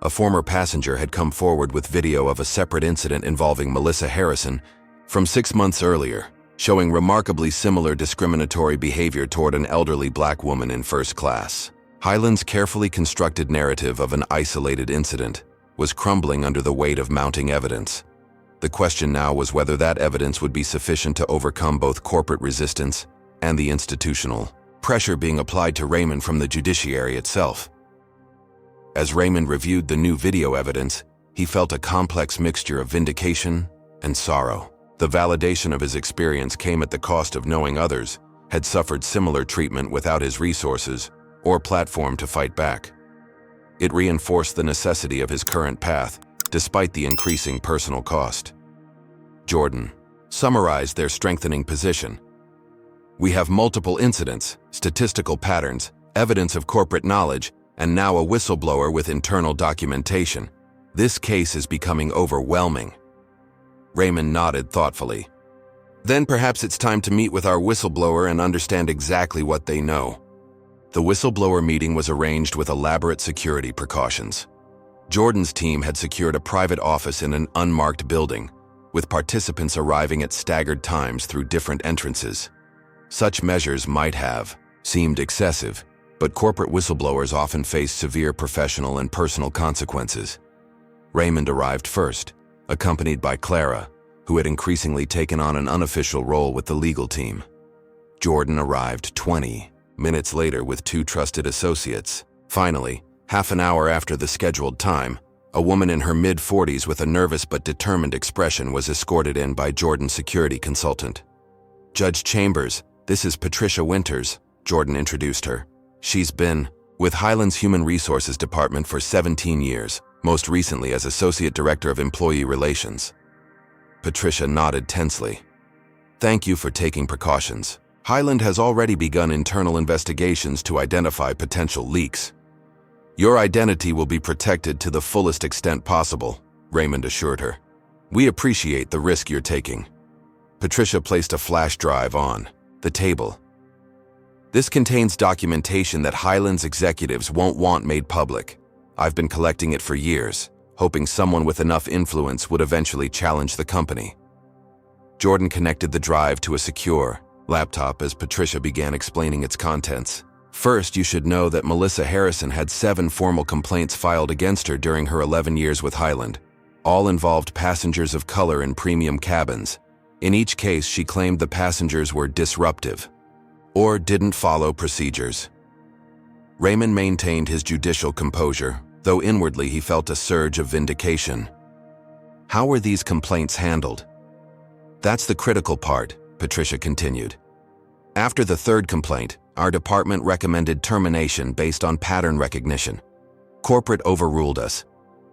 Speaker 1: A former passenger had come forward with video of a separate incident involving Melissa Harrison from 6 months earlier, showing remarkably similar discriminatory behavior toward an elderly black woman in first class. Highland's carefully constructed narrative of an isolated incident was crumbling under the weight of mounting evidence. The question now was whether that evidence would be sufficient to overcome both corporate resistance and the institutional pressure being applied to Raymond from the judiciary itself. As Raymond reviewed the new video evidence, He felt a complex mixture of vindication and sorrow. The validation of his experience came at the cost of knowing others had suffered similar treatment without his resources or platform to fight back. It reinforced the necessity of his current path, despite the increasing personal cost. Jordan summarized their strengthening position. We have multiple incidents, statistical patterns, evidence of corporate knowledge, and now a whistleblower with internal documentation. This case is becoming overwhelming. Raymond nodded thoughtfully. Then perhaps it's time to meet with our whistleblower and understand exactly what they know. The whistleblower meeting was arranged with elaborate security precautions. Jordan's team had secured a private office in an unmarked building, with participants arriving at staggered times through different entrances. Such measures might have seemed excessive, but corporate whistleblowers often face severe professional and personal consequences. Raymond arrived first, accompanied by Clara, who had increasingly taken on an unofficial role with the legal team. Jordan arrived 20 minutes later with 2 trusted associates. Finally, half an hour after the scheduled time, a woman in her mid-40s with a nervous but determined expression was escorted in by Jordan's security consultant. Judge Chambers, this is Patricia Winters, Jordan introduced her. She's been with Highland's Human Resources Department for 17 years, most recently as Associate Director of Employee Relations. Patricia nodded tensely. Thank you for taking precautions. Highland has already begun internal investigations to identify potential leaks. Your identity will be protected to the fullest extent possible, Raymond assured her. We appreciate the risk you're taking. Patricia placed a flash drive on the table. This contains documentation that Highland's executives won't want made public. I've been collecting it for years, hoping someone with enough influence would eventually challenge the company. Jordan connected the drive to a secure laptop as Patricia began explaining its contents. First, you should know that Melissa Harrison had 7 formal complaints filed against her during her 11 years with Highland. All involved passengers of color in premium cabins. In each case, she claimed the passengers were disruptive or didn't follow procedures. Raymond maintained his judicial composure, though inwardly he felt a surge of vindication. How were these complaints handled? That's the critical part, Patricia continued. After the 3rd complaint, our department recommended termination based on pattern recognition. Corporate overruled us.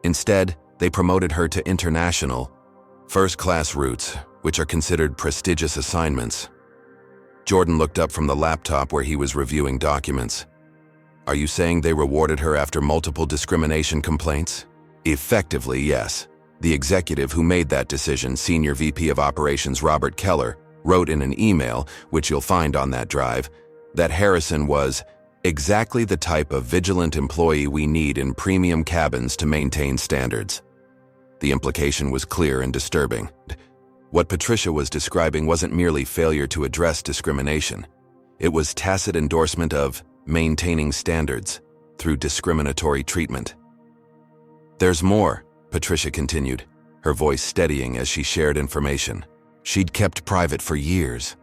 Speaker 1: Instead, they promoted her to international, first-class routes, which are considered prestigious assignments. Jordan looked up from the laptop where he was reviewing documents. Are you saying they rewarded her after multiple discrimination complaints? Effectively, yes. The executive who made that decision, Senior VP of Operations Robert Keller, wrote in an email, which you'll find on that drive, that Harrison was exactly the type of vigilant employee we need in premium cabins to maintain standards. The implication was clear and disturbing. What Patricia was describing wasn't merely failure to address discrimination. It was tacit endorsement of maintaining standards through discriminatory treatment. There's more, Patricia continued, her voice steadying as she shared information she'd kept private for years.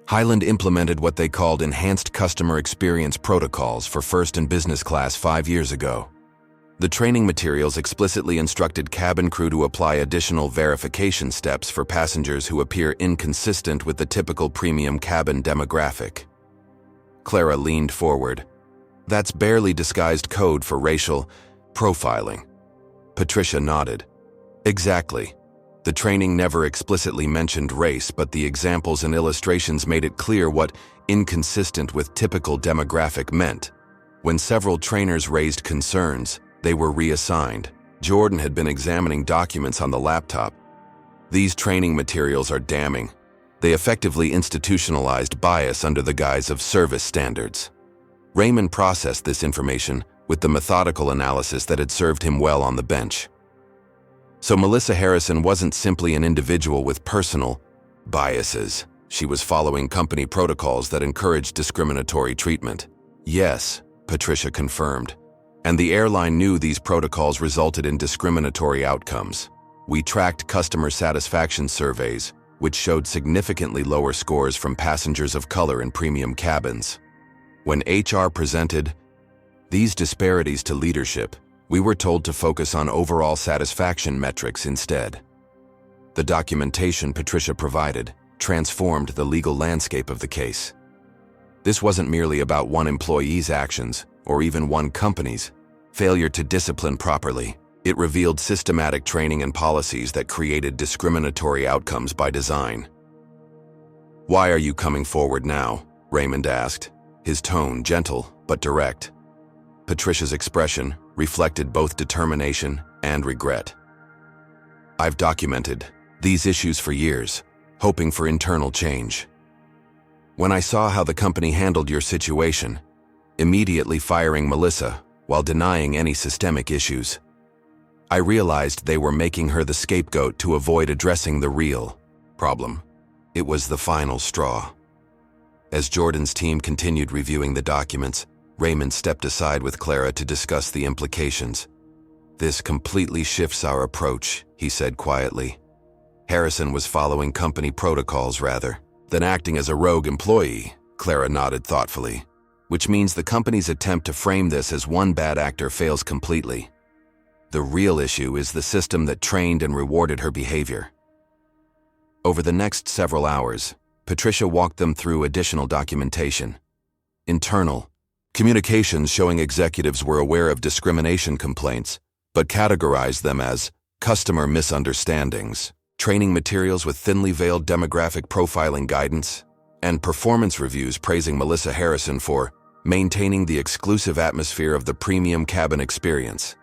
Speaker 1: Highland implemented what they called enhanced customer experience protocols for first and business class 5 years ago. The training materials explicitly instructed cabin crew to apply additional verification steps for passengers who appear inconsistent with the typical premium cabin demographic. Clara leaned forward. That's barely disguised code for racial profiling. Patricia nodded. Exactly. The training never explicitly mentioned race, but the examples and illustrations made it clear what inconsistent with typical demographic meant. When several trainers raised concerns, they were reassigned. Jordan had been examining documents on the laptop. These training materials are damning. They effectively institutionalized bias under the guise of service standards. Raymond processed this information with the methodical analysis that had served him well on the bench. So Melissa Harrison wasn't simply an individual with personal biases. She was following company protocols that encouraged discriminatory treatment. Yes, Patricia confirmed. And the airline knew these protocols resulted in discriminatory outcomes. We tracked customer satisfaction surveys, which showed significantly lower scores from passengers of color in premium cabins. When HR presented these disparities to leadership, We were told to focus on overall satisfaction metrics instead. The documentation Patricia provided transformed the legal landscape of the case. This wasn't merely about one employee's actions, or even one company's failure to discipline properly. It revealed systematic training and policies that created discriminatory outcomes by design. "Why are you coming forward now?" Raymond asked, his tone gentle but direct. Patricia's expression reflected both determination and regret. "I've documented these issues for years, hoping for internal change. When I saw how the company handled your situation, immediately firing Melissa while denying any systemic issues, I realized they were making her the scapegoat to avoid addressing the real problem. It was the final straw." As Jordan's team continued reviewing the documents, Raymond stepped aside with Clara to discuss the implications. "This completely shifts our approach," he said quietly. "Harrison was following company protocols rather than acting as a rogue employee," Clara nodded thoughtfully, "which means the company's attempt to frame this as one bad actor fails completely. The real issue is the system that trained and rewarded her behavior." Over the next several hours, Patricia walked them through additional documentation. Internal communications showing executives were aware of discrimination complaints, but categorized them as customer misunderstandings, training materials with thinly veiled demographic profiling guidance, and performance reviews praising Melissa Harrison for maintaining the exclusive atmosphere of the premium cabin experience.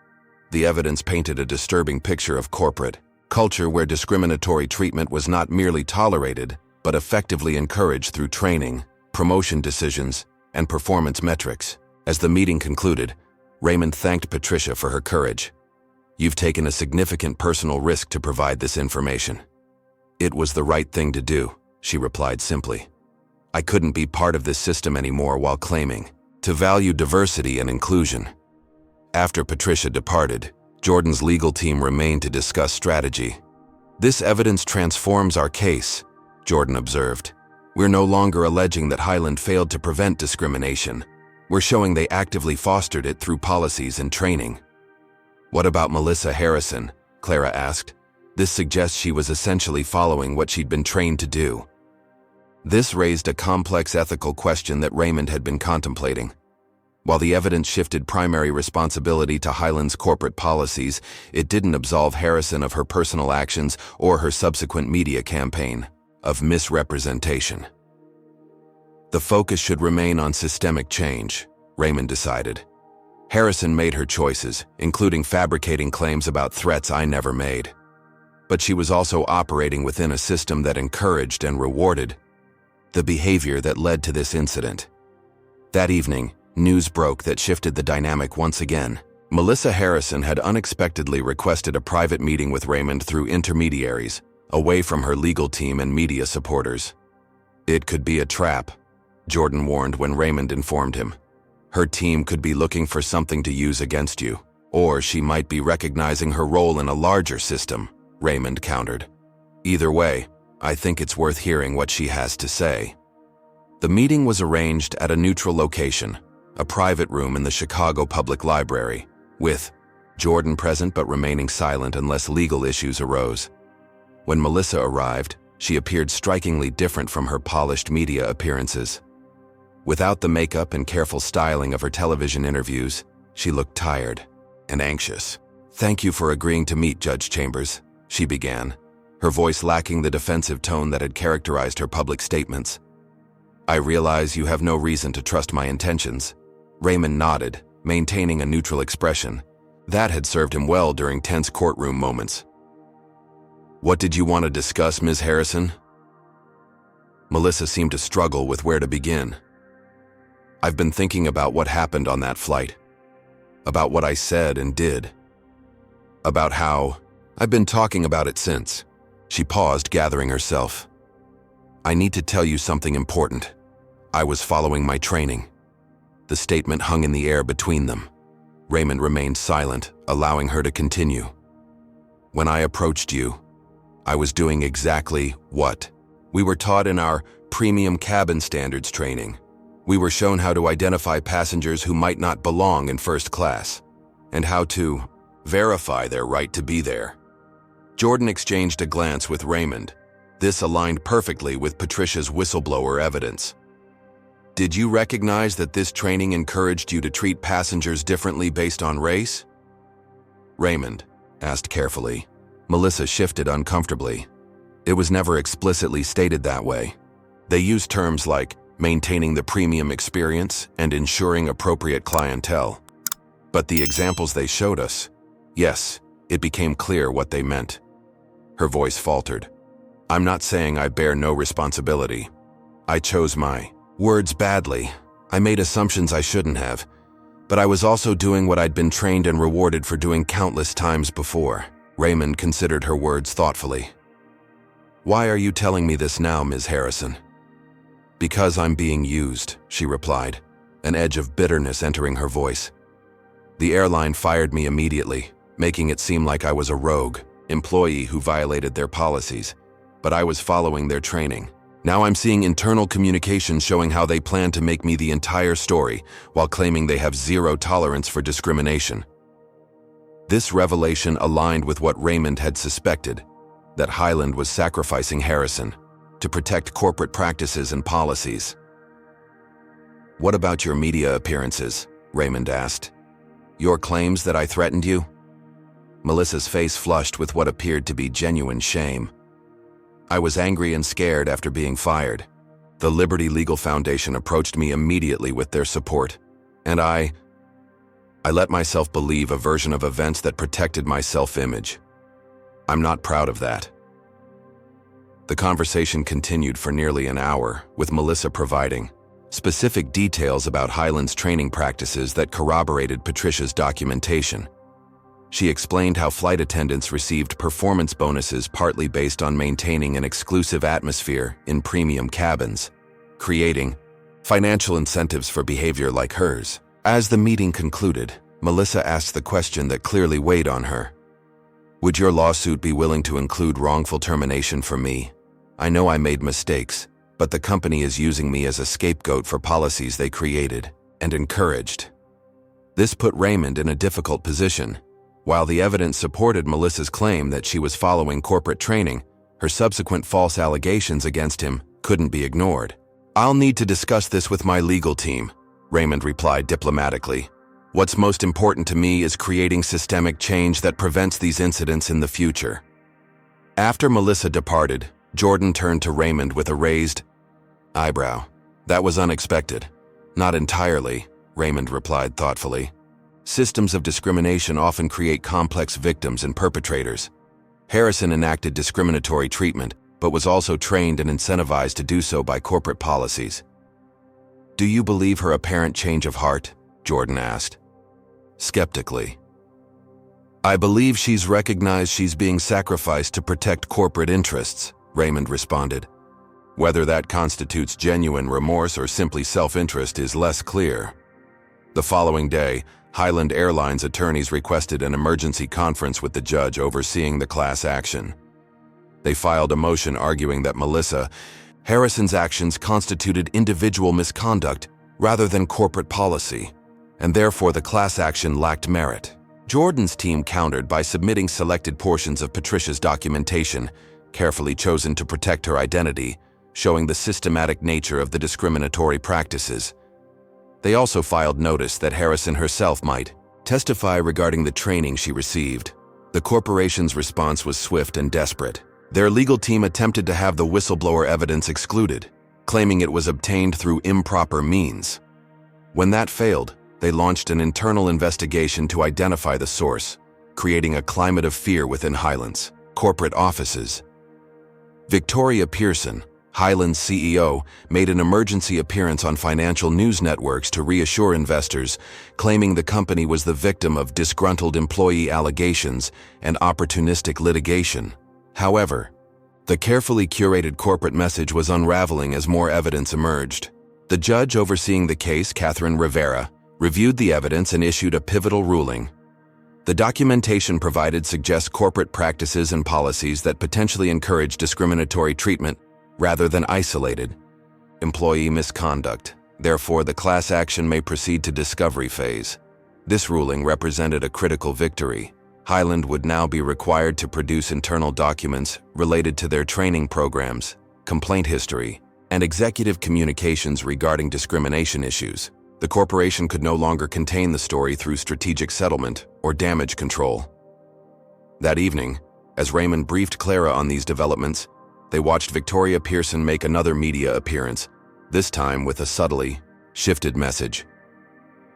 Speaker 1: The evidence painted a disturbing picture of corporate culture where discriminatory treatment was not merely tolerated, but effectively encouraged through training, promotion decisions, and performance metrics. As the meeting concluded, Raymond thanked Patricia for her courage. "You've taken a significant personal risk to provide this information." "It was the right thing to do," she replied simply. "I couldn't be part of this system anymore while claiming to value diversity and inclusion." After Patricia departed, Jordan's legal team remained to discuss strategy. "This evidence transforms our case," Jordan observed. "We're no longer alleging that Highland failed to prevent discrimination. We're showing they actively fostered it through policies and training." "What about Melissa Harrison?" Clara asked. "This suggests she was essentially following what she'd been trained to do." This raised a complex ethical question that Raymond had been contemplating. While the evidence shifted primary responsibility to Highland's corporate policies, it didn't absolve Harrison of her personal actions or her subsequent media campaign of misrepresentation. The focus should remain on systemic change, Raymond decided. Harrison made her choices, including fabricating claims about threats I never made. But she was also operating within a system that encouraged and rewarded the behavior that led to this incident. That evening, news broke that shifted the dynamic once again. Melissa Harrison had unexpectedly requested a private meeting with Raymond through intermediaries, away from her legal team and media supporters. "It could be a trap," Jordan warned when Raymond informed him. "Her team could be looking for something to use against you, or she might be recognizing her role in a larger system," Raymond countered. "Either way, I think it's worth hearing what she has to say." The meeting was arranged at a neutral location, a private room in the Chicago Public Library, with Jordan present but remaining silent unless legal issues arose. When Melissa arrived, she appeared strikingly different from her polished media appearances. Without the makeup and careful styling of her television interviews, she looked tired and anxious. "Thank you for agreeing to meet, Judge Chambers," she began, her voice lacking the defensive tone that had characterized her public statements. "I realize you have no reason to trust my intentions." Raymond nodded, maintaining a neutral expression. That had served him well during tense courtroom moments. "What did you want to discuss, Ms. Harrison?" Melissa seemed to struggle with where to begin. "I've been thinking about what happened on that flight, about what I said and did, about how I've been talking about it since." She paused, gathering herself. "I need to tell you something important. I was following my training." The statement hung in the air between them. Raymond remained silent, allowing her to continue. "When I approached you, I was doing exactly what we were taught in our premium cabin standards training. We were shown how to identify passengers who might not belong in first class, and how to verify their right to be there. Jordan exchanged a glance with Raymond. This aligned perfectly with Patricia's whistleblower evidence. Did you recognize that this training encouraged you to treat passengers differently based on race? Raymond asked carefully. Melissa shifted uncomfortably. It was never explicitly stated that way. They used terms like maintaining the premium experience and ensuring appropriate clientele. But the examples they showed us, yes, it became clear what they meant. Her voice faltered. I'm not saying I bear no responsibility. I chose my words badly. I made assumptions I shouldn't have. But I was also doing what I'd been trained and rewarded for doing countless times before. Raymond considered her words thoughtfully. Why are you telling me this now, Ms. Harrison? Because I'm being used, she replied, an edge of bitterness entering her voice. The airline fired me immediately, making it seem like I was a rogue employee who violated their policies, but I was following their training. Now I'm seeing internal communications showing how they plan to make me the entire story while claiming they have zero tolerance for discrimination. This revelation aligned with what Raymond had suspected, that Highland was sacrificing Harrison to protect corporate practices and policies. What about your media appearances? Raymond asked. Your claims that I threatened you? Melissa's face flushed with what appeared to be genuine shame. I was angry and scared after being fired. The Liberty Legal Foundation approached me immediately with their support, and I let myself believe a version of events that protected my self-image. I'm not proud of that. The conversation continued for nearly an hour, with Melissa providing specific details about Highland's training practices that corroborated Patricia's documentation. She explained how flight attendants received performance bonuses partly based on maintaining an exclusive atmosphere in premium cabins, creating financial incentives for behavior like hers. As the meeting concluded, Melissa asked the question that clearly weighed on her. Would your lawsuit be willing to include wrongful termination for me? I know I made mistakes, but the company is using me as a scapegoat for policies they created and encouraged. This put Raymond in a difficult position. While the evidence supported Melissa's claim that she was following corporate training, her subsequent false allegations against him couldn't be ignored. I'll need to discuss this with my legal team, Raymond replied diplomatically. What's most important to me is creating systemic change that prevents these incidents in the future. After Melissa departed, Jordan turned to Raymond with a raised eyebrow. That was unexpected. Not entirely, Raymond replied thoughtfully. Systems of discrimination often create complex victims and perpetrators. Harrison enacted discriminatory treatment, but was also trained and incentivized to do so by corporate policies. Do you believe her apparent change of heart? Jordan asked. Skeptically. I believe she's recognized she's being sacrificed to protect corporate interests, Raymond responded. Whether that constitutes genuine remorse or simply self-interest is less clear. The following day, Highland Airlines attorneys requested an emergency conference with the judge overseeing the class action. They filed a motion arguing that Melissa Harrison's actions constituted individual misconduct rather than corporate policy, and therefore the class action lacked merit. Jordan's team countered by submitting selected portions of Patricia's documentation, carefully chosen to protect her identity, showing the systematic nature of the discriminatory practices. They also filed notice that Harrison herself might testify regarding the training she received. The corporation's response was swift and desperate. Their legal team attempted to have the whistleblower evidence excluded, claiming it was obtained through improper means. When that failed, they launched an internal investigation to identify the source, creating a climate of fear within Highland's corporate offices. Victoria Pearson, Highland's CEO, made an emergency appearance on financial news networks to reassure investors, claiming the company was the victim of disgruntled employee allegations and opportunistic litigation. However, the carefully curated corporate message was unraveling as more evidence emerged. The judge overseeing the case, Catherine Rivera, reviewed the evidence and issued a pivotal ruling. The documentation provided suggests corporate practices and policies that potentially encourage discriminatory treatment rather than isolated employee misconduct. Therefore, the class action may proceed to discovery phase. This ruling represented a critical victory. Highland would now be required to produce internal documents related to their training programs, complaint history, and executive communications regarding discrimination issues. The corporation could no longer contain the story through strategic settlement or damage control. That evening, as Raymond briefed Clara on these developments, they watched Victoria Pearson make another media appearance, this time with a subtly shifted message.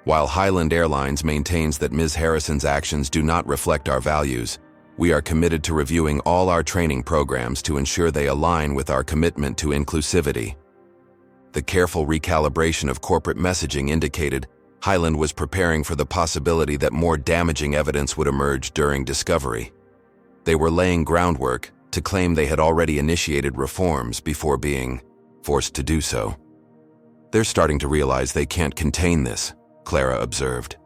Speaker 1: While Highland Airlines maintains that Ms. Harrison's actions do not reflect our values, we are committed to reviewing all our training programs to ensure they align with our commitment to inclusivity. The careful recalibration of corporate messaging indicated Highland was preparing for the possibility that more damaging evidence would emerge during discovery. They were laying groundwork to claim they had already initiated reforms before being forced to do so. "They're starting to realize they can't contain this," Clara observed.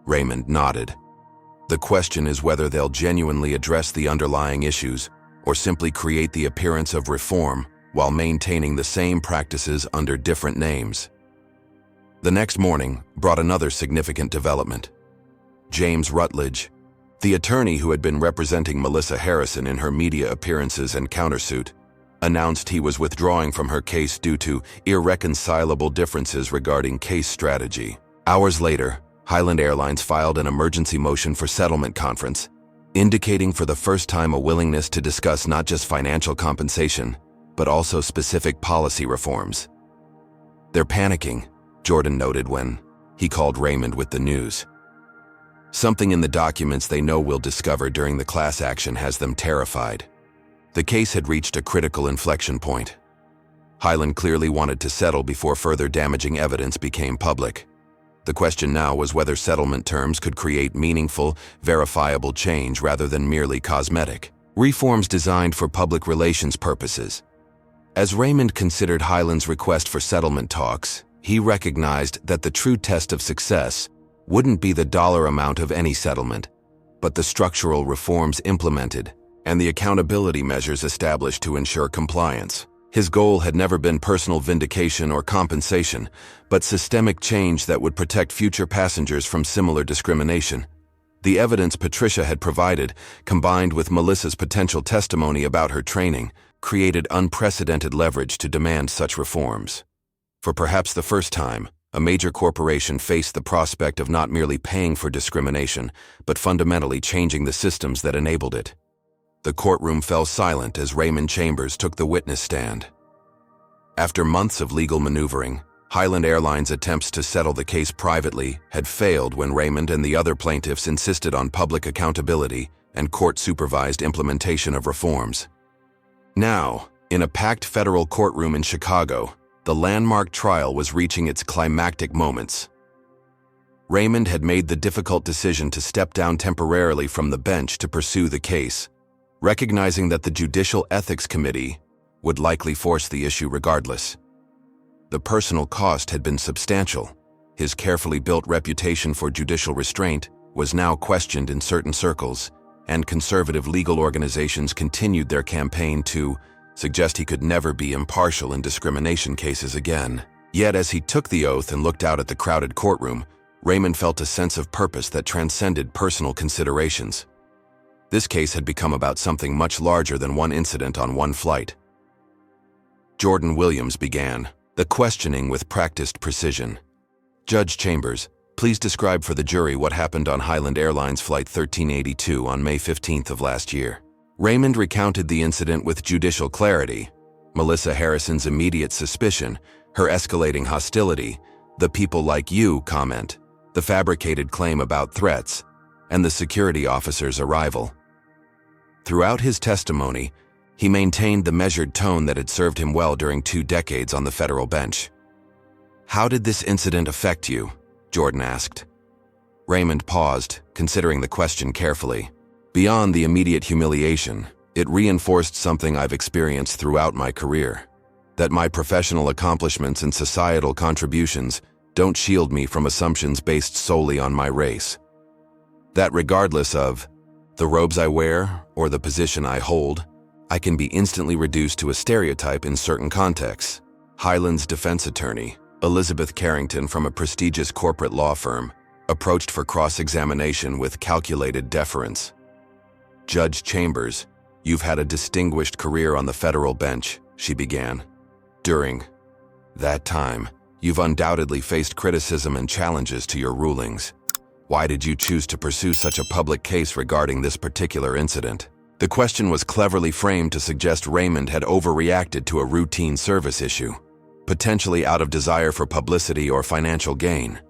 Speaker 1: Raymond nodded. "The question is whether they'll genuinely address the underlying issues or simply create the appearance of reform while maintaining the same practices under different names." The next morning brought another significant development. James Rutledge, the attorney who had been representing Melissa Harrison in her media appearances and countersuit, announced he was withdrawing from her case due to irreconcilable differences regarding case strategy. Hours later, Highland Airlines filed an emergency motion for settlement conference, indicating for the first time a willingness to discuss not just financial compensation, but also specific policy reforms. "They're panicking," Jordan noted when he called Raymond with the news. "Something in the documents they know we'll discover during the class action has them terrified." The case had reached a critical inflection point. Highland clearly wanted to settle before further damaging evidence became public. The question now was whether settlement terms could create meaningful, verifiable change rather than merely cosmetic reforms designed for public relations purposes. As Raymond considered Highland's request for settlement talks, he recognized that the true test of success wouldn't be the dollar amount of any settlement, but the structural reforms implemented and the accountability measures established to ensure compliance. His goal had never been personal vindication or compensation, but systemic change that would protect future passengers from similar discrimination. The evidence Patricia had provided, combined with Melissa's potential testimony about her training, created unprecedented leverage to demand such reforms. For perhaps the first time, a major corporation faced the prospect of not merely paying for discrimination, but fundamentally changing the systems that enabled it. The courtroom fell silent as Raymond Chambers took the witness stand. After months of legal maneuvering, Highland Airlines' attempts to settle the case privately had failed when Raymond and the other plaintiffs insisted on public accountability and court-supervised implementation of reforms. Now, in a packed federal courtroom in Chicago, the landmark trial was reaching its climactic moments. Raymond had made the difficult decision to step down temporarily from the bench to pursue the case, recognizing that the Judicial Ethics Committee would likely force the issue regardless. The personal cost had been substantial. His carefully built reputation for judicial restraint was now questioned in certain circles, and conservative legal organizations continued their campaign to suggest he could never be impartial in discrimination cases again. Yet as he took the oath and looked out at the crowded courtroom, Raymond felt a sense of purpose that transcended personal considerations. This case had become about something much larger than one incident on one flight. Jordan Williams began the questioning with practiced precision. "Judge Chambers, please describe for the jury what happened on Highland Airlines Flight 1382 on May 15th of last year." Raymond recounted the incident with judicial clarity. Melissa Harrison's immediate suspicion, her escalating hostility, the "people like you" comment, the fabricated claim about threats, and the security officer's arrival. Throughout his testimony, he maintained the measured tone that had served him well during 2 decades on the federal bench. "How did this incident affect you?" Jordan asked. Raymond paused, considering the question carefully. "Beyond the immediate humiliation, it reinforced something I've experienced throughout my career, that my professional accomplishments and societal contributions don't shield me from assumptions based solely on my race. That regardless of the robes I wear or the position I hold, I can be instantly reduced to a stereotype in certain contexts." Highland's defense attorney, Elizabeth Carrington from a prestigious corporate law firm, approached for cross-examination with calculated deference. "Judge Chambers, you've had a distinguished career on the federal bench," she began. "During that time, you've undoubtedly faced criticism and challenges to your rulings. Why did you choose to pursue such a public case regarding this particular incident?" The question was cleverly framed to suggest Raymond had overreacted to a routine service issue, potentially out of desire for publicity or financial gain.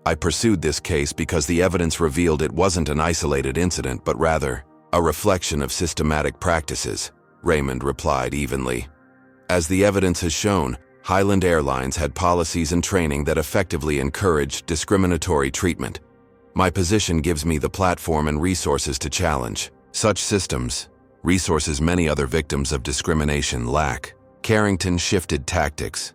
Speaker 1: "I pursued this case because the evidence revealed it wasn't an isolated incident, but rather a reflection of systematic practices," Raymond replied evenly. "As the evidence has shown, Highland Airlines had policies and training that effectively encouraged discriminatory treatment. My position gives me the platform and resources to challenge such systems, resources many other victims of discrimination lack." Carrington shifted tactics.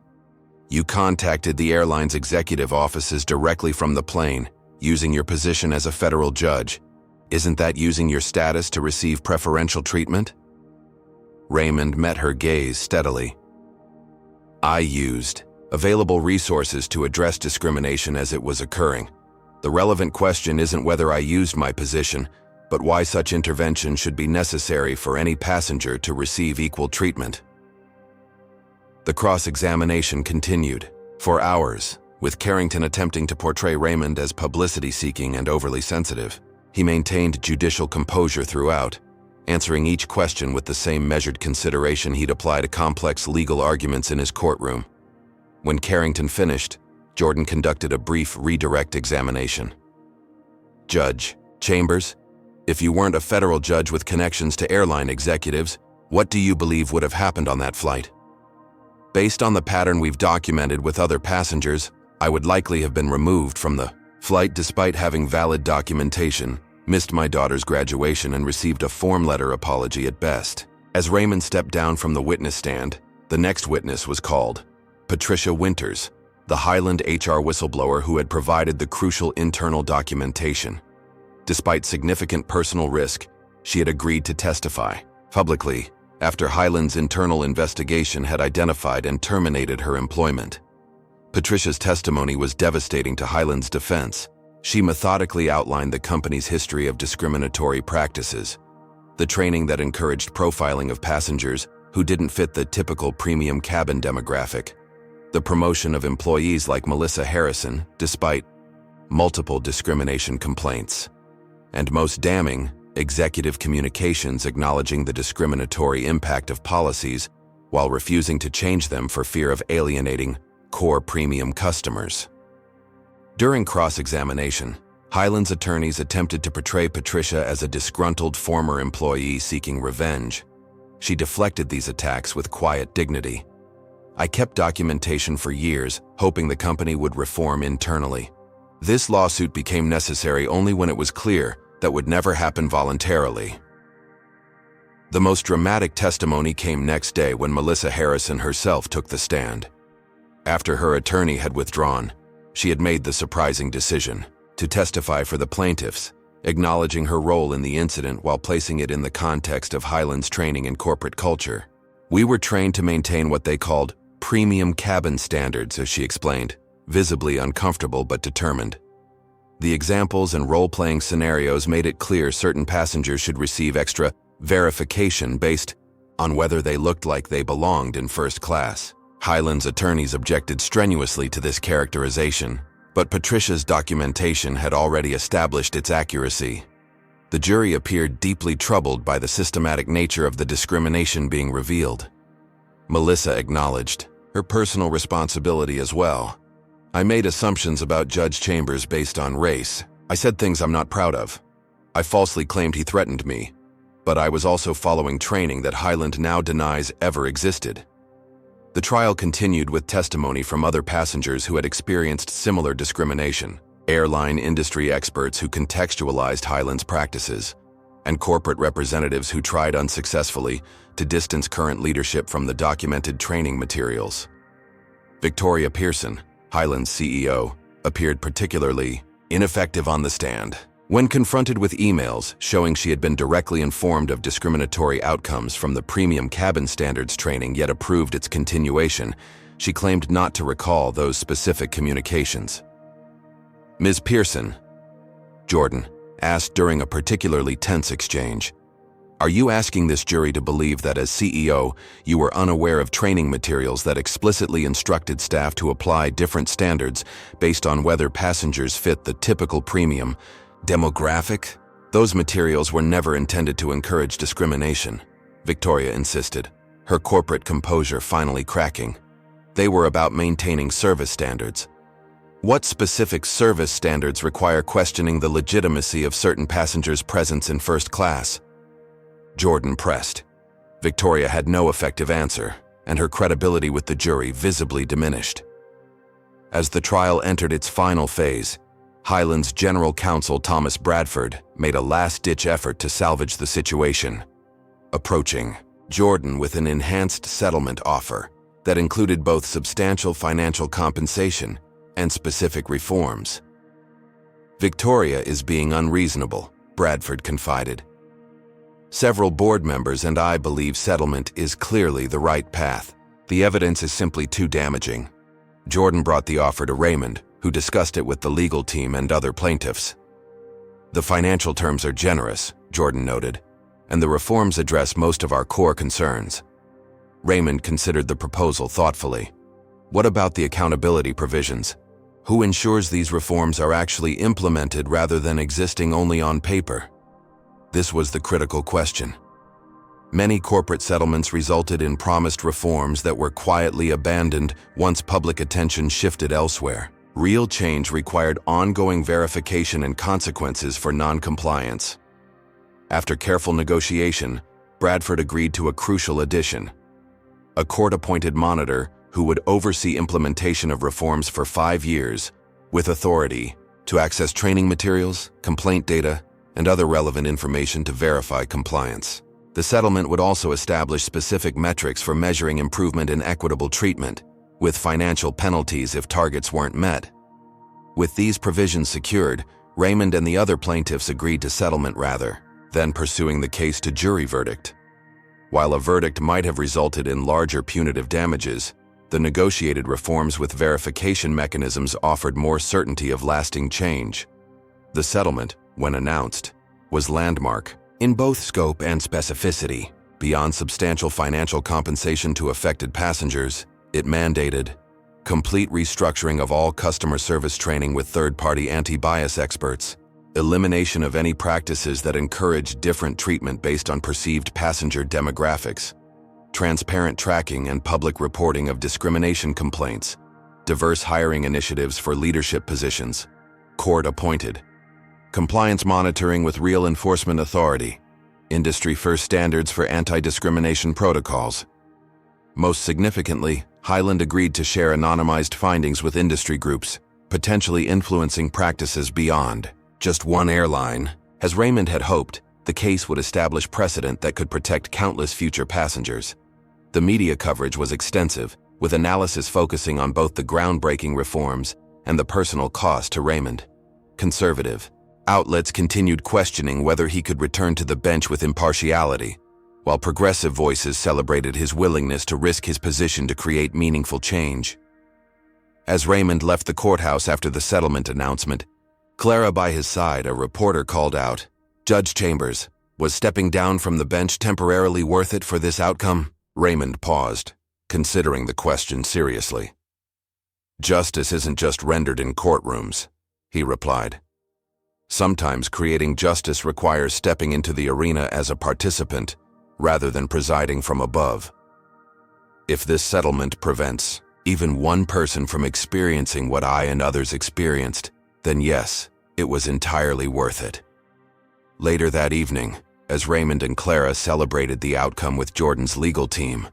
Speaker 1: "You contacted the airline's executive offices directly from the plane, using your position as a federal judge. Isn't that using your status to receive preferential treatment?" Raymond met her gaze steadily. "I used available resources to address discrimination as it was occurring. The relevant question isn't whether I used my position, but why such intervention should be necessary for any passenger to receive equal treatment." The cross-examination continued for hours, with Carrington attempting to portray Raymond as publicity-seeking and overly sensitive. He maintained judicial composure throughout, answering each question with the same measured consideration he'd apply to complex legal arguments in his courtroom. When Carrington finished, Jordan conducted a brief redirect examination. "Judge Chambers, if you weren't a federal judge with connections to airline executives, what do you believe would have happened on that flight?" "Based on the pattern we've documented with other passengers, I would likely have been removed from the flight despite having valid documentation, missed my daughter's graduation, and received a form letter apology at best." As Raymond stepped down from the witness stand, the next witness was called. Patricia Winters, the Highland HR whistleblower who had provided the crucial internal documentation. Despite significant personal risk, she had agreed to testify publicly after Highland's internal investigation had identified and terminated her employment. Patricia's testimony was devastating to Highland's defense. She methodically outlined the company's history of discriminatory practices, the training that encouraged profiling of passengers who didn't fit the typical premium cabin demographic, the promotion of employees like Melissa Harrison despite multiple discrimination complaints, and most damning, executive communications acknowledging the discriminatory impact of policies while refusing to change them for fear of alienating core premium customers. During cross-examination, Highland's attorneys attempted to portray Patricia as a disgruntled former employee seeking revenge. She deflected these attacks with quiet dignity. "I kept documentation for years, hoping the company would reform internally. This lawsuit became necessary only when it was clear that would never happen voluntarily." The most dramatic testimony came next day when Melissa Harrison herself took the stand. After her attorney had withdrawn, she had made the surprising decision to testify for the plaintiffs, acknowledging her role in the incident while placing it in the context of Highland's training and corporate culture. "We were trained to maintain what they called premium cabin standards," as she explained, visibly uncomfortable but determined. The examples and role-playing scenarios made it clear certain passengers should receive extra verification based on whether they looked like they belonged in first class. Highland's attorneys objected strenuously to this characterization, but Patricia's documentation had already established its accuracy. The jury appeared deeply troubled by the systematic nature of the discrimination being revealed. Melissa acknowledged her personal responsibility as well. "I made assumptions about Judge Chambers based on race. I said things I'm not proud of. I falsely claimed he threatened me, but I was also following training that Highland now denies ever existed." The trial continued with testimony from other passengers who had experienced similar discrimination, airline industry experts who contextualized Highland's practices, and corporate representatives who tried unsuccessfully to distance current leadership from the documented training materials. Victoria Pearson, Highland's CEO, appeared particularly ineffective on the stand. When confronted with emails showing she had been directly informed of discriminatory outcomes from the premium cabin standards training yet approved its continuation, she claimed not to recall those specific communications. Ms. Pearson, Jordan asked during a particularly tense exchange. Are you asking this jury to believe that as CEO, you were unaware of training materials that explicitly instructed staff to apply different standards based on whether passengers fit the typical premium demographic? Those materials were never intended to encourage discrimination, Victoria insisted, her corporate composure finally cracking. They were about maintaining service standards. What specific service standards require questioning the legitimacy of certain passengers' presence in first class? Jordan pressed. Victoria had no effective answer, and her credibility with the jury visibly diminished. As the trial entered its final phase, Highland's General Counsel Thomas Bradford made a last-ditch effort to salvage the situation, approaching Jordan with an enhanced settlement offer that included both substantial financial compensation and specific reforms. Victoria is being unreasonable, Bradford confided. Several board members and I believe settlement is clearly the right path. The evidence is simply too damaging. Jordan brought the offer to Raymond, who discussed it with the legal team and other plaintiffs. The financial terms are generous, Jordan noted, and the reforms address most of our core concerns. Raymond considered the proposal thoughtfully. What about the accountability provisions? Who ensures these reforms are actually implemented rather than existing only on paper? This was the critical question. Many corporate settlements resulted in promised reforms that were quietly abandoned once public attention shifted elsewhere. Real change required ongoing verification and consequences for non-compliance. After careful negotiation, Bradford agreed to a crucial addition: a court-appointed monitor who would oversee implementation of reforms for 5 years, with authority to access training materials, complaint data, and other relevant information to verify compliance. The settlement would also establish specific metrics for measuring improvement in equitable treatment, with financial penalties if targets weren't met. With these provisions secured, Raymond and the other plaintiffs agreed to settlement rather than pursuing the case to jury verdict. While a verdict might have resulted in larger punitive damages, the negotiated reforms with verification mechanisms offered more certainty of lasting change. The settlement, when announced, was landmark in both scope and specificity. Beyond substantial financial compensation to affected passengers, it mandated complete restructuring of all customer service training with third-party anti-bias experts, elimination of any practices that encourage different treatment based on perceived passenger demographics, transparent tracking and public reporting of discrimination complaints, diverse hiring initiatives for leadership positions, court-appointed, compliance monitoring with real enforcement authority, industry-first standards for anti-discrimination protocols. Most significantly, Highland agreed to share anonymized findings with industry groups, potentially influencing practices beyond just one airline. As Raymond had hoped, the case would establish precedent that could protect countless future passengers. The media coverage was extensive, with analysis focusing on both the groundbreaking reforms and the personal cost to Raymond. Conservative outlets continued questioning whether he could return to the bench with impartiality, while progressive voices celebrated his willingness to risk his position to create meaningful change. As Raymond left the courthouse after the settlement announcement, Clara by his side, a reporter called out, "Judge Chambers, was stepping down from the bench temporarily worth it for this outcome?" Raymond paused, considering the question seriously. "Justice isn't just rendered in courtrooms," he replied. "Sometimes creating justice requires stepping into the arena as a participant, rather than presiding from above. If this settlement prevents even one person from experiencing what I and others experienced, then yes, it was entirely worth it." Later that evening, as Raymond and Clara celebrated the outcome with Jordan's legal team,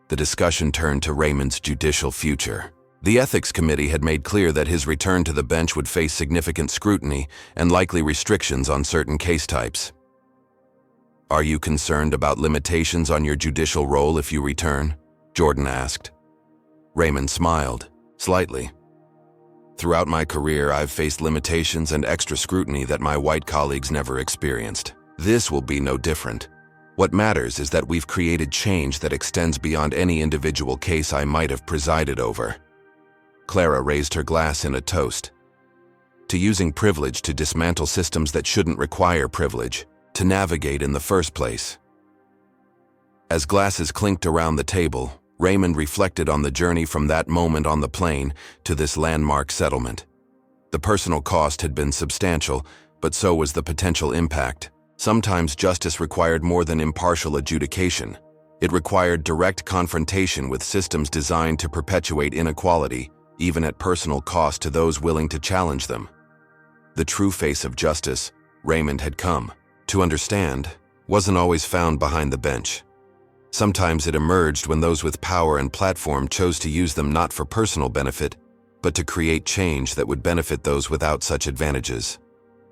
Speaker 1: the discussion turned to Raymond's judicial future. The Ethics Committee had made clear that his return to the bench would face significant scrutiny and likely restrictions on certain case types. "Are you concerned about limitations on your judicial role if you return?" Jordan asked. Raymond smiled, slightly. "Throughout my career, I've faced limitations and extra scrutiny that my white colleagues never experienced. This will be no different. What matters is that we've created change that extends beyond any individual case I might have presided over." Clara raised her glass in a toast. to using privilege to dismantle systems that shouldn't require privilege to navigate in the first place. As glasses clinked around the table, Raymond reflected on the journey from that moment on the plane to this landmark settlement. The personal cost had been substantial, but so was the potential impact. Sometimes justice required more than impartial adjudication. It required direct confrontation with systems designed to perpetuate inequality, even at personal cost to those willing to challenge them. The true face of justice, Raymond had come to understand, wasn't always found behind the bench. Sometimes it emerged when those with power and platform chose to use them not for personal benefit, but to create change that would benefit those without such advantages.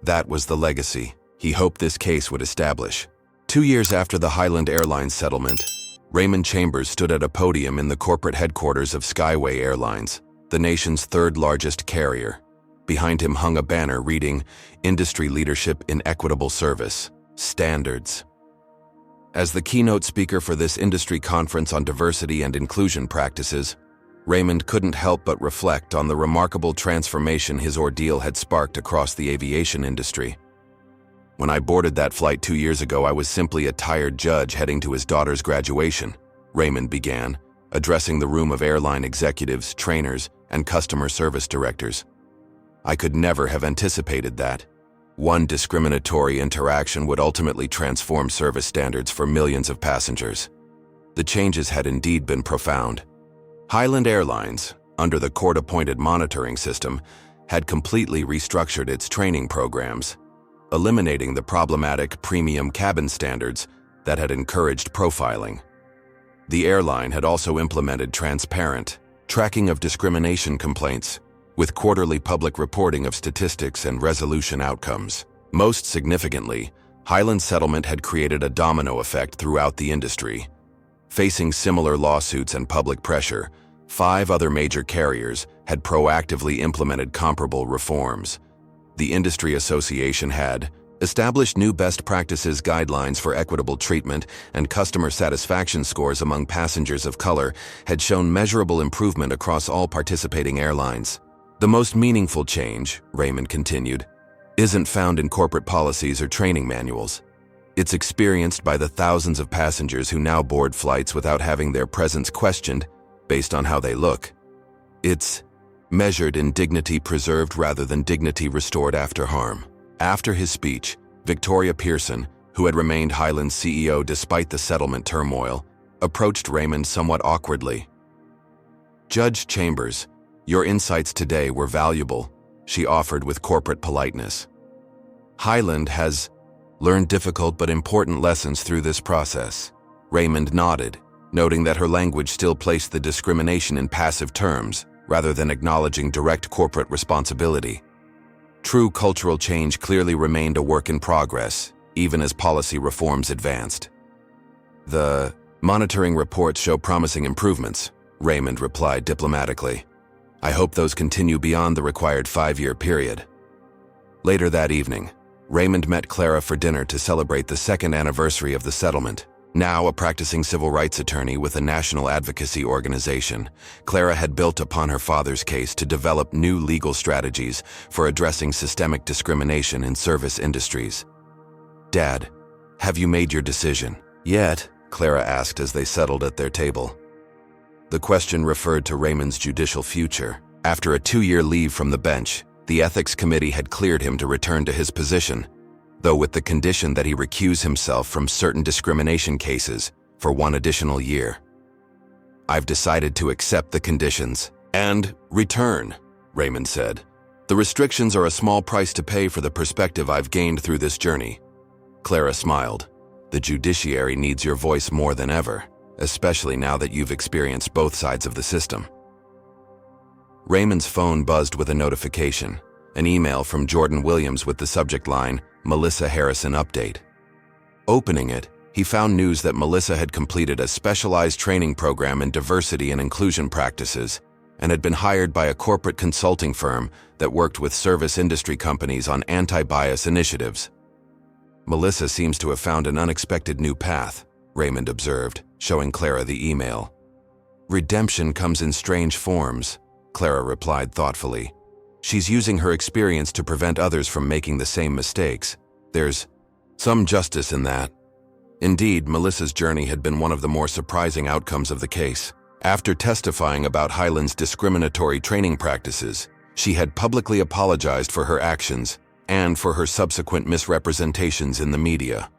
Speaker 1: That was the legacy he hoped this case would establish. 2 years after the Highland Airlines settlement, Raymond Chambers stood at a podium in the corporate headquarters of Skyway Airlines, the nation's third-largest carrier. Behind him hung a banner reading, "Industry Leadership in Equitable Service, Standards." As the keynote speaker for this industry conference on diversity and inclusion practices, Raymond couldn't help but reflect on the remarkable transformation his ordeal had sparked across the aviation industry. "When I boarded that flight 2 years ago, I was simply a tired judge heading to his daughter's graduation," Raymond began, addressing the room of airline executives, trainers, and customer service directors. "I could never have anticipated that. One discriminatory interaction would ultimately transform service standards for millions of passengers." The changes had indeed been profound. Highland Airlines, under the court-appointed monitoring system, had completely restructured its training programs, eliminating the problematic premium cabin standards that had encouraged profiling. The airline had also implemented transparent tracking of discrimination complaints, with quarterly public reporting of statistics and resolution outcomes. Most significantly, Highland's settlement had created a domino effect throughout the industry. Facing similar lawsuits and public pressure, 5 other major carriers had proactively implemented comparable reforms. The industry association had established new best practices guidelines for equitable treatment, and customer satisfaction scores among passengers of color had shown measurable improvement across all participating airlines. "The most meaningful change," Raymond continued, "isn't found in corporate policies or training manuals. It's experienced by the thousands of passengers who now board flights without having their presence questioned based on how they look. It's measured in dignity preserved rather than dignity restored after harm." After his speech, Victoria Pearson, who had remained Highland's CEO despite the settlement turmoil, approached Raymond somewhat awkwardly. "Judge Chambers, your insights today were valuable," she offered with corporate politeness. "Highland has learned difficult but important lessons through this process." Raymond nodded, noting that her language still placed the discrimination in passive terms, rather than acknowledging direct corporate responsibility. True cultural change clearly remained a work in progress, even as policy reforms advanced. "The monitoring reports show promising improvements," Raymond replied diplomatically. "I hope those continue beyond the required 5-year period." Later that evening, Raymond met Clara for dinner to celebrate the 2nd anniversary of the settlement. Now a practicing civil rights attorney with a national advocacy organization, Clara had built upon her father's case to develop new legal strategies for addressing systemic discrimination in service industries. "Dad, have you made your decision yet?" Clara asked as they settled at their table. The question referred to Raymond's judicial future. After a 2-year leave from the bench, the ethics committee had cleared him to return to his position, though with the condition that he recuse himself from certain discrimination cases for 1 additional year. "I've decided to accept the conditions and return," Raymond said. "The restrictions are a small price to pay for the perspective I've gained through this journey." Clara smiled. "The judiciary needs your voice more than ever, especially now that you've experienced both sides of the system." Raymond's phone buzzed with a notification, an email from Jordan Williams with the subject line, "Melissa Harrison Update." Opening it, he found news that Melissa had completed a specialized training program in diversity and inclusion practices and had been hired by a corporate consulting firm that worked with service industry companies on anti-bias initiatives. "Melissa seems to have found an unexpected new path," Raymond observed, showing Clara the email. "Redemption comes in strange forms," Clara replied thoughtfully. She's using her experience to prevent others from making the same mistakes. There's some justice in that. Indeed, Melissa's journey had been one of the more surprising outcomes of the case. After testifying about Highland's discriminatory training practices, she had publicly apologized for her actions and for her subsequent misrepresentations in the media.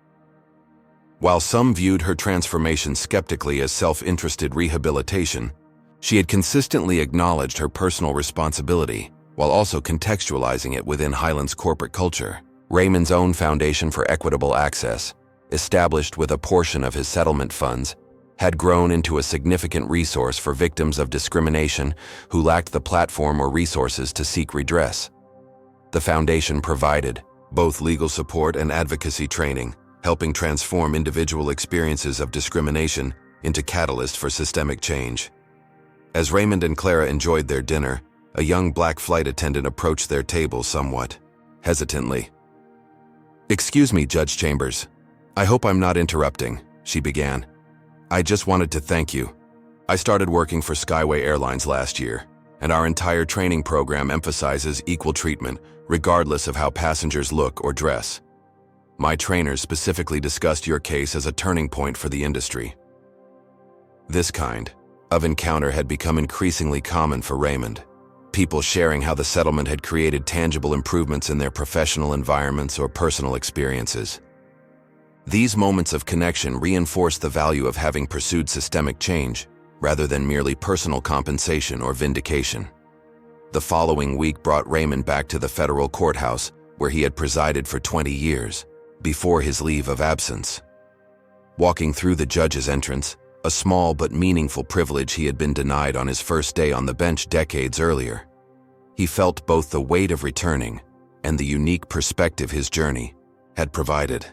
Speaker 1: While some viewed her transformation skeptically as self-interested rehabilitation, she had consistently acknowledged her personal responsibility while also contextualizing it within Highland's corporate culture. Raymond's own Foundation for Equitable Access, established with a portion of his settlement funds, had grown into a significant resource for victims of discrimination who lacked the platform or resources to seek redress. The foundation provided both legal support and advocacy training, helping transform individual experiences of discrimination into catalysts for systemic change. As Raymond and Clara enjoyed their dinner, a young black flight attendant approached their table somewhat hesitantly. "Excuse me, Judge Chambers. I hope I'm not interrupting," she began. "I just wanted to thank you. I started working for Skyway Airlines last year, and our entire training program emphasizes equal treatment regardless of how passengers look or dress. My trainers specifically discussed your case as a turning point for the industry." This kind of encounter had become increasingly common for Raymond. People sharing how the settlement had created tangible improvements in their professional environments or personal experiences. These moments of connection reinforced the value of having pursued systemic change, rather than merely personal compensation or vindication. The following week brought Raymond back to the federal courthouse, where he had presided for 20 years, before his leave of absence. Walking through the judge's entrance, a small but meaningful privilege he had been denied on his first day on the bench decades earlier, he felt both the weight of returning and the unique perspective his journey had provided.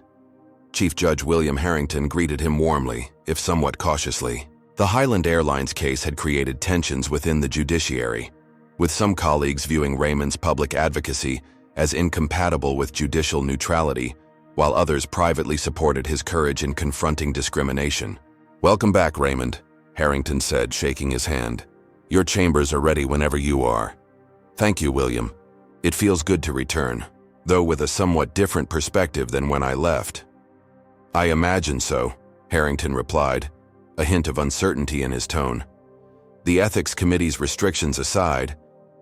Speaker 1: Chief Judge William Harrington greeted him warmly, if somewhat cautiously. The Highland Airlines case had created tensions within the judiciary, with some colleagues viewing Raymond's public advocacy as incompatible with judicial neutrality, while others privately supported his courage in confronting discrimination. "Welcome back, Raymond," Harrington said, shaking his hand. "Your chambers are ready whenever you are." "Thank you, William. It feels good to return, though with a somewhat different perspective than when I left." "I imagine so," Harrington replied, a hint of uncertainty in his tone. "The Ethics Committee's restrictions aside,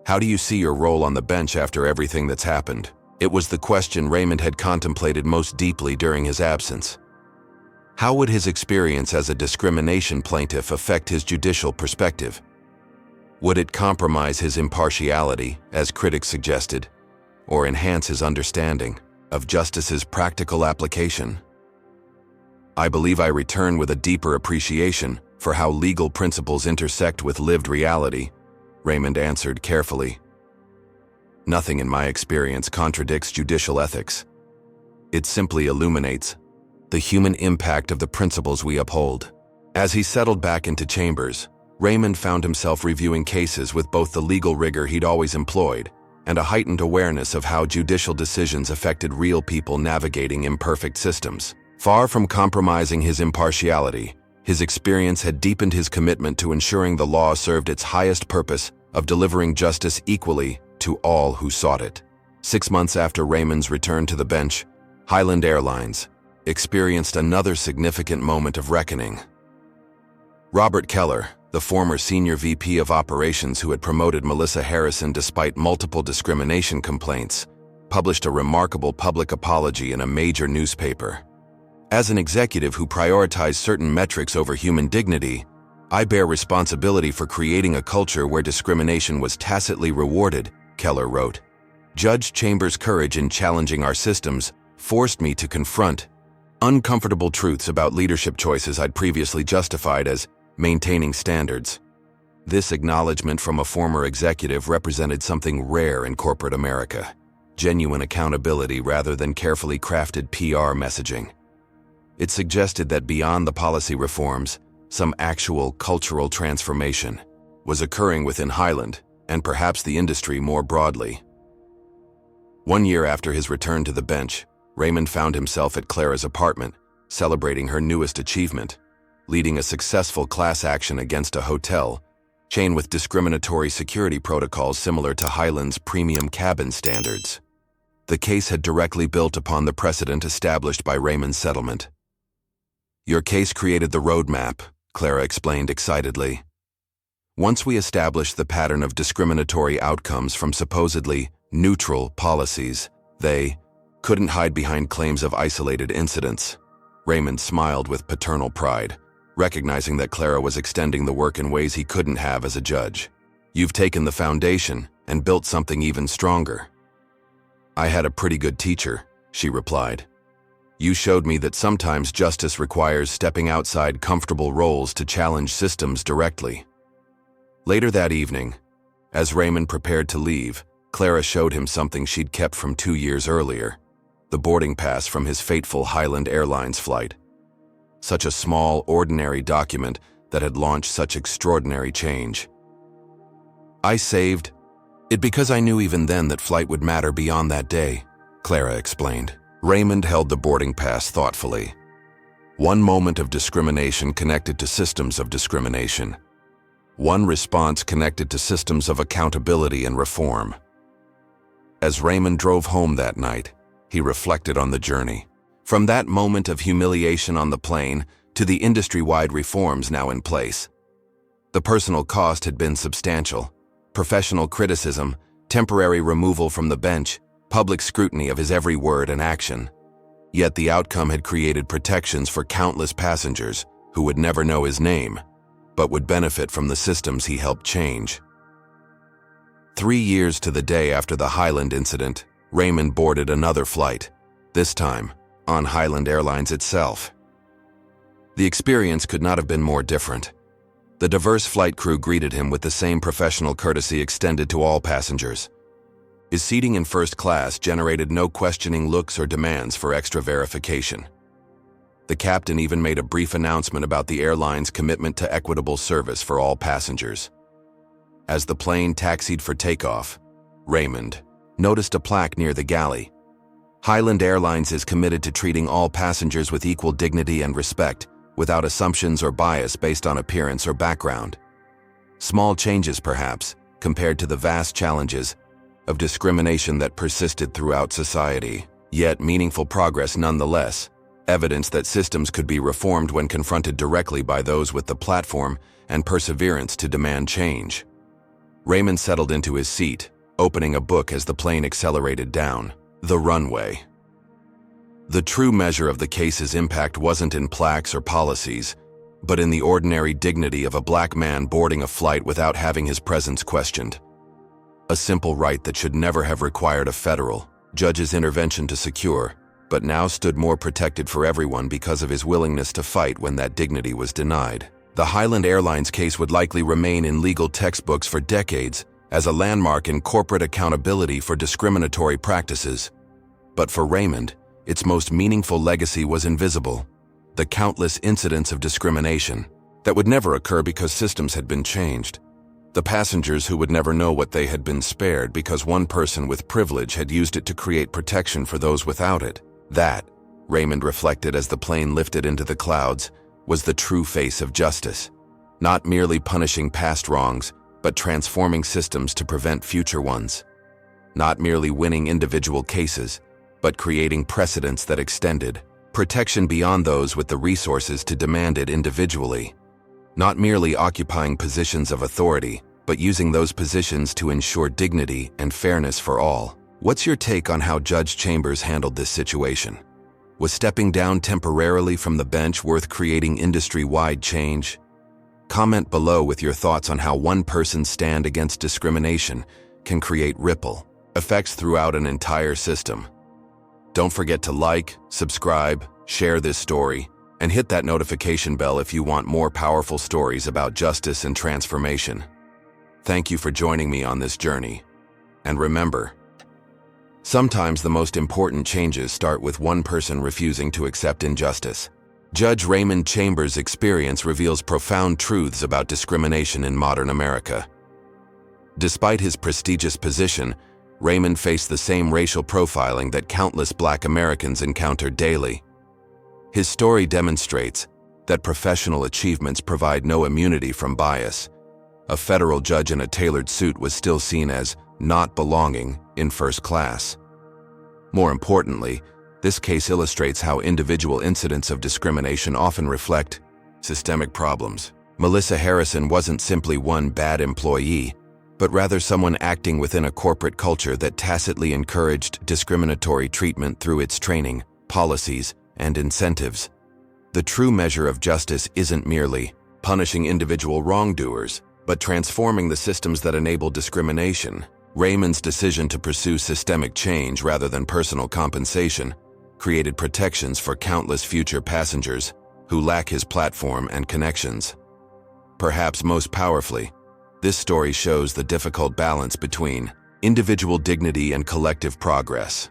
Speaker 1: how do you see your role on the bench after everything that's happened?" It was the question Raymond had contemplated most deeply during his absence. How would his experience as a discrimination plaintiff affect his judicial perspective? Would it compromise his impartiality, as critics suggested, or enhance his understanding of justice's practical application? "I believe I return with a deeper appreciation for how legal principles intersect with lived reality," Raymond answered carefully. "Nothing in my experience contradicts judicial ethics. It simply illuminates the human impact of the principles we uphold." As he settled back into chambers, Raymond found himself reviewing cases with both the legal rigor he'd always employed and a heightened awareness of how judicial decisions affected real people navigating imperfect systems. Far from compromising his impartiality, his experience had deepened his commitment to ensuring the law served its highest purpose of delivering justice equally to all who sought it. 6 months after Raymond's return to the bench, Highland Airlines experienced another significant moment of reckoning. Robert Keller, the former senior VP of operations who had promoted Melissa Harrison despite multiple discrimination complaints, published a remarkable public apology in a major newspaper. "As an executive who prioritized certain metrics over human dignity, I bear responsibility for creating a culture where discrimination was tacitly rewarded," Keller wrote. "Judge Chambers' courage in challenging our systems forced me to confront uncomfortable truths about leadership choices I'd previously justified as maintaining standards." This acknowledgement from a former executive represented something rare in corporate America: genuine accountability rather than carefully crafted PR messaging. It suggested that beyond the policy reforms, some actual cultural transformation was occurring within Highland and perhaps the industry more broadly. 1 year after his return to the bench, Raymond found himself at Clara's apartment, celebrating her newest achievement, leading a successful class action against a hotel chain with discriminatory security protocols similar to Highland's premium cabin standards. The case had directly built upon the precedent established by Raymond's settlement. "Your case created the roadmap," Clara explained excitedly. "Once we established the pattern of discriminatory outcomes from supposedly neutral policies, they couldn't hide behind claims of isolated incidents." Raymond smiled with paternal pride, recognizing that Clara was extending the work in ways he couldn't have as a judge. "You've taken the foundation and built something even stronger." "I had a pretty good teacher," she replied. "You showed me that sometimes justice requires stepping outside comfortable roles to challenge systems directly." Later that evening, as Raymond prepared to leave, Clara showed him something she'd kept from 2 years earlier, the boarding pass from his fateful Highland Airlines flight. Such a small, ordinary document that had launched such extraordinary change. "I saved it because I knew even then that flight would matter beyond that day," Clara explained. Raymond held the boarding pass thoughtfully. One moment of discrimination connected to systems of discrimination. One response connected to systems of accountability and reform. As Raymond drove home that night, he reflected on the journey. From that moment of humiliation on the plane to the industry-wide reforms now in place. The personal cost had been substantial. Professional criticism, temporary removal from the bench, public scrutiny of his every word and action. Yet the outcome had created protections for countless passengers who would never know his name, but would benefit from the systems he helped change. 3 years to the day after the Highland incident, Raymond boarded another flight, this time on Highland Airlines itself. The experience could not have been more different. The diverse flight crew greeted him with the same professional courtesy extended to all passengers. His seating in first class generated no questioning looks or demands for extra verification. The captain even made a brief announcement about the airline's commitment to equitable service for all passengers. As the plane taxied for takeoff, Raymond noticed a plaque near the galley. "Highland Airlines is committed to treating all passengers with equal dignity and respect, without assumptions or bias based on appearance or background." Small changes, perhaps, compared to the vast challenges of discrimination that persisted throughout society, yet meaningful progress nonetheless, evidence that systems could be reformed when confronted directly by those with the platform and perseverance to demand change. Raymond settled into his seat, opening a book as the plane accelerated down the runway. The true measure of the case's impact wasn't in plaques or policies, but in the ordinary dignity of a black man boarding a flight without having his presence questioned. A simple right that should never have required a federal judge's intervention to secure, but now stood more protected for everyone because of his willingness to fight when that dignity was denied. The Highland Airlines case would likely remain in legal textbooks for decades as a landmark in corporate accountability for discriminatory practices. But for Raymond, its most meaningful legacy was invisible: the countless incidents of discrimination that would never occur because systems had been changed. The passengers who would never know what they had been spared because one person with privilege had used it to create protection for those without it. That, Raymond reflected as the plane lifted into the clouds, was the true face of justice. Not merely punishing past wrongs, but transforming systems to prevent future ones. Not merely winning individual cases, but creating precedents that extended protection beyond those with the resources to demand it individually. Not merely occupying positions of authority, but using those positions to ensure dignity and fairness for all. What's your take on how Judge Chambers handled this situation? Was stepping down temporarily from the bench worth creating industry-wide change? Comment below with your thoughts on how one person's stand against discrimination can create ripple effects throughout an entire system. Don't forget to like, subscribe, share this story, and hit that notification bell if you want more powerful stories about justice and transformation. Thank you for joining me on this journey. And remember, sometimes the most important changes start with one person refusing to accept injustice. Judge Raymond Chambers' experience reveals profound truths about discrimination in modern America. Despite his prestigious position, Raymond faced the same racial profiling that countless Black Americans encounter daily. His story demonstrates that professional achievements provide no immunity from bias, A federal judge in a tailored suit was still seen as not belonging in first class. More importantly, this case illustrates how individual incidents of discrimination often reflect systemic problems. Melissa Harrison wasn't simply one bad employee, but rather someone acting within a corporate culture that tacitly encouraged discriminatory treatment through its training, policies, and incentives. The true measure of justice isn't merely punishing individual wrongdoers, but transforming the systems that enable discrimination. Raymond's decision to pursue systemic change rather than personal compensation created protections for countless future passengers who lack his platform and connections. Perhaps most powerfully, this story shows the difficult balance between individual dignity and collective progress.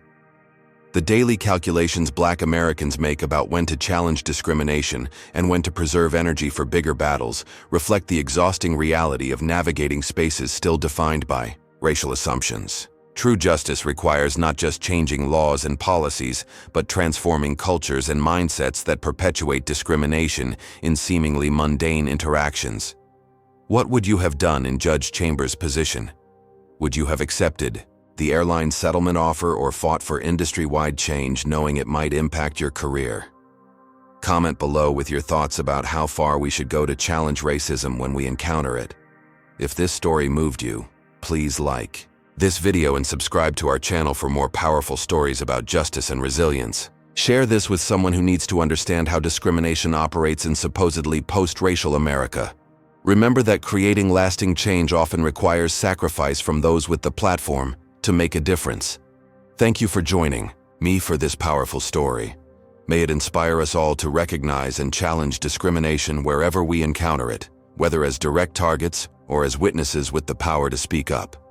Speaker 1: The daily calculations Black Americans make about when to challenge discrimination and when to preserve energy for bigger battles reflect the exhausting reality of navigating spaces still defined by racial assumptions. True justice requires not just changing laws and policies, but transforming cultures and mindsets that perpetuate discrimination in seemingly mundane interactions. What would you have done in Judge Chambers' position? Would you have accepted the airline settlement offer or fought for industry-wide change knowing it might impact your career? Comment below with your thoughts about how far we should go to challenge racism when we encounter it. If this story moved you, please like this video and subscribe to our channel for more powerful stories about justice and resilience. Share this with someone who needs to understand how discrimination operates in supposedly post-racial America. Remember that creating lasting change often requires sacrifice from those with the platform to make a difference. Thank you for joining me for this powerful story. May it inspire us all to recognize and challenge discrimination wherever we encounter it, whether as direct targets or as witnesses with the power to speak up.